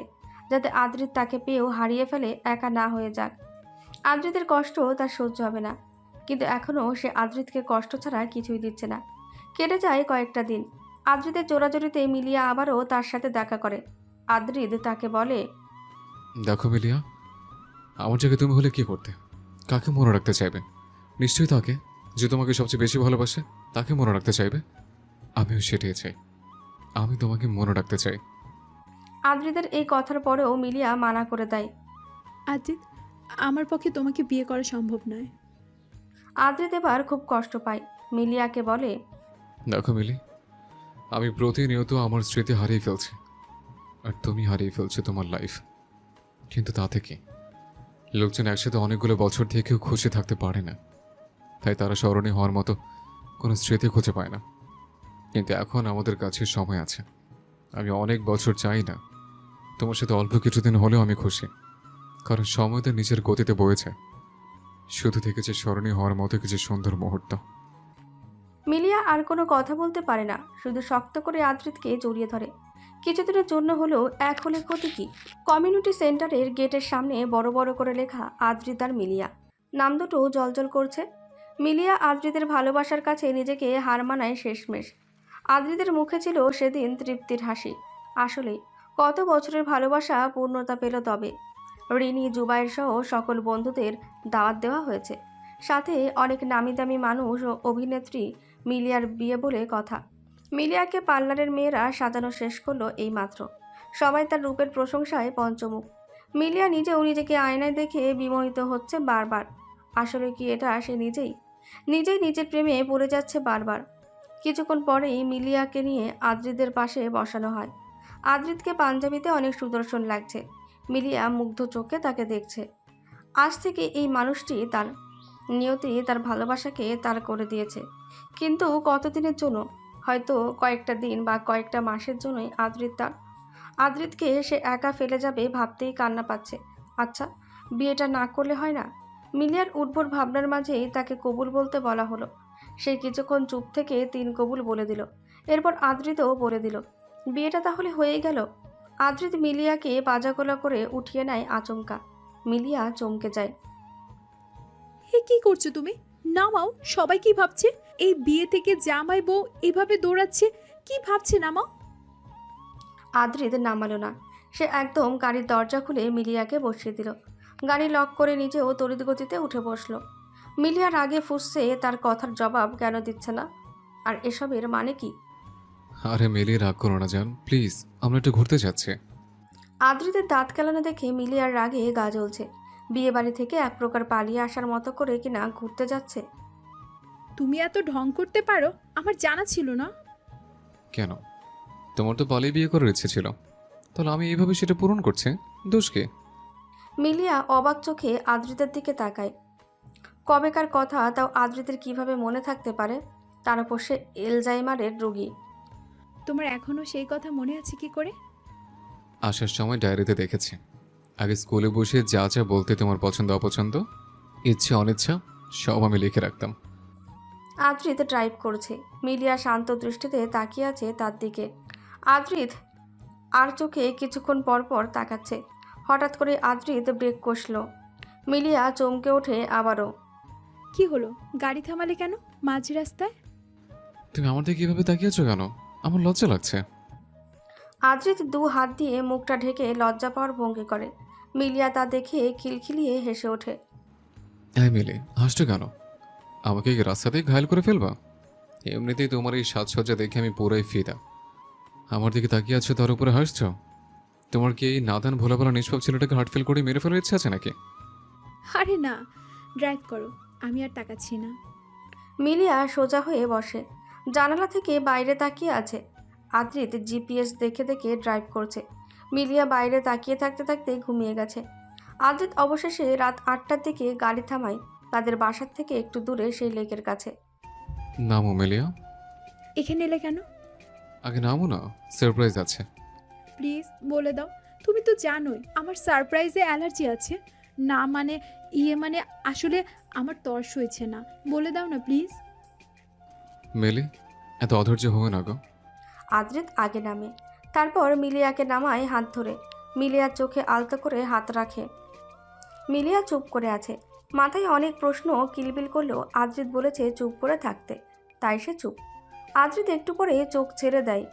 S2: যাতে আদ্রিত তাকে পেয়েও হারিয়ে ফেলে, একা না হয়ে যাক। আদ্রিতের কষ্ট তার সহ্য হবে না, কিন্তু এখনও সে আদ্রিতকে কষ্ট ছাড়া কিছুই দিচ্ছে না। কেটে যায় কয়েকটা দিন। আদ্রিতের জোরাজোরিতে মিলিয়া আবারও তার সাথে দেখা করে। আদ্রিত তাকে বলে,
S1: দেখো মিলিয়া, আমার জায়গায় তুমি হলে কি করতে? কাকে মনে রাখতে চাইবে? নিশ্চয়ই তাকে যে তোমাকে সবচেয়ে বেশি ভালোবাসে তাকে মনে রাখতে চাইবে। আমিও সেটাই চাই, আমি তোমাকে মনে রাখতে চাই।
S2: আদ্রিদের এই কথার পরেও মিলিয়া মানা করে দেয়।
S3: আদ্রিত, আমার পক্ষে তোমাকে বিয়ে করা সম্ভব নয়।
S2: আদ্রিত এবার খুব কষ্ট পায়। মিলিয়াকে বলে,
S1: দেখো মিলি, আমি প্রতিনিয়ত আমার স্মৃতি হারিয়ে ফেলছি, আর তুমি হারিয়ে ফেলছো তোমার লাইফ। কিন্তু তাতে কি, লোকজন একসাথে অনেকগুলো বছর থেকেও খুশি থাকতে পারে না, তাই তারা স্মরণীয় হওয়ার মতো কোনো স্মৃতি খুঁজে পায় না। কিন্তু এখন আমাদের কাছে সময় আছে। আমি অনেক বছর চাই না, তোমার সাথে অল্প কিছুদিন হলেও আমি খুশি, কারণ সময় তো নিজের গতিতে বয়েছে। শুধু থেকেছে স্মরণীয় হওয়ার মতো কিছু সুন্দর মুহূর্ত।
S2: মিলিয়া আর কোনো কথা বলতে পারে না, শুধু শক্ত করে আদ্রিতকে জড়িয়ে ধরে। কিছুদিনের জন্য হলেও এক হলে ক্ষতি কি? কমিউনিটি সেন্টারের গেটের সামনে বড় বড় করে লেখা আদ্রিত আর মিলিয়া, নাম দুটো জলজল করছে। মিলিয়া আদ্রিতের ভালোবাসার কাছে নিজেকে হার মানায় শেষমেশ। আদ্রিতের মুখে ছিল সেদিন তৃপ্তির হাসি। আসলে কত বছরের ভালোবাসা পূর্ণতা পেল তবে। রিনি, জুবাইর সহ সকল বন্ধুদের দাওয়াত দেওয়া হয়েছে, সাথে অনেক নামি দামি মানুষ ও অভিনেত্রী। মিলিয়ার বিয়ে বলে কথা। মিলিয়াকে পার্লারের মেয়েরা সাজানো শেষ করলো এইমাত্র। সবাই তার রূপের প্রশংসায় পঞ্চমুখ। মিলিয়া নিজেও নিজেকে আয়নায় দেখে বিমোহিত হচ্ছে বারবার। আসলে কি এটা সে নিজেই নিজের প্রেমে পড়ে যাচ্ছে বারবার। কিছুক্ষণ পরেই মিলিয়াকে নিয়ে আদ্রিদের পাশে বসানো হয়। আদ্রিতকে পাঞ্জাবিতে অনেক সুদর্শন লাগছে। মিলিয়া মুগ্ধ চোখে তাকে দেখছে। আজ থেকে এই মানুষটি তার, নিয়তি তার ভালোবাসাকে তার করে দিয়েছে। কিন্তু কতদিনের জন্য? হয়তো কয়েকটা দিন বা কয়েকটা মাসের জন্যই আদ্রিত তার। আদ্রিতকে সে একা ফেলে যাবে ভাবতেই কান্না পাচ্ছে। আচ্ছা, বিয়েটা না করলে হয় না? মিলিয়ার উদ্ভট ভাবনার মাঝেই তাকে কবুল বলতে বলা হলো। সে কিছুক্ষণ চুপ থেকে 3 কবুল বলে দিল। এরপর আদ্রিতও বলে দিল। বিয়েটা তাহলে হয়েই গেল। আদ্রিত মিলিয়াকে বাজাগোলা করে উঠিয়ে নেয় আচমকা। মিলিয়া চমকে যায়।
S3: হে, কি করছো তুমি? নামাও। সবাই কি ভাবছে? এই বিয়ে থেকে জামাই বউ এভাবে দৌড়াচ্ছে, কি ভাবছে? নামাও।
S2: আদ্রিত নামালো না। সে একদম গাড়ির দরজা খুলে মিলিয়াকে বসিয়ে দিল। গাড়ি লক করে নিজেও তড়িৎ গতিতে উঠে বসলো। মিলিয়ার আগে ফুসছে তার কথার জবাব কেন দিচ্ছে না, আর এসবের মানে কি?
S1: আরে মিলি, রাগ করো না জান, প্লিজ, আমরা একটু ঘুরতে যাচ্ছি।
S2: আদ্রিতের দাঁত কেলানো দেখে মিলিয়ার রাগে গা জ্বলছে। বিয়ে বাড়ি থেকে এক প্রকার পালিয়ে আসার মতো করে কিনা ঘুরতে যাচ্ছে।
S3: তুমি এত ঢং করতে পারো, আমার জানা ছিল না।
S1: কেন? তোমার তো পালিয়ে বিয়ে করার ইচ্ছে ছিল, তাহলে আমি এইভাবে সেটা পূরণ করছি, দোষ কে?
S2: মিলিয়া অবাক চোখে আদ্রিতের দিকে তাকায়। কবেকার কথা তাও আদ্রিতের কিভাবে মনে থাকতে পারে? তার উপর সে এলজাইমারের রোগী।
S3: তোমার এখনো সেই কথা মনে আছে কি করে?
S1: আসার সময় ডায়েরিতে দেখেছি। আগে স্কুলে বসে যা যা বলতে তোমার পছন্দ অপছন্দ, ইচ্ছে অনিচ্ছা, সব আমি লিখে রাখতাম।
S2: আদ্রিত ড্রাইভ করছে। মিলিয়া শান্ত দৃষ্টিতে তাকিয়ে আছে তার দিকে। আদ্রিত আর চোখে কিছুক্ষণ পর পর তাকাচ্ছে। হঠাৎ করে আদ্রিত ব্রেক কষল। মিলিয়া চমকে ওঠে আবারও।
S3: কি হলো? গাড়ি থামালে কেন মাঝ রাস্তায়?
S1: তুমি আমার দিকে কিভাবে তাকিয়েছো কেন? আমার লজ্জা লাগছে।
S2: আদ্রিত 2 হাত দিয়ে মুখটা ঢেকে লজ্জা পাওয়ার ভঙ্গি করে। মিলিয়া তা দেখে খিলখিলিয়ে হেসে ওঠে।
S1: হ্যাঁ মিলি, হাসছো কেন? আমাকে কি রাস্তাতেই ঘায়ল করে ফেলবা? এমনিতেই তোমার এই সাজসজ্জা দেখে আমি পুরাই ফিদা। আমার দিকে তাকিয়ে আছো, তার উপরে হাসছো। তোমার কি এই নাদান ভোলা ভোলা নিষ্পাপ ছেলেটাকে হার্ট ফেল করে মেরে ফেলার ইচ্ছে আছে নাকি?
S3: আরে না, ড্রাইভ করো, আমি আর তাকাচ্ছি না।
S2: মিলিয়া সোজা হয়ে বসে। জানালা থেকে বাইরে তাকিয়ে আছে। আদ্রিত জিপিএস দেখে দেখে ড্রাইভ করছে। মিলিয়া বাইরে তাকিয়ে থাকতে থাকতে ঘুমিয়ে গেছে। আদ্রিত অবশেষে রাত 8টার দিকে গাড়ি থামায় তাদের বাসার থেকে একটু দূরে সেই লেকের কাছে।
S1: নামো মিলিয়া।
S3: এখানে এলে কেন?
S1: আগে নামো না, সারপ্রাইজ আছে।
S3: প্লিজ বলে দাও। তুমি তো জানোই আমার সারপ্রাইজে অ্যালার্জি আছে। না মানে মানে আসলে আমার তর্স হয়েছে না। বলে দাও না প্লিজ।
S1: মিলি, এত অধৈর্য হো না গো।
S2: আদ্রিত আগে নামে, তারপর মিলিয়াকে নামায় হাত ধরে। মিলিয়ার চোখে আলতো করে হাত রাখে। মিলিয়া চুপ করে আছে। মাথায় অনেক প্রশ্ন কিলবিল করলেও আদ্রিত বলেছে চুপ করে থাকতে, তাই সে চুপ। আদ্রিত একটু পরে চোখ ছেড়ে দেয়।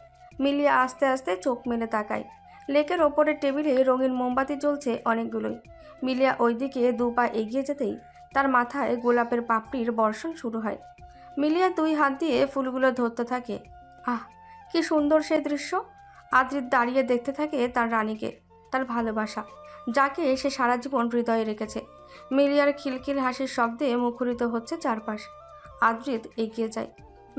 S2: মিলিয়া আস্তে আস্তে চোখ মেলে তাকায়। লেকের ওপরের টেবিলে রঙিন মোমবাতি জ্বলছে অনেকগুলোই। মিলিয়া ওইদিকে 2 পা এগিয়ে যেতেই তার মাথায় গোলাপের পাপড়ির বর্ষণ শুরু হয়। মিলিয়া 2 হাত দিয়ে ফুলগুলো ধরতে থাকে। আহ, কি সুন্দর সেই দৃশ্য। আদ্রিত দাঁড়িয়ে দেখতে থাকে তার রানীকে, তার ভালোবাসা, যাকে সে সারা জীবন হৃদয়ে রেখেছে। মিলিয়ার খিলখিল হাসির শব্দে মুখরিত হচ্ছে চারপাশ। আদ্রিত এগিয়ে যায়,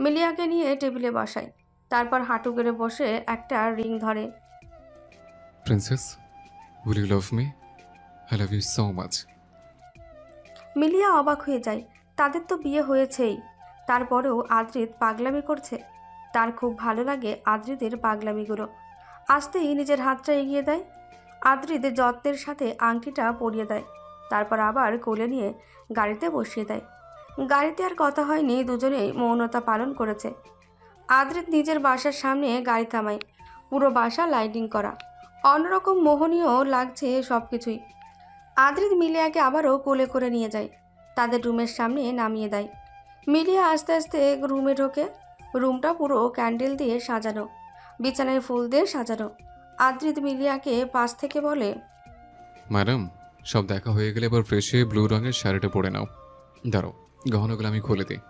S2: মিলিয়াকে নিয়ে টেবিলে বসায়, তারপর হাঁটু গেড়ে বসে একটা রিং ধরে।
S1: Princess, will you love me? I love you so much.
S2: Milia অবাক হয়ে যায়, তাদের তো বিয়ে হয়েছেই, তারপরেও আদ্রিত পাগলামি করছে। তার খুব ভালো লাগে আদ্রিতের পাগলামিগুলো। আসতেই নিজের হাতটা এগিয়ে দেয়, আদ্রিত যত্নের সাথে আংটিটা পরিয়ে দেয়, তারপর আবার কোলে নিয়ে গাড়িতে বসিয়ে দেয়। গাড়িতে আর কথা হয়নি, দুজনেই মৌনতা পালন করেছে। আদ্রিত নিজের বাসার সামনে গাড়ি থামায়, পুরো বাসা লাইটিং করা, অন্যরকম মোহনীয় লাগছে সব কিছুই। আদ্রিত মিলিয়াকে আবারও কোলে করে নিয়ে যায়, তাদের রুমের সামনে নামিয়ে দেয়। মিলিয়া আস্তে আস্তে রুমে ঢোকে। রুমটা পুরো ক্যান্ডেল দিয়ে সাজানো, বিছানায় ফুল দিয়ে সাজানো। আদ্রিত মিলিয়াকে পাশ থেকে বলে,
S1: ম্যাডাম, সব দেখা হয়ে গেলে এবার ফ্রেশ হয়ে ব্লু রঙের শাড়িটা পরে নাও। দাঁড়াও, গহনাগুলো আমি খুলে দিই।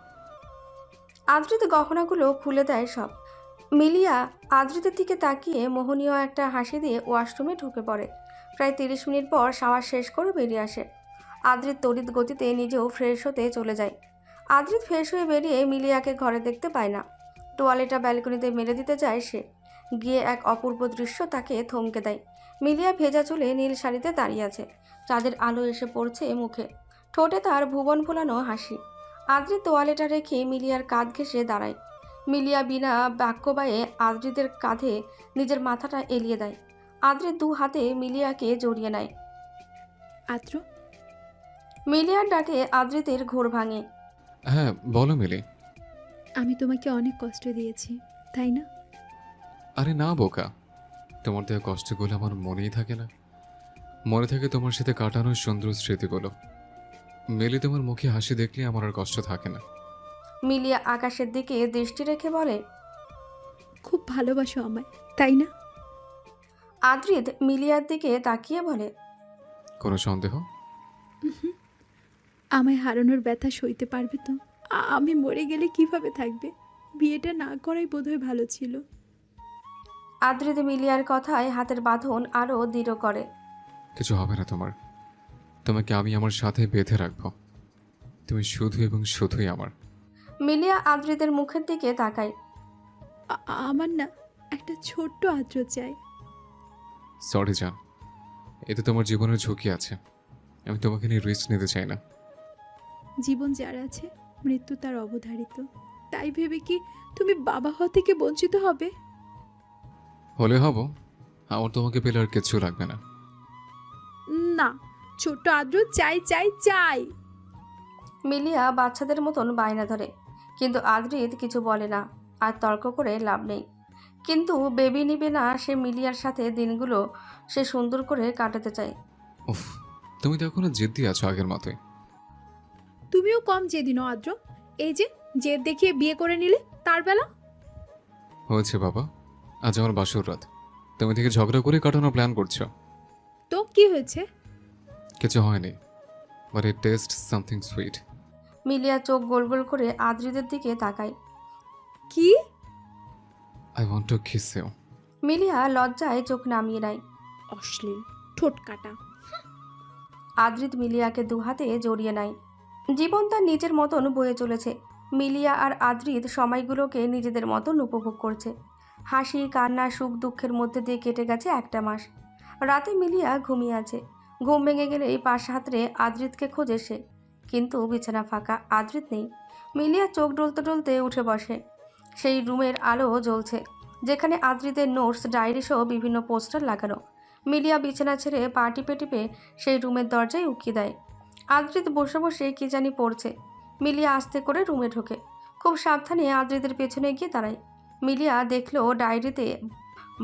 S2: আদ্রিত গহনাগুলো খুলে দেয় সব। মিলিয়া আদ্রিতের দিকে তাকিয়ে মোহনীয় একটা হাসি দিয়ে ওয়াশরুমে ঢুকে পড়ে। প্রায় 30 মিনিট পর শাওয়ার শেষ করে বেরিয়ে আসে। আদ্রিত তড়িৎ গতিতে নিজেও ফ্রেশ হতে চলে যায়। আদ্রিত ফ্রেশ হয়ে বেরিয়ে মিলিয়াকে ঘরে দেখতে পায় না। টোয়ালেটা ব্যালকনিতে মেরে দিতে যায় সে, গিয়ে এক অপূর্ব দৃশ্য তাকে থমকে দেয়। মিলিয়া ভেজা চুলে নীল শাড়িতে দাঁড়িয়ে আছে, চাঁদের আলো এসে পড়ছে মুখে, ঠোঁটে তার ভুবন ফোলানো হাসি। আদ্রিত তোয়ালেটা রেখে মিলিয়ার কাঁধ ঘেঁষে দাঁড়ায়। মিলিয়া বিনা বাক্য বায়ে আদ্রিতের কাঁধে নিজের মাথাটা এলিয়ে দেয়। আদ্রিত 2 হাতে মিলিয়াকে জড়িয়ে নেয়।
S3: আদ্র,
S2: মিলিয়ার ডাকে আদ্রিতের ঘোর ভাঙে।
S1: হ্যাঁ বলো মিলি।
S3: আমি তোমাকে অনেক কষ্ট দিয়েছি, তাই না?
S1: আরে না বোকা, তোমার দেওয়া কষ্টগুলো আমার মনেই থাকে না। মনে থাকে তোমার সাথে কাটানোর সুন্দর স্মৃতিগুলো। মিলি, তোমার মুখে হাসি দেখলে আমার আর কষ্ট থাকে না।
S2: মিলিয়া আকাশের দিকে দৃষ্টি রেখে বলে,
S3: খুব ভালোবাসো আমায়, তাই না?
S2: আদ্রিত মিলিয়ার দিকে তাকিয়ে বলে,
S1: কোনো সন্দেহ?
S3: উহুম। আমায় হারানোর ব্যথা সইতে পারবে তো? আমি মরে গেলে কিভাবে থাকবে? বিয়েটা না করাই বোধহয় ভালো ছিল।
S2: আদ্রিত মিলিয়ার কথায় হাতের বাঁধন আরও দৃঢ় করে।
S1: কিছু হবে না তোমার, তোমাকে আমি আমার সাথে বেঁধে রাখবো। তুমি শুধু এবং শুধুই আমার।
S2: মিলিয়া আদ্রিতের মুখের দিকে তাকায়।
S3: আমার না একটা ছোট্ট আদ্র চাই।
S1: সরি জান, এতে তোমার জীবনের ঝুঁকি আছে। আমি তোমাকে নিয়ে রিস্ক নিতে চাই না।
S3: জীবন যার আছে, মৃত্যু তার অবধারিত। তাই ভেবে কি তুমি বাবা হওয়া থেকে বঞ্চিত হবে?
S1: হলে হব, আমার তোমাকে পেলে আর কিচ্ছু লাগবে না।
S3: না, ছোট্ট আদ্র চাই চাই চাই।
S2: মিলিয়া বাচ্চাদের মতন বায়না ধরে, কিন্তু আদ্রিত কিছু বলে না, আর তর্ক করে লাভ নেই। কিন্তু বেবি নিবে না সে। মিলিয়ার সাথে দিনগুলো সে সুন্দর করে কাটাতে চায়।
S1: উফ, তুমি তো এখনো জেদ্দি আছো আগের মতোই।
S3: তুমিও কম জেদি নও আদ্র। এই যে জেদ দেখিয়ে বিয়ে করে নিলে, তার বেলা
S1: হয়েছে বাবা, আজ আমার বাসর রাত। তুমি থেকে ঝগড়া করে কাটানোর প্ল্যান করছো।
S3: তো কি হয়েছে?
S1: কিছু হয়নি, but it taste something sweet.
S2: Milia চোখ গোল গোল করে আদ্রিতের দিকে তাকায়।
S3: কি?
S1: I want to kiss you.
S2: Milia লজ্জায় চোখ নামিয়ে নেয়।
S3: অশ্লীল, ঠোঁট কাটা।
S2: আদ্রিত মিলিয়াকে 2 হাতে জড়িয়ে নেয়। জীবন তার নিজের মতন বয়ে চলেছে। মিলিয়া আর আদ্রিত সময়গুলোকে নিজেদের মতন উপভোগ করছে। হাসি, কান্না, সুখ, দুঃখের মধ্যে দিয়ে কেটে গেছে 1টা মাস। রাতে মিলিয়া ঘুমিয়ে আছে। ঘুম ভেঙে গেলেই পাশ হাতড়ে আদ্রিতকে খোঁজে সে, কিন্তু বিছানা ফাঁকা, আদ্রিত নেই। মিলিয়া চোখ ডলতে ডলতে উঠে বসে। সেই রুমের আলো জ্বলছে, যেখানে আদ্রিতের নোটস, ডায়েরি সহ বিভিন্ন পোস্টার লাগানো। মিলিয়া বিছানা ছেড়ে পা টিপে টিপে সেই রুমের দরজায় উকিয়ে দেয়। আদ্রিত বসে বসে কি জানি পড়ছে। মিলিয়া আস্তে করে রুমে ঢোকে, খুব সাবধানে আদ্রিতের পেছনে গিয়ে দাঁড়ায়। মিলিয়া দেখলো ডায়েরিতে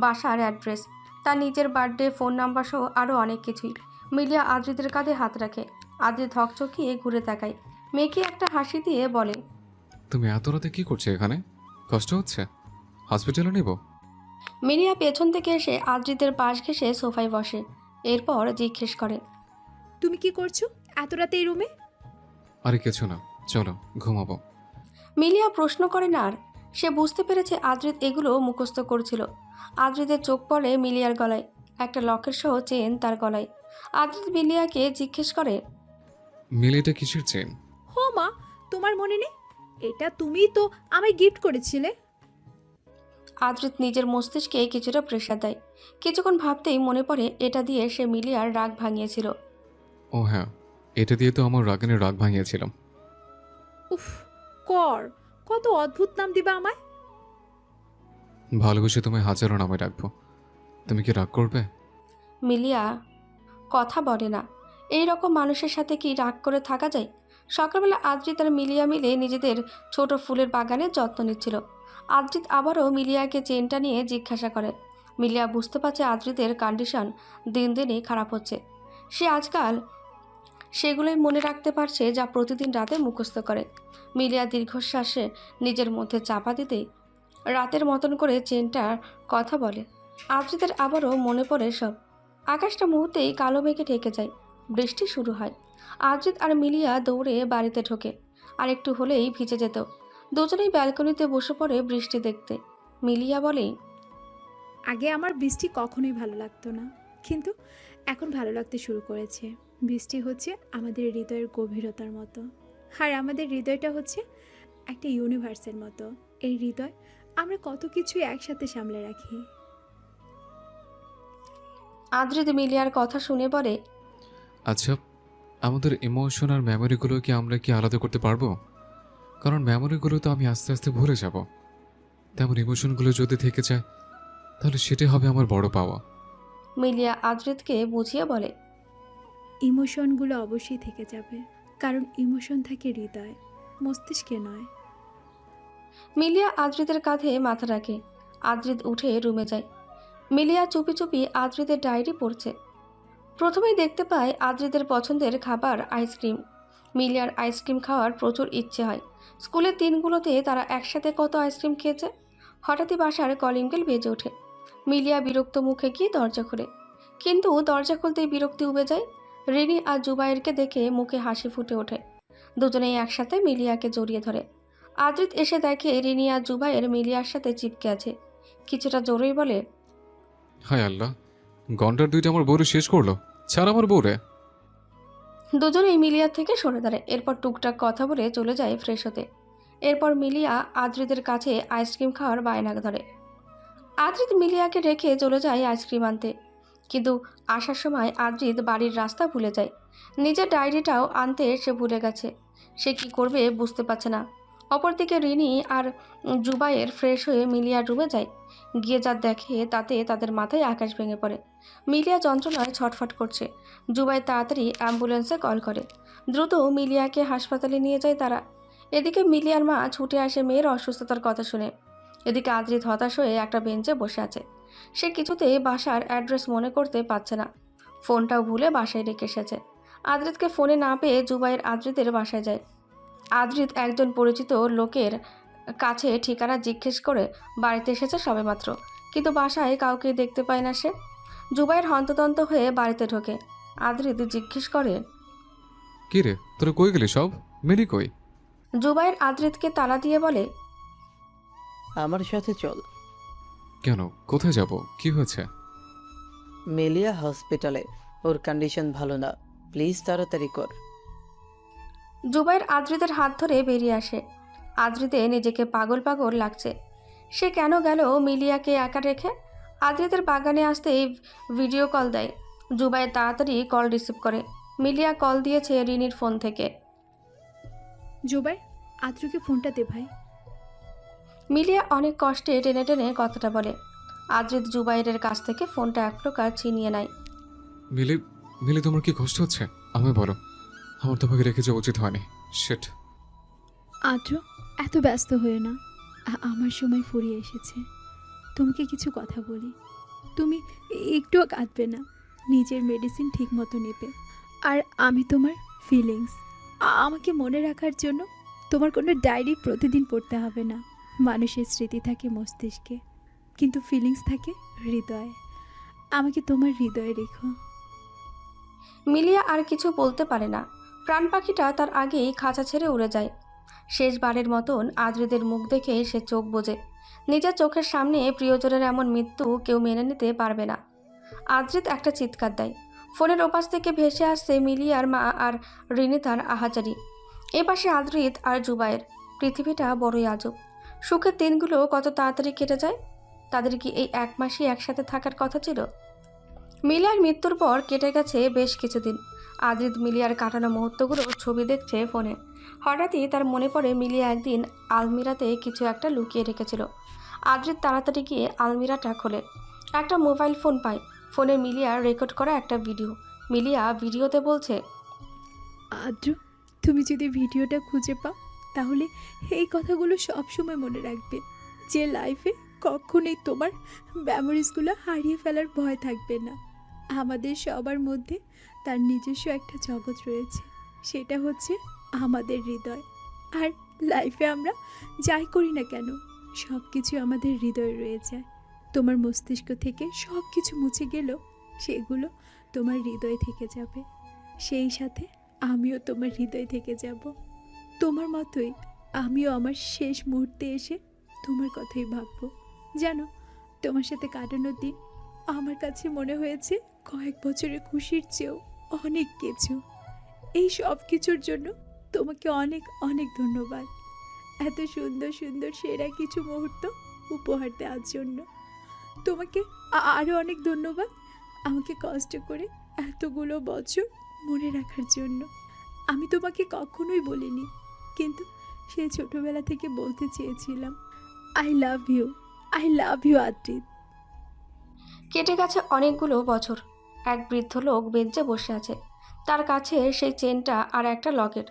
S2: বাসার অ্যাড্রেস, তার নিজের বার্থডে, ফোন নাম্বার সহ আরও অনেক কিছুই। মিলিয়া আদ্রিতের কাঁধে হাত রাখে। আদ্রিত হকচকিয়ে ঘুরে তাকায়, মেয়েকে একটা হাসি দিয়ে বলে,
S1: তুমি এত রাতে কি করছো এখানে? কষ্ট হচ্ছে? হসপিটালে নেব?
S2: মিলিয়া পেছন থেকে এসে আদ্রিতের পাশ ঘেঁষে সোফায় বসে, এরপর জিজ্ঞেস করে,
S3: তুমি কি করছো এত রাতে এই রুমে?
S1: আরে কিছু না, চলো ঘুমাবো।
S2: মিলিয়া প্রশ্ন করে না আর। সে বুঝতে পেরেছে আদ্রিত এগুলো মুখস্থ করছিল। আদ্রিতের চোখ পড়ে মিলিয়ার গলায়, একটা লকেট সহ চেন তার গলায়। আদ্রিত মিলিয়াকে জিজ্ঞেস করে,
S1: মিলি, এটা কিসের চেন?
S3: হো মা, তোমার মনে নেই? এটা তুমিই তো আমায় গিফট করেছিলে।
S2: আদ্রিত নিজের মস্তিষ্কে কিছুটা প্রেশার দেয়। কিছুক্ষণ ভাবতেই মনে পড়ে এটা দিয়ে সে মিলিয়ার রাগ ভাঙিয়েছিল।
S1: ও হ্যাঁ, এটা দিয়ে তো আমার রাগানের রাগ ভাঙিয়েছিলাম।
S3: উফ, কর, কত অদ্ভুত নাম দিবা আমায়।
S1: ভালোবেসে তোমায় হাজারো নামে ডাকবো, তুমি কি রাগ করবে?
S2: মিলিয়া কথা বলে না। এই রকম মানুষের সাথে কি রাগ করে থাকা যায়? সকালবেলা আদ্রিত আর মিলিয়া মিলে নিজেদের ছোট ফুলের বাগানের যত্ন নিচ্ছিল। আদ্রিত আবারও মিলিয়াকে চেনটা নিয়ে জিজ্ঞাসা করে। মিলিয়া বুঝতে পারছে আদ্রিতের কন্ডিশন দিন দিনই খারাপ হচ্ছে। সে আজকাল সেগুলোই মনে রাখতে পারছে যা প্রতিদিন রাতে মুখস্থ করে। মিলিয়া দীর্ঘশ্বাসে নিজের মধ্যে চাপা দিতেই রাতের মতন করে চেনটার কথা বলে। আদ্রিতের আবারও মনে পড়ে সব। আকাশটা মুহূর্তেই কালো মেঘে ঢেকে যায়। বৃষ্টি শুরু হয়। আদ্রিত আর মিলিয়া দৌড়ে বাড়িতে ঢোকে। আর একটু হলেই ভিজে যেত। দুজনেই ব্যালকনিতে বসে পড়ে বৃষ্টি দেখতে। মিলিয়া বলে,
S3: আগে আমার বৃষ্টি কখনোই ভালো লাগতো না, কিন্তু এখন ভালো লাগতে শুরু করেছে। বৃষ্টি হচ্ছে আমাদের হৃদয়ের গভীরতার মতো, আর আমাদের হৃদয়টা হচ্ছে একটা ইউনিভার্সের মতো। এই হৃদয় আমরা কত কিছুই একসাথে সামলে রাখি।
S2: আদ্রিত মিলিয়ার কথা শুনে বলে,
S1: আচ্ছা, আমাদের ইমোশন আর মেমোরিগুলো কি আমরা কি আলাদা করতে পারবো? কারণ মেমোরিগুলো তো আমি আস্তে আস্তে ভুলে যাব, তেমন ইমোশনগুলো যদি থেকে যায় তাহলে সেটাই হবে আমার বড় পাওয়া।
S2: মিলিয়া আদ্রিতকে বুঝিয়ে বলে,
S3: ইমোশনগুলো অবশ্যই থেকে যাবে, কারণ ইমোশন থাকে হৃদয়, মস্তিষ্কে নয়।
S2: মিলিয়া আদ্রিতের কাঁধে মাথা রাখে। আদ্রিত উঠে রুমে যায়। মিলিয়া চুপি চুপি আদ্রিতের ডায়েরি পড়ছে। প্রথমেই দেখতে পায় আদ্রিতের পছন্দের খাবার আইসক্রিম। মিলিয়ার আইসক্রিম খাওয়ার প্রচুর ইচ্ছে হয়। স্কুলের দিনগুলোতে তারা একসাথে কত আইসক্রিম খেয়েছে। হঠাৎই বাসার কলিং বেল বেজে ওঠে। মিলিয়া বিরক্ত মুখে গিয়ে দরজা খোলে, কিন্তু দরজা খুলতেই বিরক্তি উবে যায়। রিনি আর জুবাইরকে দেখে মুখে হাসি ফুটে ওঠে। দুজনেই একসাথে মিলিয়াকে জড়িয়ে ধরে। আদ্রিত এসে দেখে রিনি আর জুবাইর মিলিয়ার সাথে চিপকে আছে। কিছুটা জোরেই বলে,
S1: হায় আল্লাহ, গন্ডার দুইটা আমার বউরে শেষ করলো, ছাড় আমার বউরে।
S2: দুজনেই মিলিয়ার থেকে সরে দাঁড়ায়। এরপর টুকটাক কথা বলে চলে যায় ফ্রেশ হতে। এরপর মিলিয়া আদ্রিতের কাছে আইসক্রিম খাওয়ার বায়না ধরে। আদ্রিত মিলিয়াকে রেখে চলে যায় আইসক্রিম আনতে, কিন্তু আসার সময় আদ্রিত বাড়ির রাস্তা ভুলে যায়। নিজের ডায়েরিটাও আনতে সে ভুলে গেছে। সে কি করবে বুঝতে পারছে না। অপরদিকে রিনি আর জুবাইর ফ্রেশ হয়ে মিলিয়ার রুমে যায়। গিয়ে যা দেখে তাতে তাদের মাথায় আকাশ ভেঙে পড়ে। মিলিয়া যন্ত্রণায় ছটফট করছে। জুবাইর তাড়াতাড়ি অ্যাম্বুলেন্সে কল করে। দ্রুত মিলিয়াকে হাসপাতালে নিয়ে যায় তারা। এদিকে মিলিয়ার মা ছুটে আসে মেয়ের অসুস্থতার কথা শুনে। এদিকে আদ্রিত হতাশ হয়ে একটা বেঞ্চে বসে আছে। সে কিছুতেই বাসার অ্যাড্রেস মনে করতে পারছে না। ফোনটাও ভুলে বাসায় রেখে এসেছে। আদ্রিতকে ফোনে না পেয়ে জুবাইর আদ্রিতের বাসায় যায়। আদ্রিত একজন পরিচিত লোকের কাছে ঠিকানা জিজ্ঞেস করে বাড়িতে এসেছে সবেমাত্র, কিন্তু বাসায় কাউকে দেখতে পায় না সে। জুবাইর হন্তদন্ত হয়ে বাড়িতে ঢোকে। আদ্রিত জিজ্ঞেস করে,
S1: কি রে, তোরা কই গেলি সব? মিলি কই?
S2: জুবাইর আদ্রিতকে তালা দিয়ে বলে,
S4: আমার সাথে চল।
S1: কেন, কোথায় যাব, কি হয়েছে?
S4: মেলিয়া হসপিটালে, ওর কন্ডিশন ভালো না, প্লিজ তাড়াতাড়ি কর।
S2: জুবাইর আদ্রিতের হাত ধরে বেরিয়ে আসে। আদ্রিতে নিজেকে পাগল পাগল লাগছে। সে কেন গেল মিলিয়াকে একা রেখে? আদ্রিতের বাগানে আসতেই ভিডিও কল দেয়। জুবাইর তাড়াতাড়ি কল রিসিভ করে। মিলিয়া কল দিয়েছে রিনির ফোন থেকে।
S3: জুবাইর, আদ্রুকে ফোনটা দে ভাই।
S2: মিলিয়া অনেক কষ্টে টেনে টেনে কথাটা বলে। আদ্রিত জুবাইরের কাছ থেকে ফোনটা এক প্রকার ছিনিয়ে নেয়।
S1: মিলি, মিলি, তোমার কি কষ্ট হচ্ছে? আমায় বলো, আমার তোমাকে রেখে যাওয়া উচিত হয়নি। শিট।
S3: আদ্র, এত ব্যস্ত হয়ে না, আমার সময় ফুরিয়ে এসেছে। তোমাকে কিছু কথা বলি, তুমি একটুও কাঁদবে না, নিজের মেডিসিন ঠিক মতো নেবে। আর আমি তোমার ফিলিংস, আমাকে মনে রাখার জন্য তোমার কোনো ডায়েরি প্রতিদিন পড়তে হবে না। মানুষের স্মৃতি থাকে মস্তিষ্কে, কিন্তু ফিলিংস থাকে হৃদয়ে। আমাকে তোমার হৃদয়ে রেখো।
S2: মিলিয়া আর কিছু বলতে পারে না। প্রাণ পাখিটা তার আগেই খাঁচা ছেড়ে উড়ে যায়। শেষবারের মতন আদ্রিদের মুখ দেখে সে চোখ বোঝে। নিজের চোখের সামনে প্রিয়জনের এমন মৃত্যু কেউ মেনে নিতে পারবে না। আদ্রিত একটা চিৎকার দেয়। ফোনের ওপাশ থেকে ভেসে আসছে মিলিয়ার মা আর রিনিতার আহাজারি। এপাশে আদ্রিত আর জুবায়ের। পৃথিবীটা বড়ই আজব। সুখের দিনগুলো কত তাড়াতাড়ি কেটে যায়। তাদের কি এই 1 মাসই একসাথে থাকার কথা ছিল? মিলিয়ার মৃত্যুর পর কেটে গেছে বেশ কিছুদিন। আদ্রিত মিলিয়ার কাটানো মুহূর্তগুলো ছবি দেখছে ফোনে। হঠাৎই তার মনে পড়ে মিলিয়া একদিন আলমিরাতে কিছু একটা লুকিয়ে রেখেছিল। আদ্রিত তাড়াতাড়ি গিয়ে আলমিরাটা খোলে। একটা মোবাইল ফোন পায়। ফোনে মিলিয়ার রেকর্ড করা একটা ভিডিও। মিলিয়া ভিডিওতে বলছে,
S3: আদ্র, তুমি যদি ভিডিওটা খুঁজে পাও তাহলে এই কথাগুলো সবসময় মনে রাখবে যে লাইফে কখনোই তোমার মেমোরিজগুলো হারিয়ে ফেলার ভয় থাকবে না। আমাদের সবার মধ্যে তার নিজস্ব একটা জগৎ রয়েছে, সেটা হচ্ছে আমাদের হৃদয়। আর লাইফে আমরা যাই করি না কেন সব কিছু আমাদের হৃদয়ে রয়ে যায়। তোমার মস্তিষ্ক থেকে সব কিছু মুছে গেলেও সেগুলো তোমার হৃদয়ে থেকে যাবে। সেই সাথে আমিও তোমার হৃদয় থেকে যাব। তোমার মতোই আমিও আমার শেষ মুহূর্তে এসে তোমার কথাই ভাববো। জানো, তোমার সাথে কাটানোর দিন আমার কাছে মনে হয়েছে কয়েক বছরের খুশির চেয়েও অনেক কিছু। এই সব কিছুর জন্য তোমাকে অনেক অনেক ধন্যবাদ, এত সুন্দর সুন্দর সেরা কিছু মুহূর্ত উপহার দেওয়ার জন্য। তোমাকে আরও অনেক ধন্যবাদ আমাকে কষ্ট করে এতগুলো বছর মনে রাখার জন্য। আমি তোমাকে কখনোই বলিনি, কিন্তু সে ছোটবেলা থেকে বলতে চেয়েছিলাম, I love you, I love you Adrit.
S2: কেটে গেছে অনেকগুলো বছর। এক বৃদ্ধ লোক বেঞ্চে বসে আছে। তার কাছে সেই চেনটা আর একটা লকেট।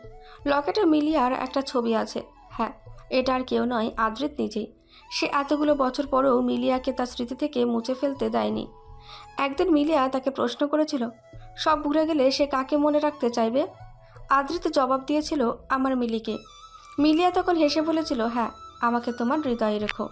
S2: লকেটে মিলিয়ার একটা ছবি আছে। হ্যাঁ, এটা আর কেউ নয়, আদ্রিত নিজেই। সে এতগুলো বছর পরেও মিলিয়াকে তার স্মৃতি থেকে মুছে ফেলতে দেয়নি। একদিন মিলিয়া তাকে প্রশ্ন করেছিল, সব ভুলে গেলে সে কাকে মনে রাখতে চাইবে? আদ্রিত জবাব দিয়েছিল, আমার মিলিকে। মিলিয়া তখন হেসে বলেছিল, হ্যাঁ, আমাকে তোমার হৃদয়ে রেখো।